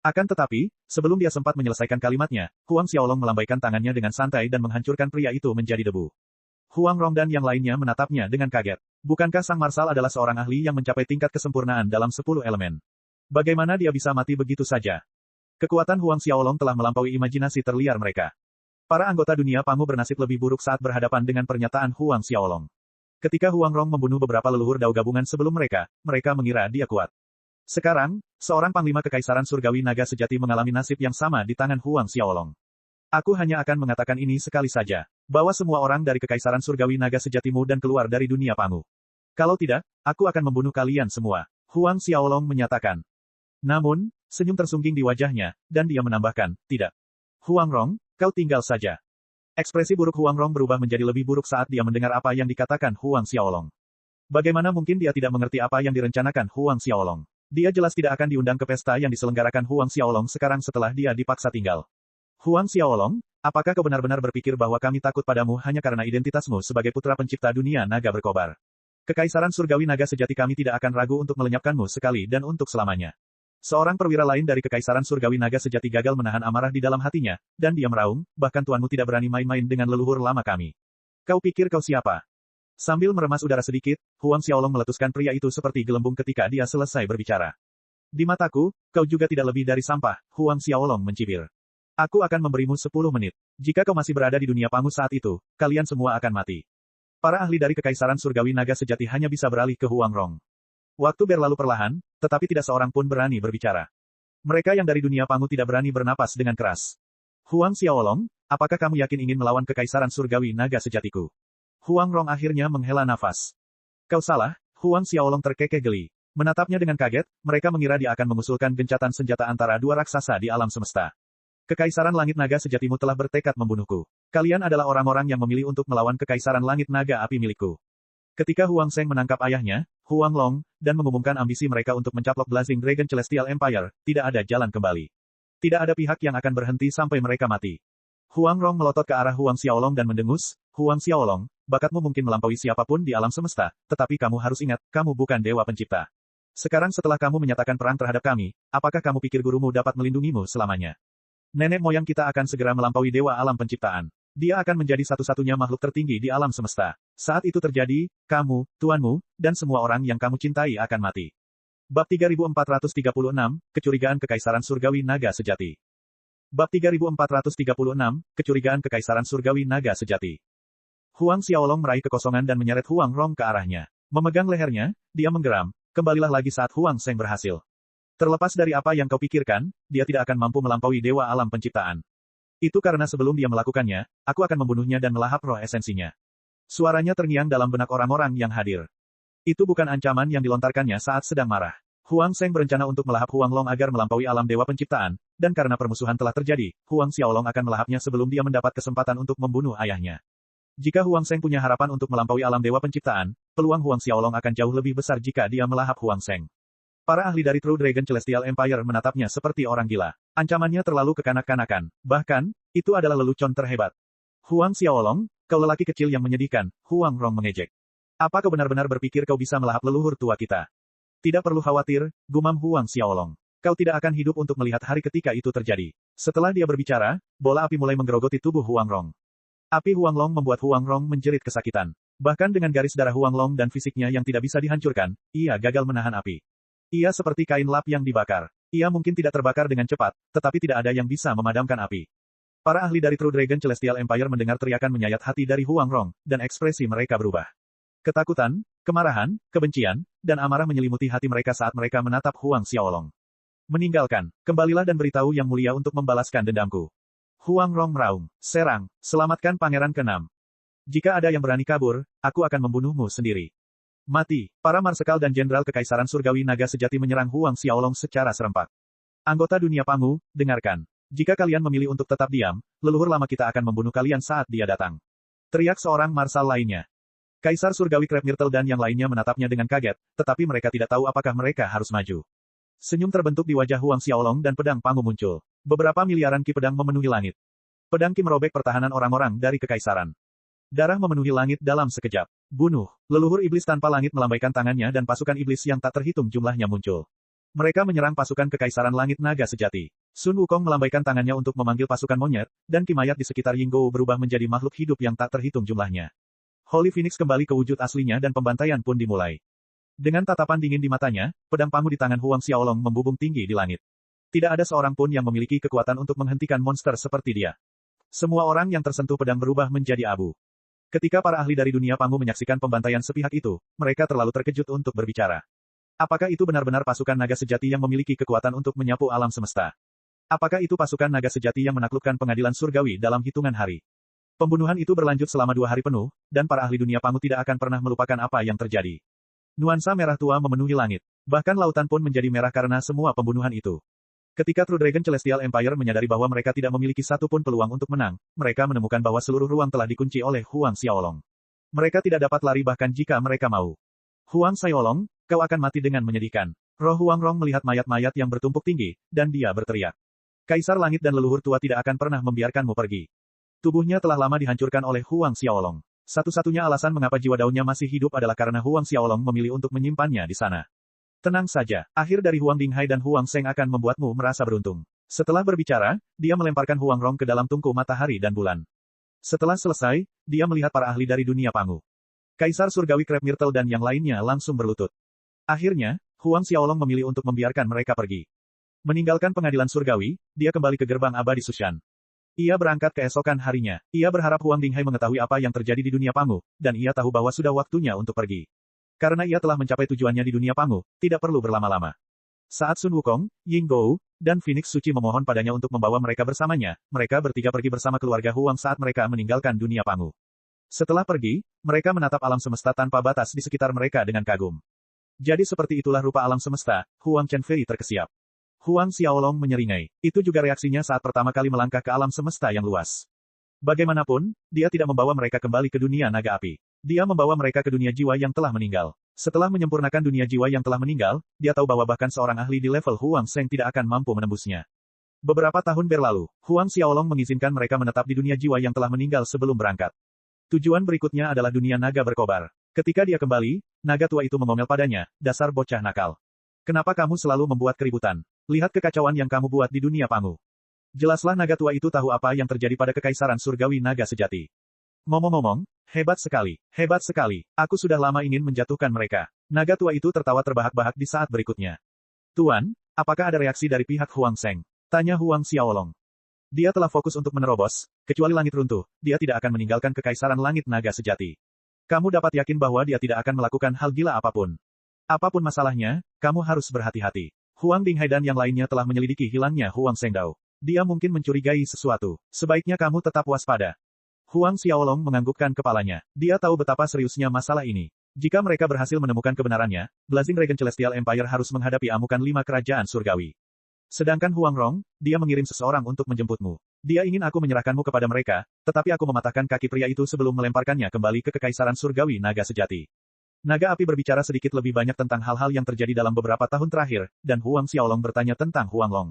Akan tetapi, sebelum dia sempat menyelesaikan kalimatnya, Huang Xiaolong melambaikan tangannya dengan santai dan menghancurkan pria itu menjadi debu. Huang Rong dan yang lainnya menatapnya dengan kaget. Bukankah sang marsal adalah seorang ahli yang mencapai tingkat kesempurnaan dalam 10 elemen? Bagaimana dia bisa mati begitu saja? Kekuatan Huang Xiaolong telah melampaui imajinasi terliar mereka. Para anggota dunia Pangu bernasib lebih buruk saat berhadapan dengan pernyataan Huang Xiaolong. Ketika Huang Rong membunuh beberapa leluhur Dao gabungan sebelum mereka mengira dia kuat. Sekarang, seorang panglima Kekaisaran Surgawi Naga Sejati mengalami nasib yang sama di tangan Huang Xiaolong. Aku hanya akan mengatakan ini sekali saja. Bawa semua orang dari Kekaisaran Surgawi Naga Sejatimu dan keluar dari dunia Pangu. Kalau tidak, aku akan membunuh kalian semua. Huang Xiaolong menyatakan. Namun, senyum tersungging di wajahnya, dan dia menambahkan, tidak. Huang Rong, kau tinggal saja. Ekspresi buruk Huang Rong berubah menjadi lebih buruk saat dia mendengar apa yang dikatakan Huang Xiaolong. Bagaimana mungkin dia tidak mengerti apa yang direncanakan Huang Xiaolong? Dia jelas tidak akan diundang ke pesta yang diselenggarakan Huang Xiaolong sekarang setelah dia dipaksa tinggal. Huang Xiaolong, apakah kau benar-benar berpikir bahwa kami takut padamu hanya karena identitasmu sebagai putra pencipta dunia naga berkobar? Kekaisaran Surgawi Naga Sejati kami tidak akan ragu untuk melenyapkanmu sekali dan untuk selamanya. Seorang perwira lain dari Kekaisaran Surgawi Naga Sejati gagal menahan amarah di dalam hatinya, dan dia meraung, bahkan tuanmu tidak berani main-main dengan leluhur lama kami. Kau pikir kau siapa? Sambil meremas udara sedikit, Huang Xiaolong meletuskan pria itu seperti gelembung ketika dia selesai berbicara. Di mataku, kau juga tidak lebih dari sampah, Huang Xiaolong mencibir. Aku akan memberimu 10 menit. Jika kau masih berada di dunia Pangu saat itu, kalian semua akan mati. Para ahli dari Kekaisaran Surgawi Naga Sejati hanya bisa beralih ke Huang Rong. Waktu berlalu perlahan, tetapi tidak seorang pun berani berbicara. Mereka yang dari dunia Pangu tidak berani bernapas dengan keras. Huang Xiaolong, apakah kamu yakin ingin melawan Kekaisaran Surgawi Naga Sejatiku? Huang Rong akhirnya menghela nafas. Kau salah, Huang Xiaolong terkekeh geli. Menatapnya dengan kaget, mereka mengira dia akan mengusulkan gencatan senjata antara dua raksasa di alam semesta. Kekaisaran Langit Naga sejatimu telah bertekad membunuhku. Kalian adalah orang-orang yang memilih untuk melawan Kekaisaran Langit Naga api milikku. Ketika Huang Zheng menangkap ayahnya, Huang Long, dan mengumumkan ambisi mereka untuk mencaplok Blazing Dragon Celestial Empire, tidak ada jalan kembali. Tidak ada pihak yang akan berhenti sampai mereka mati. Huang Rong melotot ke arah Huang Xiaolong dan mendengus, Huang Xiaolong, bakatmu mungkin melampaui siapapun di alam semesta, tetapi kamu harus ingat, kamu bukan dewa pencipta. Sekarang setelah kamu menyatakan perang terhadap kami, apakah kamu pikir gurumu dapat melindungimu selamanya? Nenek moyang kita akan segera melampaui dewa alam penciptaan. Dia akan menjadi satu-satunya makhluk tertinggi di alam semesta. Saat itu terjadi, kamu, tuanmu, dan semua orang yang kamu cintai akan mati. Bab 3436, Kecurigaan Kekaisaran Surgawi Naga Sejati. Bab 3436, Kecurigaan Kekaisaran Surgawi Naga Sejati. Huang Xiaolong meraih kekosongan dan menyeret Huang Rong ke arahnya. Memegang lehernya, dia menggeram, kembalilah lagi saat Huang Zheng berhasil. Terlepas dari apa yang kau pikirkan, dia tidak akan mampu melampaui dewa alam penciptaan. Itu karena sebelum dia melakukannya, aku akan membunuhnya dan melahap roh esensinya. Suaranya terngiang dalam benak orang-orang yang hadir. Itu bukan ancaman yang dilontarkannya saat sedang marah. Huang Zheng berencana untuk melahap Huang Long agar melampaui alam dewa penciptaan, dan karena permusuhan telah terjadi, Huang Xiaolong akan melahapnya sebelum dia mendapat kesempatan untuk membunuh ayahnya. Jika Huang Zheng punya harapan untuk melampaui alam dewa penciptaan, peluang Huang Xiaolong akan jauh lebih besar jika dia melahap Huang Zheng. Para ahli dari True Dragon Celestial Empire menatapnya seperti orang gila. Ancamannya terlalu kekanak-kanakan. Bahkan, itu adalah lelucon terhebat. Huang Xiaolong, kau lelaki kecil yang menyedihkan, Huang Rong mengejek. Apa kau benar-benar berpikir kau bisa melahap leluhur tua kita? Tidak perlu khawatir, gumam Huang Xiaolong. Kau tidak akan hidup untuk melihat hari ketika itu terjadi. Setelah dia berbicara, bola api mulai menggerogoti tubuh Huang Rong. Api Huang Long membuat Huang Rong menjerit kesakitan. Bahkan dengan garis darah Huang Long dan fisiknya yang tidak bisa dihancurkan, ia gagal menahan api. Ia seperti kain lap yang dibakar. Ia mungkin tidak terbakar dengan cepat, tetapi tidak ada yang bisa memadamkan api. Para ahli dari True Dragon Celestial Empire mendengar teriakan menyayat hati dari Huang Rong, dan ekspresi mereka berubah. Ketakutan, kemarahan, kebencian, dan amarah menyelimuti hati mereka saat mereka menatap Huang Xiaolong. Meninggalkan, kembalilah dan beritahu Yang Mulia untuk membalaskan dendamku. Huang Rong meraung, serang, selamatkan Pangeran ke-6. Jika ada yang berani kabur, aku akan membunuhmu sendiri. Mati, para marsekal dan jenderal Kekaisaran Surgawi Naga Sejati menyerang Huang Xiaolong secara serempak. Anggota dunia Pangu, dengarkan. Jika kalian memilih untuk tetap diam, leluhur lama kita akan membunuh kalian saat dia datang. Teriak seorang marsal lainnya. Kaisar Surgawi Crab Myrtle dan yang lainnya menatapnya dengan kaget, tetapi mereka tidak tahu apakah mereka harus maju. Senyum terbentuk di wajah Huang Xiaolong dan pedang Pangu muncul. Beberapa miliaran ki pedang memenuhi langit. Pedang ki merobek pertahanan orang-orang dari Kekaisaran. Darah memenuhi langit dalam sekejap. Bunuh. Leluhur iblis tanpa langit melambaikan tangannya dan pasukan iblis yang tak terhitung jumlahnya muncul. Mereka menyerang pasukan Kekaisaran Langit Naga Sejati. Sun Wukong melambaikan tangannya untuk memanggil pasukan monyet, dan ki mayat di sekitar Yinggou berubah menjadi makhluk hidup yang tak terhitung jumlahnya. Holy Phoenix kembali ke wujud aslinya dan pembantaian pun dimulai. Dengan tatapan dingin di matanya, pedang Pangu di tangan Huang Xiaolong membubung tinggi di langit. Tidak ada seorang pun yang memiliki kekuatan untuk menghentikan monster seperti dia. Semua orang yang tersentuh pedang berubah menjadi abu. Ketika para ahli dari dunia Pangu menyaksikan pembantaian sepihak itu, mereka terlalu terkejut untuk berbicara. Apakah itu benar-benar pasukan naga sejati yang memiliki kekuatan untuk menyapu alam semesta? Apakah itu pasukan naga sejati yang menaklukkan pengadilan surgawi dalam hitungan hari? Pembunuhan itu berlanjut selama 2 hari penuh, dan para ahli dunia Pangu tidak akan pernah melupakan apa yang terjadi. Nuansa merah tua memenuhi langit. Bahkan lautan pun menjadi merah karena semua pembunuhan itu. Ketika True Dragon Celestial Empire menyadari bahwa mereka tidak memiliki satu pun peluang untuk menang, mereka menemukan bahwa seluruh ruang telah dikunci oleh Huang Xiaolong. Mereka tidak dapat lari bahkan jika mereka mau. Huang Xiaolong, kau akan mati dengan menyedihkan. Roh Huang Rong melihat mayat-mayat yang bertumpuk tinggi, dan dia berteriak. Kaisar Langit dan Leluhur Tua tidak akan pernah membiarkanmu pergi. Tubuhnya telah lama dihancurkan oleh Huang Xiaolong. Satu-satunya alasan mengapa jiwa daunnya masih hidup adalah karena Huang Xiaolong memilih untuk menyimpannya di sana. Tenang saja, akhir dari Huang Dinghai dan Huang Zheng akan membuatmu merasa beruntung. Setelah berbicara, dia melemparkan Huang Rong ke dalam tungku matahari dan bulan. Setelah selesai, dia melihat para ahli dari dunia Pangu. Kaisar Surgawi Crab Myrtle dan yang lainnya langsung berlutut. Akhirnya, Huang Xiaolong memilih untuk membiarkan mereka pergi. Meninggalkan pengadilan surgawi, dia kembali ke gerbang abadi Sushan. Ia berangkat keesokan harinya. Ia berharap Huang Dinghai mengetahui apa yang terjadi di dunia Pangu, dan ia tahu bahwa sudah waktunya untuk pergi. Karena ia telah mencapai tujuannya di dunia Pangu, tidak perlu berlama-lama. Saat Sun Wukong, Yinggou, dan Phoenix Suci memohon padanya untuk membawa mereka bersamanya, mereka bertiga pergi bersama keluarga Huang saat mereka meninggalkan dunia Pangu. Setelah pergi, mereka menatap alam semesta tanpa batas di sekitar mereka dengan kagum. Jadi seperti itulah rupa alam semesta, Huang Chenfei terkesiap. Huang Xiaolong menyeringai. Itu juga reaksinya saat pertama kali melangkah ke alam semesta yang luas. Bagaimanapun, dia tidak membawa mereka kembali ke dunia naga api. Dia membawa mereka ke dunia jiwa yang telah meninggal. Setelah menyempurnakan dunia jiwa yang telah meninggal, dia tahu bahwa bahkan seorang ahli di level Huang Sheng tidak akan mampu menembusnya. Beberapa tahun berlalu, Huang Xiaolong mengizinkan mereka menetap di dunia jiwa yang telah meninggal sebelum berangkat. Tujuan berikutnya adalah dunia naga berkobar. Ketika dia kembali, naga tua itu mengomel padanya, dasar bocah nakal. Kenapa kamu selalu membuat keributan? Lihat kekacauan yang kamu buat di dunia Pangu. Jelaslah naga tua itu tahu apa yang terjadi pada kekaisaran surgawi naga sejati. Ngomong-ngomong, hebat sekali, aku sudah lama ingin menjatuhkan mereka. Naga tua itu tertawa terbahak-bahak di saat berikutnya. Tuan, apakah ada reaksi dari pihak Huang Sheng? Tanya Huang Xiaolong. Dia telah fokus untuk menerobos, kecuali langit runtuh, dia tidak akan meninggalkan kekaisaran langit naga sejati. Kamu dapat yakin bahwa dia tidak akan melakukan hal gila apapun. Apapun masalahnya, kamu harus berhati-hati. Huang Dinghai dan yang lainnya telah menyelidiki hilangnya Huang Shengdao. Dia mungkin mencurigai sesuatu. Sebaiknya kamu tetap waspada. Huang Xiaolong menganggukkan kepalanya. Dia tahu betapa seriusnya masalah ini. Jika mereka berhasil menemukan kebenarannya, Blazing Dragon Celestial Empire harus menghadapi amukan 5 kerajaan surgawi. Sedangkan Huang Rong, dia mengirim seseorang untuk menjemputmu. Dia ingin aku menyerahkanmu kepada mereka, tetapi aku mematahkan kaki pria itu sebelum melemparkannya kembali ke kekaisaran surgawi naga sejati. Naga api berbicara sedikit lebih banyak tentang hal-hal yang terjadi dalam beberapa tahun terakhir, dan Huang Xiaolong bertanya tentang Huang Long.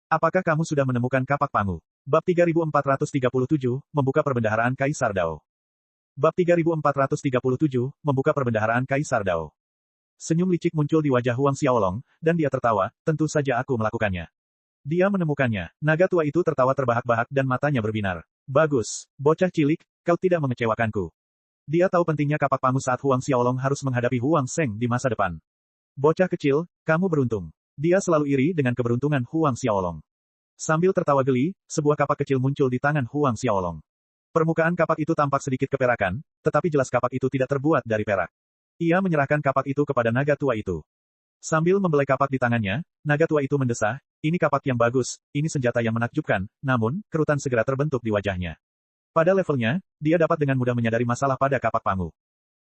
Apakah kamu sudah menemukan kapak Pangu? Bab 3437, membuka perbendaharaan Kaisar Dao. Bab 3437, membuka perbendaharaan Kaisar Dao. Senyum licik muncul di wajah Huang Xiaolong, dan dia tertawa, tentu saja aku melakukannya. Dia menemukannya. Naga tua itu tertawa terbahak-bahak dan matanya berbinar. Bagus, bocah cilik, kau tidak mengecewakanku. Dia tahu pentingnya kapak Pangu saat Huang Xiaolong harus menghadapi Huang Sheng di masa depan. Bocah kecil, kamu beruntung. Dia selalu iri dengan keberuntungan Huang Xiaolong. Sambil tertawa geli, sebuah kapak kecil muncul di tangan Huang Xiaolong. Permukaan kapak itu tampak sedikit keperakan, tetapi jelas kapak itu tidak terbuat dari perak. Ia menyerahkan kapak itu kepada naga tua itu. Sambil membelai kapak di tangannya, naga tua itu mendesah, ini kapak yang bagus, ini senjata yang menakjubkan, namun, kerutan segera terbentuk di wajahnya. Pada levelnya, dia dapat dengan mudah menyadari masalah pada kapak Pangu.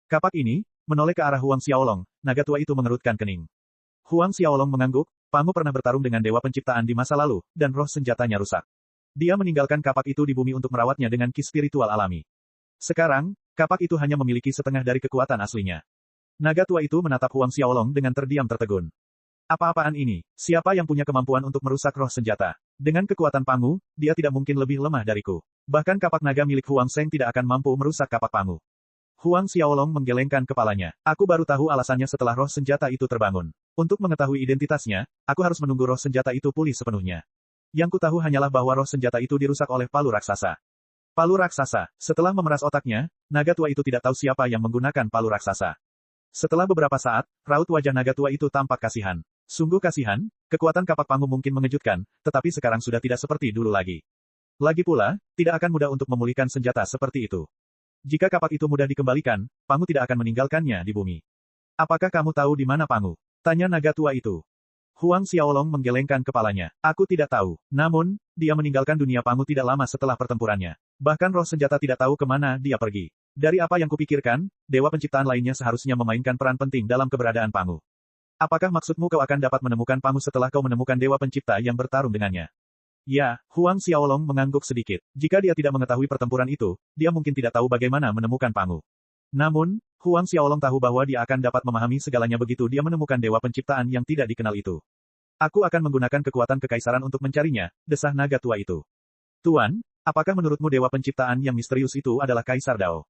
Kapak ini, menoleh ke arah Huang Xiaolong, naga tua itu mengerutkan kening. Huang Xiaolong mengangguk, Pangu pernah bertarung dengan dewa penciptaan di masa lalu, dan roh senjatanya rusak. Dia meninggalkan kapak itu di bumi untuk merawatnya dengan ki spiritual alami. Sekarang, kapak itu hanya memiliki setengah dari kekuatan aslinya. Naga tua itu menatap Huang Xiaolong dengan terdiam tertegun. Apa-apaan ini? Siapa yang punya kemampuan untuk merusak roh senjata? Dengan kekuatan Pangu, dia tidak mungkin lebih lemah dariku. Bahkan kapak naga milik Huang Sheng tidak akan mampu merusak kapak Pangu. Huang Xiaolong menggelengkan kepalanya. Aku baru tahu alasannya setelah roh senjata itu terbangun. Untuk mengetahui identitasnya, aku harus menunggu roh senjata itu pulih sepenuhnya. Yang ku tahu hanyalah bahwa roh senjata itu dirusak oleh palu raksasa. Palu raksasa. Setelah memeras otaknya, naga tua itu tidak tahu siapa yang menggunakan palu raksasa. Setelah beberapa saat, raut wajah naga tua itu tampak kasihan. Sungguh kasihan, kekuatan kapak Pangu mungkin mengejutkan, tetapi sekarang sudah tidak seperti dulu lagi. Lagi pula, tidak akan mudah untuk memulihkan senjata seperti itu. Jika kapak itu mudah dikembalikan, Pangu tidak akan meninggalkannya di bumi. Apakah kamu tahu di mana Pangu? Tanya naga tua itu. Huang Xiaolong menggelengkan kepalanya. Aku tidak tahu. Namun, dia meninggalkan dunia Pangu tidak lama setelah pertempurannya. Bahkan roh senjata tidak tahu kemana dia pergi. Dari apa yang kupikirkan, dewa penciptaan lainnya seharusnya memainkan peran penting dalam keberadaan Pangu. Apakah maksudmu kau akan dapat menemukan Pangu setelah kau menemukan dewa pencipta yang bertarung dengannya? Ya, Huang Xiaolong mengangguk sedikit. Jika dia tidak mengetahui pertempuran itu, dia mungkin tidak tahu bagaimana menemukan Pangu. Namun, Huang Xiaolong tahu bahwa dia akan dapat memahami segalanya begitu dia menemukan dewa penciptaan yang tidak dikenal itu. Aku akan menggunakan kekuatan kekaisaran untuk mencarinya, desah naga tua itu. Tuan, apakah menurutmu dewa penciptaan yang misterius itu adalah Kaisar Dao?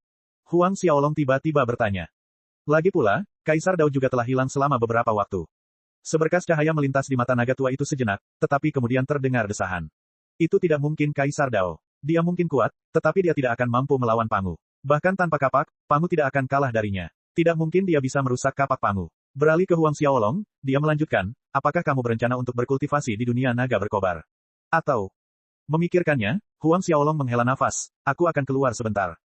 Huang Xiaolong tiba-tiba bertanya. Lagi pula, Kaisar Dao juga telah hilang selama beberapa waktu. Seberkas cahaya melintas di mata naga tua itu sejenak, tetapi kemudian terdengar desahan. Itu tidak mungkin Kaisar Dao. Dia mungkin kuat, tetapi dia tidak akan mampu melawan Pangu. Bahkan tanpa kapak, Pangu tidak akan kalah darinya. Tidak mungkin dia bisa merusak kapak Pangu. Beralih ke Huang Xiaolong, dia melanjutkan, apakah kamu berencana untuk berkultivasi di dunia naga berkobar? Atau, memikirkannya, Huang Xiaolong menghela nafas, aku akan keluar sebentar.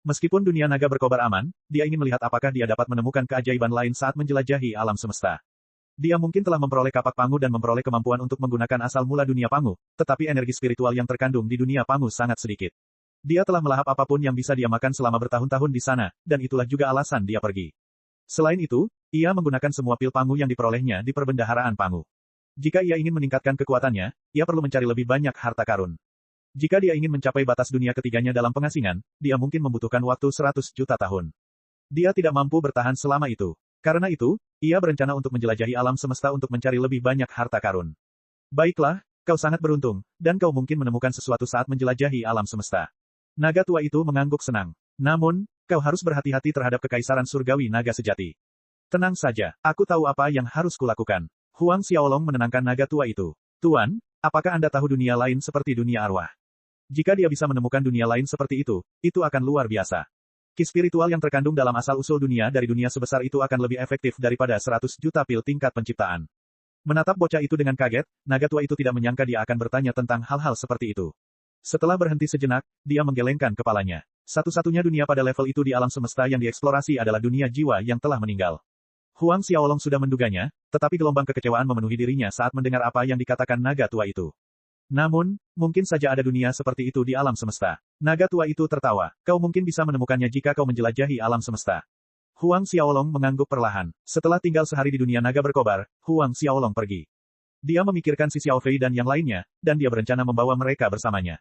Meskipun dunia naga berkobar aman, dia ingin melihat apakah dia dapat menemukan keajaiban lain saat menjelajahi alam semesta. Dia mungkin telah memperoleh kapak Pangu dan memperoleh kemampuan untuk menggunakan asal mula dunia Pangu, tetapi energi spiritual yang terkandung di dunia Pangu sangat sedikit. Dia telah melahap apapun yang bisa dia makan selama bertahun-tahun di sana, dan itulah juga alasan dia pergi. Selain itu, Ia menggunakan semua pil Pangu yang diperolehnya di perbendaharaan Pangu. Jika ia ingin meningkatkan kekuatannya, ia perlu mencari lebih banyak harta karun. Jika dia ingin mencapai batas dunia ketiganya dalam pengasingan, dia mungkin membutuhkan waktu 100 juta tahun. Dia tidak mampu bertahan selama itu. Karena itu, ia berencana untuk menjelajahi alam semesta untuk mencari lebih banyak harta karun. Baiklah, kau sangat beruntung, dan kau mungkin menemukan sesuatu saat menjelajahi alam semesta. Naga tua itu mengangguk senang. Namun, kau harus berhati-hati terhadap kekaisaran surgawi naga sejati. Tenang saja, aku tahu apa yang harus kulakukan. Huang Xiaolong menenangkan naga tua itu. Tuan, apakah Anda tahu dunia lain seperti dunia arwah? Jika dia bisa menemukan dunia lain seperti itu akan luar biasa. Ki spiritual yang terkandung dalam asal-usul dunia dari dunia sebesar itu akan lebih efektif daripada 100 juta pil tingkat penciptaan. Menatap bocah itu dengan kaget, naga tua itu tidak menyangka dia akan bertanya tentang hal-hal seperti itu. Setelah berhenti sejenak, dia menggelengkan kepalanya. Satu-satunya dunia pada level itu di alam semesta yang dieksplorasi adalah dunia jiwa yang telah meninggal. Huang Xiaolong sudah menduganya, tetapi gelombang kekecewaan memenuhi dirinya saat mendengar apa yang dikatakan naga tua itu. Namun, mungkin saja ada dunia seperti itu di alam semesta. Naga tua itu tertawa. Kau mungkin bisa menemukannya jika kau menjelajahi alam semesta. Huang Xiaolong mengangguk perlahan. Setelah tinggal sehari di dunia naga berkobar, Huang Xiaolong pergi. Dia memikirkan si Xiao Fei dan yang lainnya, dan dia berencana membawa mereka bersamanya.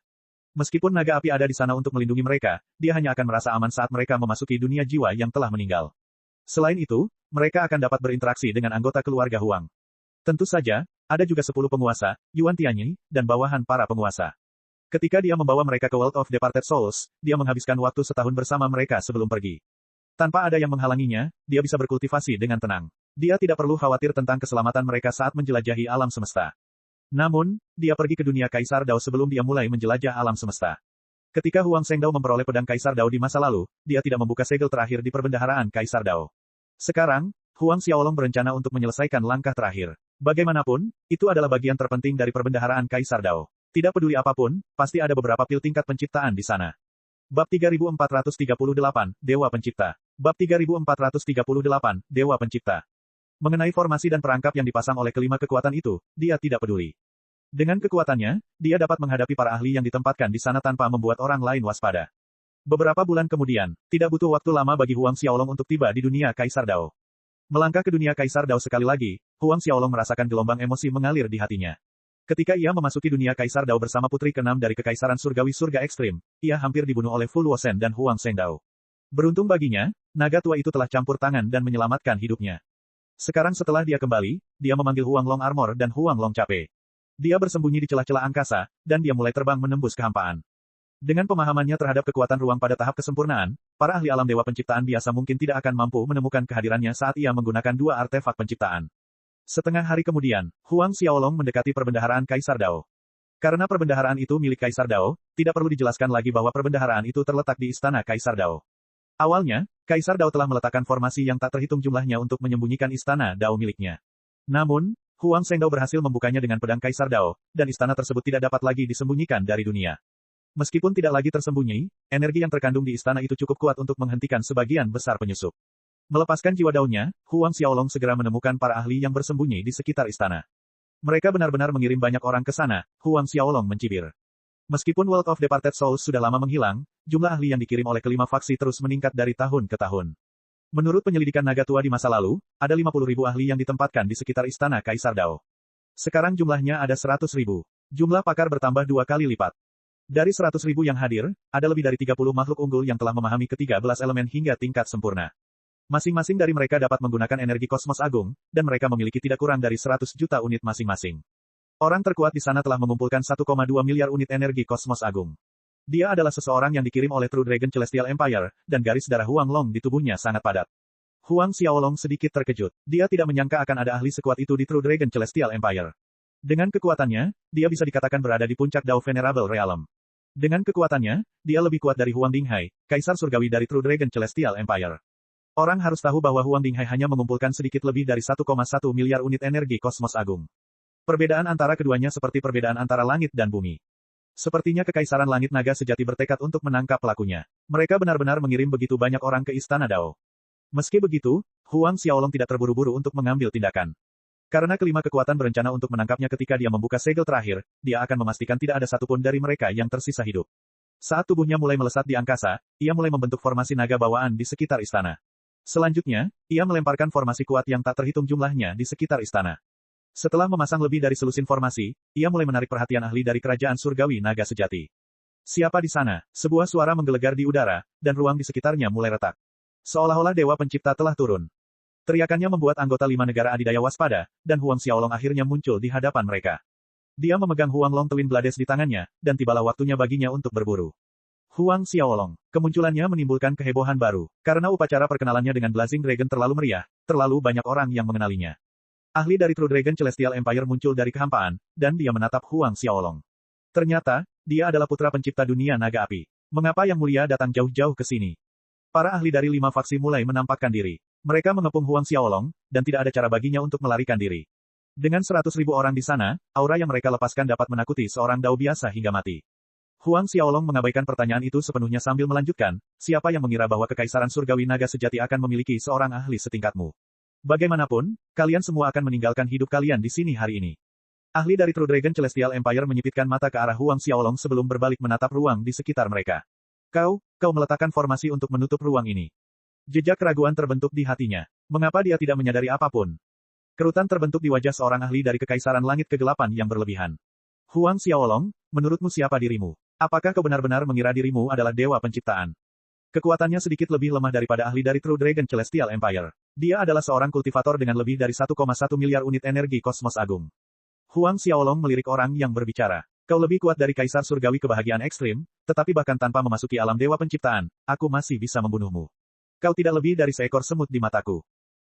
Meskipun naga api ada di sana untuk melindungi mereka, dia hanya akan merasa aman saat mereka memasuki dunia jiwa yang telah meninggal. Selain itu, mereka akan dapat berinteraksi dengan anggota keluarga Huang. Tentu saja, ada juga 10 penguasa, Yuan Tianyi, dan bawahan para penguasa. Ketika dia membawa mereka ke World of Departed Souls, dia menghabiskan waktu setahun bersama mereka sebelum pergi. Tanpa ada yang menghalanginya, dia bisa berkultivasi dengan tenang. Dia tidak perlu khawatir tentang keselamatan mereka saat menjelajahi alam semesta. Namun, dia pergi ke dunia Kaisar Dao sebelum dia mulai menjelajah alam semesta. Ketika Huang Zhengdao memperoleh pedang Kaisar Dao di masa lalu, dia tidak membuka segel terakhir di perbendaharaan Kaisar Dao. Sekarang, Huang Xiaolong berencana untuk menyelesaikan langkah terakhir. Bagaimanapun, itu adalah bagian terpenting dari perbendaharaan Kaisar Dao. Tidak peduli apapun, pasti ada beberapa pil tingkat penciptaan di sana. Bab 3438, Dewa Pencipta. Bab 3438, Dewa Pencipta. Mengenai formasi dan perangkap yang dipasang oleh kelima kekuatan itu, dia tidak peduli. Dengan kekuatannya, dia dapat menghadapi para ahli yang ditempatkan di sana tanpa membuat orang lain waspada. Beberapa bulan kemudian, tidak butuh waktu lama bagi Huang Xiaolong untuk tiba di dunia Kaisar Dao. Melangkah ke dunia Kaisar Dao sekali lagi, Huang Xiaolong merasakan gelombang emosi mengalir di hatinya. Ketika ia memasuki dunia Kaisar Dao bersama putri ke-6 dari Kekaisaran Surgawi Surga Ekstrim, ia hampir dibunuh oleh Fu Luosen dan Huang Zhengdao. Beruntung baginya, naga tua itu telah campur tangan dan menyelamatkan hidupnya. Sekarang setelah dia kembali, dia memanggil Huang Long Armor dan Huang Long Cape. Dia bersembunyi di celah-celah angkasa, dan dia mulai terbang menembus kehampaan. Dengan pemahamannya terhadap kekuatan ruang pada tahap kesempurnaan, para ahli alam dewa penciptaan biasa mungkin tidak akan mampu menemukan kehadirannya saat ia menggunakan 2 artefak penciptaan. Setengah hari kemudian, Huang Xiaolong mendekati perbendaharaan Kaisar Dao. Karena perbendaharaan itu milik Kaisar Dao, tidak perlu dijelaskan lagi bahwa perbendaharaan itu terletak di istana Kaisar Dao. Awalnya, Kaisar Dao telah meletakkan formasi yang tak terhitung jumlahnya untuk menyembunyikan istana Dao miliknya. Namun, Huang Zhengdao berhasil membukanya dengan pedang Kaisar Dao, dan istana tersebut tidak dapat lagi disembunyikan dari dunia. Meskipun tidak lagi tersembunyi, energi yang terkandung di istana itu cukup kuat untuk menghentikan sebagian besar penyusup. Melepaskan jiwa daunnya, Huang Xiaolong segera menemukan para ahli yang bersembunyi di sekitar istana. Mereka benar-benar mengirim banyak orang ke sana, Huang Xiaolong mencibir. Meskipun World of Departed Souls sudah lama menghilang, jumlah ahli yang dikirim oleh kelima faksi terus meningkat dari tahun ke tahun. Menurut penyelidikan naga tua di masa lalu, ada 50.000 ahli yang ditempatkan di sekitar istana Kaisar Dao. Sekarang jumlahnya ada 100.000. Jumlah pakar bertambah 2 kali lipat. Dari 100.000 yang hadir, ada lebih dari 30 makhluk unggul yang telah memahami ke-13 elemen hingga tingkat sempurna. Masing-masing dari mereka dapat menggunakan energi kosmos agung, dan mereka memiliki tidak kurang dari 100 juta unit masing-masing. Orang terkuat di sana telah mengumpulkan 1,2 miliar unit energi kosmos agung. Dia adalah seseorang yang dikirim oleh True Dragon Celestial Empire, dan garis darah Huang Long di tubuhnya sangat padat. Huang Xiaolong sedikit terkejut. Dia tidak menyangka akan ada ahli sekuat itu di True Dragon Celestial Empire. Dengan kekuatannya, dia bisa dikatakan berada di puncak Dao Venerable Realm. Dengan kekuatannya, dia lebih kuat dari Huang Dinghai, Kaisar Surgawi dari True Dragon Celestial Empire. Orang harus tahu bahwa Huang Dinghai hanya mengumpulkan sedikit lebih dari 1,1 miliar unit energi kosmos agung. Perbedaan antara keduanya seperti perbedaan antara langit dan bumi. Sepertinya Kekaisaran Langit Naga sejati bertekad untuk menangkap pelakunya. Mereka benar-benar mengirim begitu banyak orang ke Istana Dao. Meski begitu, Huang Xiaolong tidak terburu-buru untuk mengambil tindakan. Karena kelima kekuatan berencana untuk menangkapnya ketika dia membuka segel terakhir, dia akan memastikan tidak ada satupun dari mereka yang tersisa hidup. Saat tubuhnya mulai melesat di angkasa, ia mulai membentuk formasi naga bawaan di sekitar istana. Selanjutnya, ia melemparkan formasi kuat yang tak terhitung jumlahnya di sekitar istana. Setelah memasang lebih dari selusin formasi, ia mulai menarik perhatian ahli dari kerajaan surgawi naga sejati. Siapa di sana? Sebuah suara menggelegar di udara, dan ruang di sekitarnya mulai retak. Seolah-olah dewa pencipta telah turun. Teriakannya membuat anggota 5 negara adidaya waspada, dan Huang Xiaolong akhirnya muncul di hadapan mereka. Dia memegang Huang Long Twin Blades di tangannya, dan tibalah waktunya baginya untuk berburu. Huang Xiaolong. Kemunculannya menimbulkan kehebohan baru, karena upacara perkenalannya dengan Blazing Dragon terlalu meriah, terlalu banyak orang yang mengenalinya. Ahli dari True Dragon Celestial Empire muncul dari kehampaan, dan dia menatap Huang Xiaolong. Ternyata, dia adalah putra pencipta dunia naga api. Mengapa Yang Mulia datang jauh-jauh ke sini? Para ahli dari 5 faksi mulai menampakkan diri. Mereka mengepung Huang Xiaolong, dan tidak ada cara baginya untuk melarikan diri. Dengan 100.000 orang di sana, aura yang mereka lepaskan dapat menakuti seorang dao biasa hingga mati. Huang Xiaolong mengabaikan pertanyaan itu sepenuhnya sambil melanjutkan, siapa yang mengira bahwa kekaisaran surgawi naga sejati akan memiliki seorang ahli setingkatmu? Bagaimanapun, kalian semua akan meninggalkan hidup kalian di sini hari ini. Ahli dari True Dragon Celestial Empire menyipitkan mata ke arah Huang Xiaolong sebelum berbalik menatap ruang di sekitar mereka. Kau meletakkan formasi untuk menutup ruang ini. Jejak keraguan terbentuk di hatinya. Mengapa dia tidak menyadari apapun? Kerutan terbentuk di wajah seorang ahli dari kekaisaran langit kegelapan yang berlebihan. Huang Xiaolong, menurutmu siapa dirimu? Apakah kau benar-benar mengira dirimu adalah dewa penciptaan? Kekuatannya sedikit lebih lemah daripada ahli dari True Dragon Celestial Empire. Dia adalah seorang kultivator dengan lebih dari 1,1 miliar unit energi kosmos agung. Huang Xiaolong melirik orang yang berbicara. Kau lebih kuat dari kaisar surgawi kebahagiaan ekstrim, tetapi bahkan tanpa memasuki alam dewa penciptaan, aku masih bisa membunuhmu. Kau tidak lebih dari seekor semut di mataku.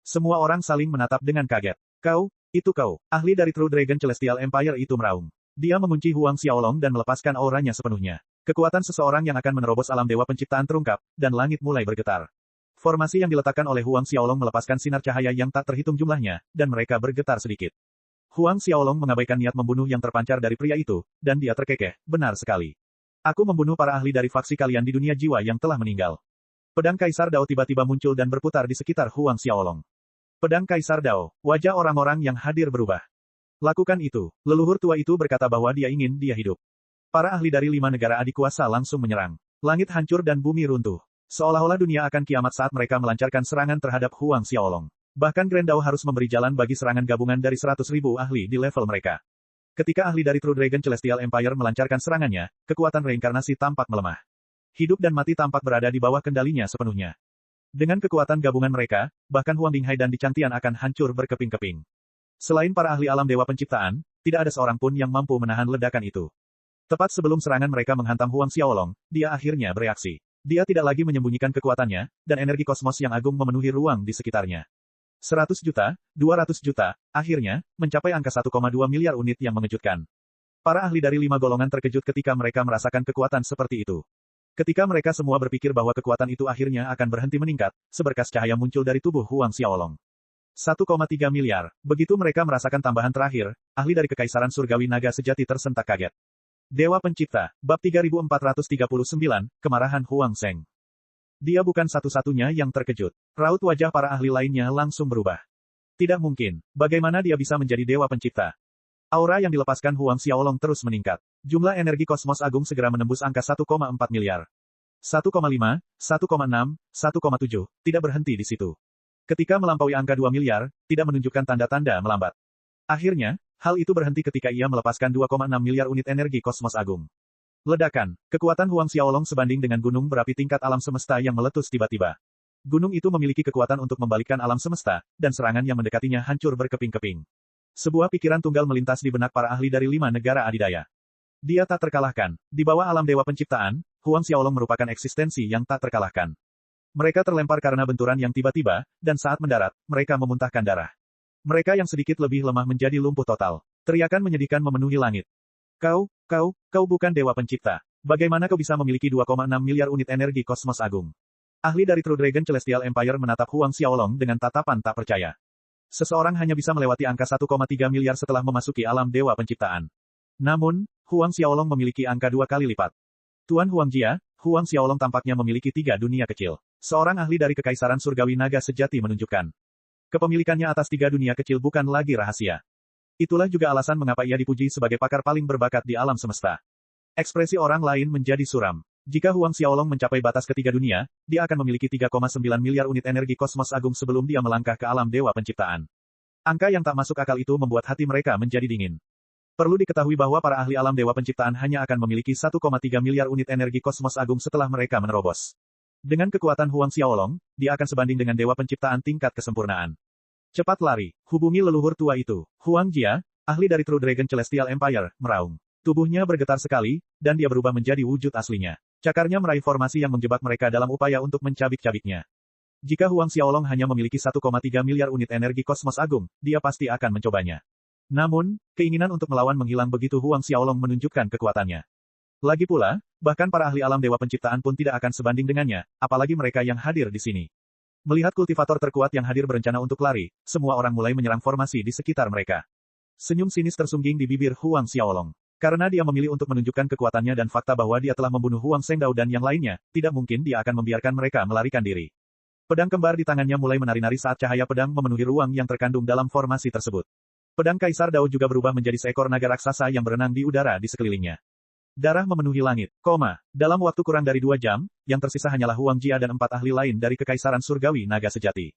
Semua orang saling menatap dengan kaget. Kau, itu kau, ahli dari True Dragon Celestial Empire itu meraung. Dia mengunci Huang Xiaolong dan melepaskan auranya sepenuhnya. Kekuatan seseorang yang akan menerobos alam dewa penciptaan terungkap, dan langit mulai bergetar. Formasi yang diletakkan oleh Huang Xiaolong melepaskan sinar cahaya yang tak terhitung jumlahnya, dan mereka bergetar sedikit. Huang Xiaolong mengabaikan niat membunuh yang terpancar dari pria itu, dan dia terkekeh, benar sekali. Aku membunuh para ahli dari faksi kalian di dunia jiwa yang telah meninggal. Pedang Kaisar Dao tiba-tiba muncul dan berputar di sekitar Huang Xiaolong. Pedang Kaisar Dao, wajah orang-orang yang hadir berubah. Lakukan itu. Leluhur tua itu berkata bahwa dia ingin dia hidup. Para ahli dari 5 negara adik kuasa langsung menyerang. Langit hancur dan bumi runtuh. Seolah-olah dunia akan kiamat saat mereka melancarkan serangan terhadap Huang Xiaolong. Bahkan Grand Dao harus memberi jalan bagi serangan gabungan dari 100.000 ahli di level mereka. Ketika ahli dari True Dragon Celestial Empire melancarkan serangannya, kekuatan reinkarnasi tampak melemah. Hidup dan mati tampak berada di bawah kendalinya sepenuhnya. Dengan kekuatan gabungan mereka, bahkan Huang Dinghai dan Dicantian akan hancur berkeping-keping. Selain para ahli alam dewa penciptaan, tidak ada seorang pun yang mampu menahan ledakan itu. Tepat sebelum serangan mereka menghantam Huang Xiaolong, dia akhirnya bereaksi. Dia tidak lagi menyembunyikan kekuatannya, dan energi kosmos yang agung memenuhi ruang di sekitarnya. 100 juta, 200 juta, akhirnya, mencapai angka 1,2 miliar unit yang mengejutkan. Para ahli dari 5 golongan terkejut ketika mereka merasakan kekuatan seperti itu. Ketika mereka semua berpikir bahwa kekuatan itu akhirnya akan berhenti meningkat, seberkas cahaya muncul dari tubuh Huang Xiaolong. 1,3 miliar. Begitu mereka merasakan tambahan terakhir, ahli dari kekaisaran surgawi naga sejati tersentak kaget. Dewa Pencipta, bab 3439, kemarahan Huang Zheng. Dia bukan satu-satunya yang terkejut. Raut wajah para ahli lainnya langsung berubah. Tidak mungkin. Bagaimana dia bisa menjadi Dewa Pencipta? Aura yang dilepaskan Huang Xiaolong terus meningkat. Jumlah energi kosmos agung segera menembus angka 1,4 miliar. 1,5, 1,6, 1,7, tidak berhenti di situ. Ketika melampaui angka 2 miliar, tidak menunjukkan tanda-tanda melambat. Akhirnya, hal itu berhenti ketika ia melepaskan 2,6 miliar unit energi kosmos agung. Ledakan. Kekuatan Huang Xiaolong sebanding dengan gunung berapi tingkat alam semesta yang meletus tiba-tiba. Gunung itu memiliki kekuatan untuk membalikkan alam semesta, dan serangan yang mendekatinya hancur berkeping-keping. Sebuah pikiran tunggal melintas di benak para ahli dari 5 negara adidaya. Dia tak terkalahkan. Di bawah alam dewa penciptaan, Huang Xiaolong merupakan eksistensi yang tak terkalahkan. Mereka terlempar karena benturan yang tiba-tiba, dan saat mendarat, mereka memuntahkan darah. Mereka yang sedikit lebih lemah menjadi lumpuh total. Teriakan menyedihkan memenuhi langit. Kau bukan dewa pencipta. Bagaimana kau bisa memiliki 2,6 miliar unit energi kosmos agung? Ahli dari True Dragon Celestial Empire menatap Huang Xiaolong dengan tatapan tak percaya. Seseorang hanya bisa melewati angka 1,3 miliar setelah memasuki alam dewa penciptaan. Namun, Huang Xiaolong memiliki angka 2 kali lipat. Tuan Huang Jia, Huang Xiaolong tampaknya memiliki 3 dunia kecil. Seorang ahli dari kekaisaran surgawi naga sejati menunjukkan. Kepemilikannya atas 3 dunia kecil bukan lagi rahasia. Itulah juga alasan mengapa ia dipuji sebagai pakar paling berbakat di alam semesta. Ekspresi orang lain menjadi suram. Jika Huang Xiaolong mencapai batas ketiga dunia, dia akan memiliki 3,9 miliar unit energi kosmos agung sebelum dia melangkah ke alam dewa penciptaan. Angka yang tak masuk akal itu membuat hati mereka menjadi dingin. Perlu diketahui bahwa para ahli alam dewa penciptaan hanya akan memiliki 1,3 miliar unit energi kosmos agung setelah mereka menerobos. Dengan kekuatan Huang Xiaolong, dia akan sebanding dengan dewa penciptaan tingkat kesempurnaan. Cepat lari, hubungi leluhur tua itu. Huang Jia, ahli dari True Dragon Celestial Empire, meraung. Tubuhnya bergetar sekali, dan dia berubah menjadi wujud aslinya. Cakarnya meraih formasi yang menjebak mereka dalam upaya untuk mencabik-cabiknya. Jika Huang Xiaolong hanya memiliki 1,3 miliar unit energi kosmos agung, dia pasti akan mencobanya. Namun, keinginan untuk melawan menghilang begitu Huang Xiaolong menunjukkan kekuatannya. Lagi pula, bahkan para ahli alam dewa penciptaan pun tidak akan sebanding dengannya, apalagi mereka yang hadir di sini. Melihat kultivator terkuat yang hadir berencana untuk lari, semua orang mulai menyerang formasi di sekitar mereka. Senyum sinis tersungging di bibir Huang Xiaolong. Karena dia memilih untuk menunjukkan kekuatannya dan fakta bahwa dia telah membunuh Huang Zhengdao dan yang lainnya, tidak mungkin dia akan membiarkan mereka melarikan diri. Pedang kembar di tangannya mulai menari-nari saat cahaya pedang memenuhi ruang yang terkandung dalam formasi tersebut. Pedang Kaisar Dao juga berubah menjadi seekor naga raksasa yang berenang di udara di sekelilingnya. Darah memenuhi langit, dalam waktu kurang dari 2 jam, yang tersisa hanyalah Huang Jia dan 4 ahli lain dari Kekaisaran Surgawi Naga Sejati.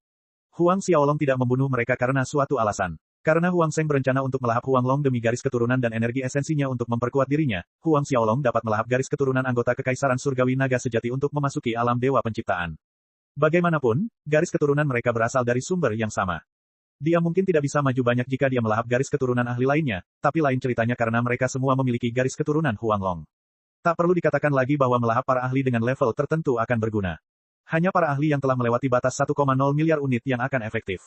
Huang Xiaolong tidak membunuh mereka karena suatu alasan. Karena Huang Zheng berencana untuk melahap Huang Long demi garis keturunan dan energi esensinya untuk memperkuat dirinya, Huang Xiaolong dapat melahap garis keturunan anggota Kekaisaran Surgawi Naga Sejati untuk memasuki alam dewa penciptaan. Bagaimanapun, garis keturunan mereka berasal dari sumber yang sama. Dia mungkin tidak bisa maju banyak jika dia melahap garis keturunan ahli lainnya, tapi lain ceritanya karena mereka semua memiliki garis keturunan Huang Long. Tak perlu dikatakan lagi bahwa melahap para ahli dengan level tertentu akan berguna. Hanya para ahli yang telah melewati batas 1,0 miliar unit yang akan efektif.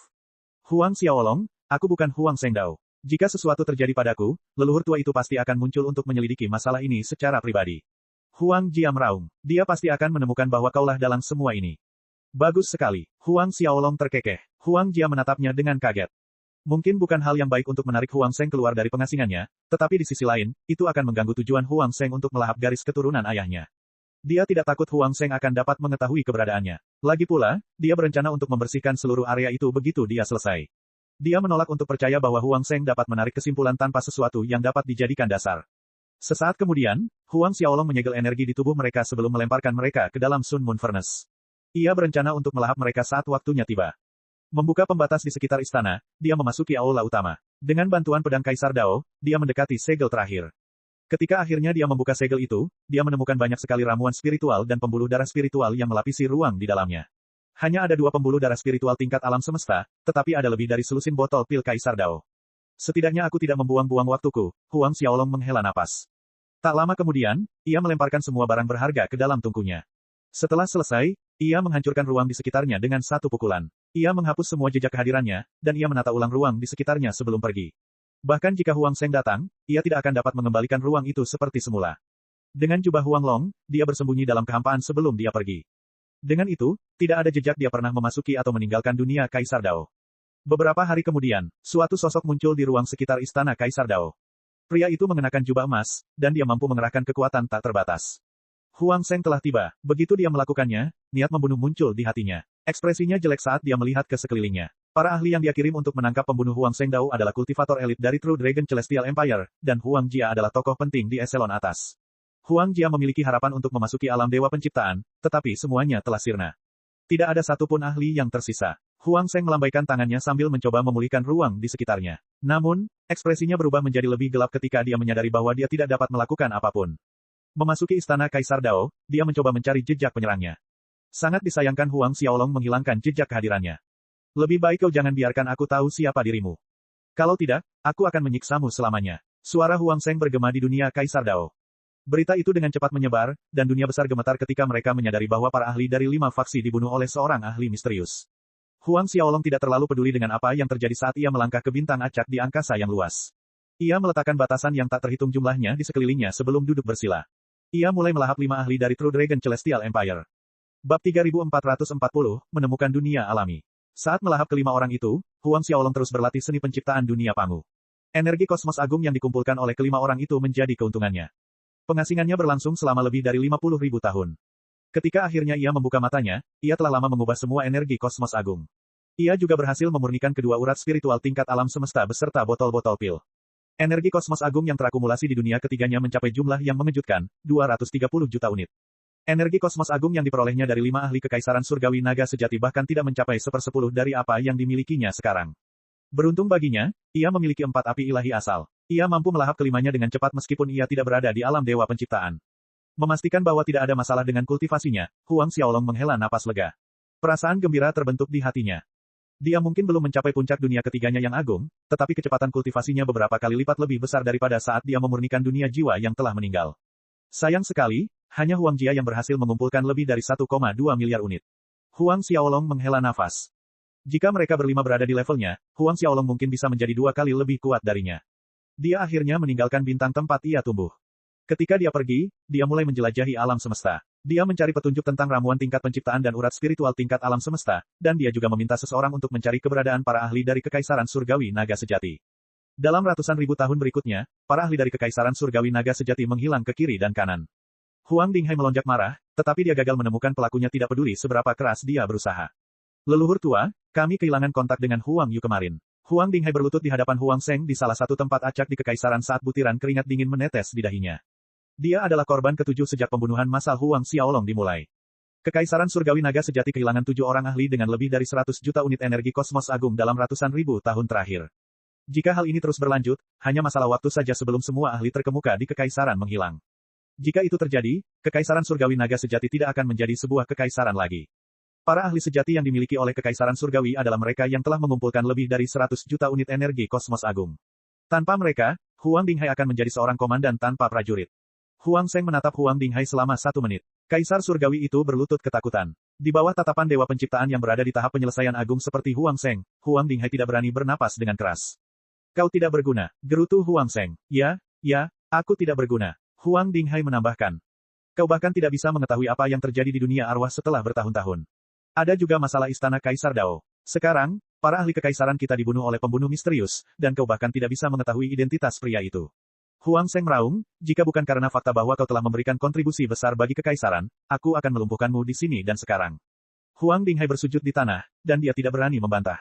Huang Xiaolong, aku bukan Huang Zhengdao. Jika sesuatu terjadi padaku, leluhur tua itu pasti akan muncul untuk menyelidiki masalah ini secara pribadi. Huang Jia meraung. Dia pasti akan menemukan bahwa kaulah dalam semua ini. Bagus sekali. Huang Xiaolong terkekeh. Huang Jia menatapnya dengan kaget. Mungkin bukan hal yang baik untuk menarik Huang Zheng keluar dari pengasingannya, tetapi di sisi lain, itu akan mengganggu tujuan Huang Zheng untuk melahap garis keturunan ayahnya. Dia tidak takut Huang Zheng akan dapat mengetahui keberadaannya. Lagi pula, dia berencana untuk membersihkan seluruh area itu begitu dia selesai. Dia menolak untuk percaya bahwa Huang Zheng dapat menarik kesimpulan tanpa sesuatu yang dapat dijadikan dasar. Sesaat kemudian, Huang Xiaolong menyegel energi di tubuh mereka sebelum melemparkan mereka ke dalam Sun Moon Furnace. Ia berencana untuk melahap mereka saat waktunya tiba. Membuka pembatas di sekitar istana, dia memasuki aula utama. Dengan bantuan pedang Kaisar Dao, dia mendekati segel terakhir. Ketika akhirnya dia membuka segel itu, dia menemukan banyak sekali ramuan spiritual dan pembuluh darah spiritual yang melapisi ruang di dalamnya. Hanya ada 2 pembuluh darah spiritual tingkat alam semesta, tetapi ada lebih dari selusin botol pil Kaisar Dao. Setidaknya aku tidak membuang-buang waktuku, Huang Xiaolong menghela napas. Tak lama kemudian, ia melemparkan semua barang berharga ke dalam tungkunya. Setelah selesai, ia menghancurkan ruang di sekitarnya dengan satu pukulan. Ia menghapus semua jejak kehadirannya, dan ia menata ulang ruang di sekitarnya sebelum pergi. Bahkan jika Huang Zheng datang, ia tidak akan dapat mengembalikan ruang itu seperti semula. Dengan jubah Huang Long, dia bersembunyi dalam kehampaan sebelum dia pergi. Dengan itu, tidak ada jejak dia pernah memasuki atau meninggalkan dunia Kaisar Dao. Beberapa hari kemudian, suatu sosok muncul di ruang sekitar istana Kaisar Dao. Pria itu mengenakan jubah emas, dan dia mampu mengerahkan kekuatan tak terbatas. Huang Zheng telah tiba. Begitu dia melakukannya, niat membunuh muncul di hatinya. Ekspresinya jelek saat dia melihat ke sekelilingnya. Para ahli yang dia kirim untuk menangkap pembunuh Huang Zhengdao adalah kultivator elit dari True Dragon Celestial Empire, dan Huang Jia adalah tokoh penting di eselon atas. Huang Jia memiliki harapan untuk memasuki alam dewa penciptaan, tetapi semuanya telah sirna. Tidak ada satupun ahli yang tersisa. Huang Zheng melambaikan tangannya sambil mencoba memulihkan ruang di sekitarnya. Namun, ekspresinya berubah menjadi lebih gelap ketika dia menyadari bahwa dia tidak dapat melakukan apapun. Memasuki istana Kaisar Dao, dia mencoba mencari jejak penyerangnya. Sangat disayangkan Huang Xiaolong menghilangkan jejak kehadirannya. Lebih baik kau jangan biarkan aku tahu siapa dirimu. Kalau tidak, aku akan menyiksamu selamanya. Suara Huang Zheng bergema di dunia Kaisar Dao. Berita itu dengan cepat menyebar, dan dunia besar gemetar ketika mereka menyadari bahwa para ahli dari 5 faksi dibunuh oleh seorang ahli misterius. Huang Xiaolong tidak terlalu peduli dengan apa yang terjadi saat ia melangkah ke bintang acak di angkasa yang luas. Ia meletakkan batasan yang tak terhitung jumlahnya di sekelilingnya sebelum duduk bersila. Ia mulai melahap 5 ahli dari True Dragon Celestial Empire. Bab 3440, menemukan dunia alami. Saat melahap kelima orang itu, Huang Xiaolong terus berlatih seni penciptaan dunia pangu. Energi kosmos agung yang dikumpulkan oleh kelima orang itu menjadi keuntungannya. Pengasingannya berlangsung selama lebih dari 50.000 tahun. Ketika akhirnya ia membuka matanya, ia telah lama mengubah semua energi kosmos agung. Ia juga berhasil memurnikan kedua urat spiritual tingkat alam semesta beserta botol-botol pil. Energi kosmos agung yang terakumulasi di dunia ketiganya mencapai jumlah yang mengejutkan, 230 juta unit. Energi kosmos agung yang diperolehnya dari 5 ahli kekaisaran surgawi naga sejati bahkan tidak mencapai 1/10 dari apa yang dimilikinya sekarang. Beruntung baginya, ia memiliki 4 api ilahi asal. Ia mampu melahap kelimanya dengan cepat meskipun ia tidak berada di alam dewa penciptaan. Memastikan bahwa tidak ada masalah dengan kultivasinya, Huang Xiaolong menghela napas lega. Perasaan gembira terbentuk di hatinya. Dia mungkin belum mencapai puncak dunia ketiganya yang agung, tetapi kecepatan kultivasinya beberapa kali lipat lebih besar daripada saat dia memurnikan dunia jiwa yang telah meninggal. Sayang sekali, hanya Huang Jia yang berhasil mengumpulkan lebih dari 1,2 miliar unit. Huang Xiaolong menghela nafas. Jika mereka berlima berada di levelnya, Huang Xiaolong mungkin bisa menjadi 2 kali lebih kuat darinya. Dia akhirnya meninggalkan bintang tempat ia tumbuh. Ketika dia pergi, dia mulai menjelajahi alam semesta. Dia mencari petunjuk tentang ramuan tingkat penciptaan dan urat spiritual tingkat alam semesta, dan dia juga meminta seseorang untuk mencari keberadaan para ahli dari Kekaisaran Surgawi Naga Sejati. Dalam ratusan ribu tahun berikutnya, para ahli dari Kekaisaran Surgawi Naga Sejati menghilang ke kiri dan kanan. Huang Dinghai melonjak marah, tetapi dia gagal menemukan pelakunya tidak peduli seberapa keras dia berusaha. Leluhur tua, kami kehilangan kontak dengan Huang Yu kemarin. Huang Dinghai berlutut di hadapan Huang Seng di salah satu tempat acak di Kekaisaran saat butiran keringat dingin menetes di dahinya. Dia adalah korban ke-7 sejak pembunuhan massal Huang Xiaolong dimulai. Kekaisaran Surgawi Naga Sejati kehilangan 7 orang ahli dengan lebih dari 100 juta unit energi kosmos agung dalam ratusan ribu tahun terakhir. Jika hal ini terus berlanjut, hanya masalah waktu saja sebelum semua ahli terkemuka di Kekaisaran menghilang. Jika itu terjadi, Kekaisaran Surgawi Naga Sejati tidak akan menjadi sebuah kekaisaran lagi. Para ahli sejati yang dimiliki oleh Kekaisaran Surgawi adalah mereka yang telah mengumpulkan lebih dari 100 juta unit energi kosmos agung. Tanpa mereka, Huang Dinghai akan menjadi seorang komandan tanpa prajurit. Huang Seng menatap Huang Dinghai selama 1 menit. Kaisar Surgawi itu berlutut ketakutan. Di bawah tatapan Dewa Penciptaan yang berada di tahap penyelesaian agung seperti Huang Seng, Huang Dinghai tidak berani bernapas dengan keras. Kau tidak berguna, gerutu Huang Seng. Ya, aku tidak berguna. Huang Dinghai menambahkan. Kau bahkan tidak bisa mengetahui apa yang terjadi di dunia arwah setelah bertahun-tahun. Ada juga masalah istana Kaisar Dao. Sekarang, para ahli kekaisaran kita dibunuh oleh pembunuh misterius, dan kau bahkan tidak bisa mengetahui identitas pria itu. Huang Seng meraung, jika bukan karena fakta bahwa kau telah memberikan kontribusi besar bagi kekaisaran, aku akan melumpuhkanmu di sini dan sekarang. Huang Dinghai bersujud di tanah, dan dia tidak berani membantah.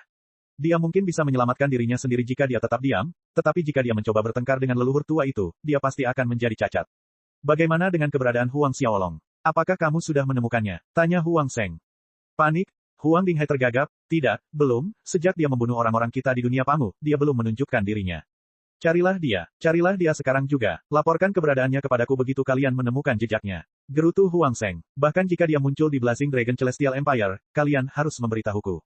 Dia mungkin bisa menyelamatkan dirinya sendiri jika dia tetap diam, tetapi jika dia mencoba bertengkar dengan leluhur tua itu, dia pasti akan menjadi cacat. Bagaimana dengan keberadaan Huang Xiaolong? Apakah kamu sudah menemukannya? Tanya Huang Seng. Panik, Huang Dinghai tergagap, tidak, belum, sejak dia membunuh orang-orang kita di dunia Pangu, dia belum menunjukkan dirinya. Carilah dia sekarang juga, laporkan keberadaannya kepadaku begitu kalian menemukan jejaknya. Gerutu Huang Seng, bahkan jika dia muncul di Blazing Dragon Celestial Empire, kalian harus memberitahuku.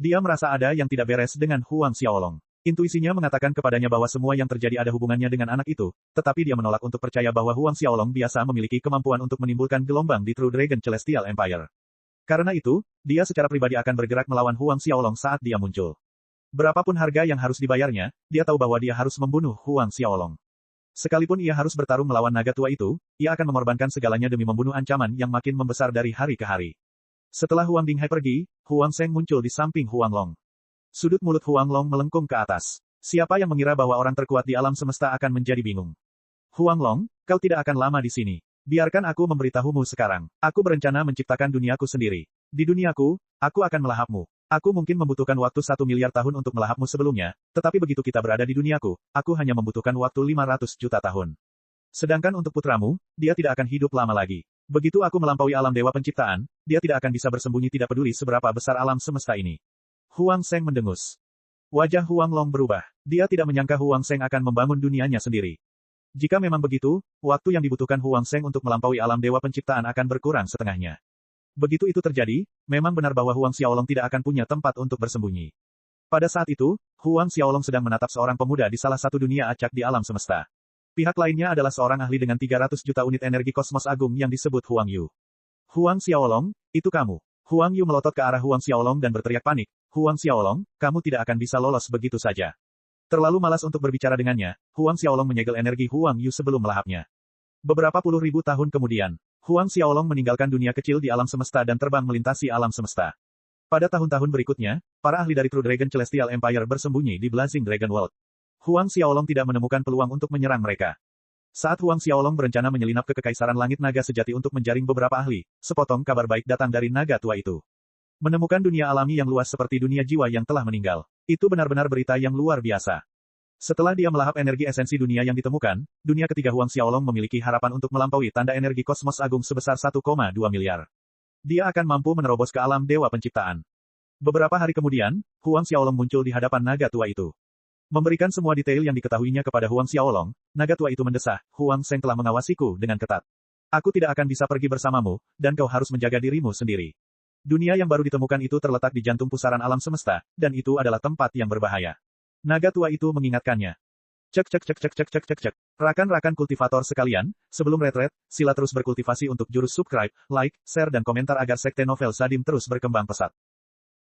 Dia merasa ada yang tidak beres dengan Huang Xiaolong. Intuisinya mengatakan kepadanya bahwa semua yang terjadi ada hubungannya dengan anak itu, tetapi dia menolak untuk percaya bahwa Huang Xiaolong biasa memiliki kemampuan untuk menimbulkan gelombang di True Dragon Celestial Empire. Karena itu, dia secara pribadi akan bergerak melawan Huang Xiaolong saat dia muncul. Berapapun harga yang harus dibayarnya, dia tahu bahwa dia harus membunuh Huang Xiaolong. Sekalipun ia harus bertarung melawan naga tua itu, ia akan mengorbankan segalanya demi membunuh ancaman yang makin membesar dari hari ke hari. Setelah Huang Dinghai pergi, Huang Seng muncul di samping Huang Long. Sudut mulut Huang Long melengkung ke atas. Siapa yang mengira bahwa orang terkuat di alam semesta akan menjadi bingung? Huang Long, kau tidak akan lama di sini. Biarkan aku memberitahumu sekarang. Aku berencana menciptakan duniaku sendiri. Di duniaku, aku akan melahapmu. Aku mungkin membutuhkan waktu 1 miliar tahun untuk melahapmu sebelumnya, tetapi begitu kita berada di duniaku, aku hanya membutuhkan waktu 500 juta tahun. Sedangkan untuk putramu, dia tidak akan hidup lama lagi. Begitu aku melampaui alam dewa penciptaan, dia tidak akan bisa bersembunyi tidak peduli seberapa besar alam semesta ini. Huang Seng mendengus. Wajah Huang Long berubah. Dia tidak menyangka Huang Seng akan membangun dunianya sendiri. Jika memang begitu, waktu yang dibutuhkan Huang Seng untuk melampaui alam dewa penciptaan akan berkurang setengahnya. Begitu itu terjadi, memang benar bahwa Huang Xiaolong tidak akan punya tempat untuk bersembunyi. Pada saat itu, Huang Xiaolong sedang menatap seorang pemuda di salah satu dunia acak di alam semesta. Pihak lainnya adalah seorang ahli dengan 300 juta unit energi kosmos agung yang disebut Huang Yu. Huang Xiaolong, itu kamu. Huang Yu melotot ke arah Huang Xiaolong dan berteriak panik. Huang Xiaolong, kamu tidak akan bisa lolos begitu saja. Terlalu malas untuk berbicara dengannya, Huang Xiaolong menyegel energi Huang Yu sebelum melahapnya. Beberapa puluh ribu tahun kemudian, Huang Xiaolong meninggalkan dunia kecil di alam semesta dan terbang melintasi alam semesta. Pada tahun-tahun berikutnya, para ahli dari True Dragon Celestial Empire bersembunyi di Blazing Dragon World. Huang Xiaolong tidak menemukan peluang untuk menyerang mereka. Saat Huang Xiaolong berencana menyelinap ke Kekaisaran Langit Naga Sejati untuk menjaring beberapa ahli, sepotong kabar baik datang dari naga tua itu. Menemukan dunia alami yang luas seperti dunia jiwa yang telah meninggal. Itu benar-benar berita yang luar biasa. Setelah dia melahap energi esensi dunia yang ditemukan, dunia ketiga Huang Xiaolong memiliki harapan untuk melampaui tanda energi kosmos agung sebesar 1,2 miliar. Dia akan mampu menerobos ke alam dewa penciptaan. Beberapa hari kemudian, Huang Xiaolong muncul di hadapan naga tua itu. Memberikan semua detail yang diketahuinya kepada Huang Xiaolong, naga tua itu mendesah, Huang Sheng telah mengawasiku dengan ketat. Aku tidak akan bisa pergi bersamamu, dan kau harus menjaga dirimu sendiri. Dunia yang baru ditemukan itu terletak di jantung pusaran alam semesta, dan itu adalah tempat yang berbahaya. Naga tua itu mengingatkannya. Cek cek cek cek cek cek cek cek. Rakan-rakan kultivator sekalian, sebelum retret, sila terus berkultivasi untuk jurus subscribe, like, share dan komentar agar sekte novel Sadim terus berkembang pesat.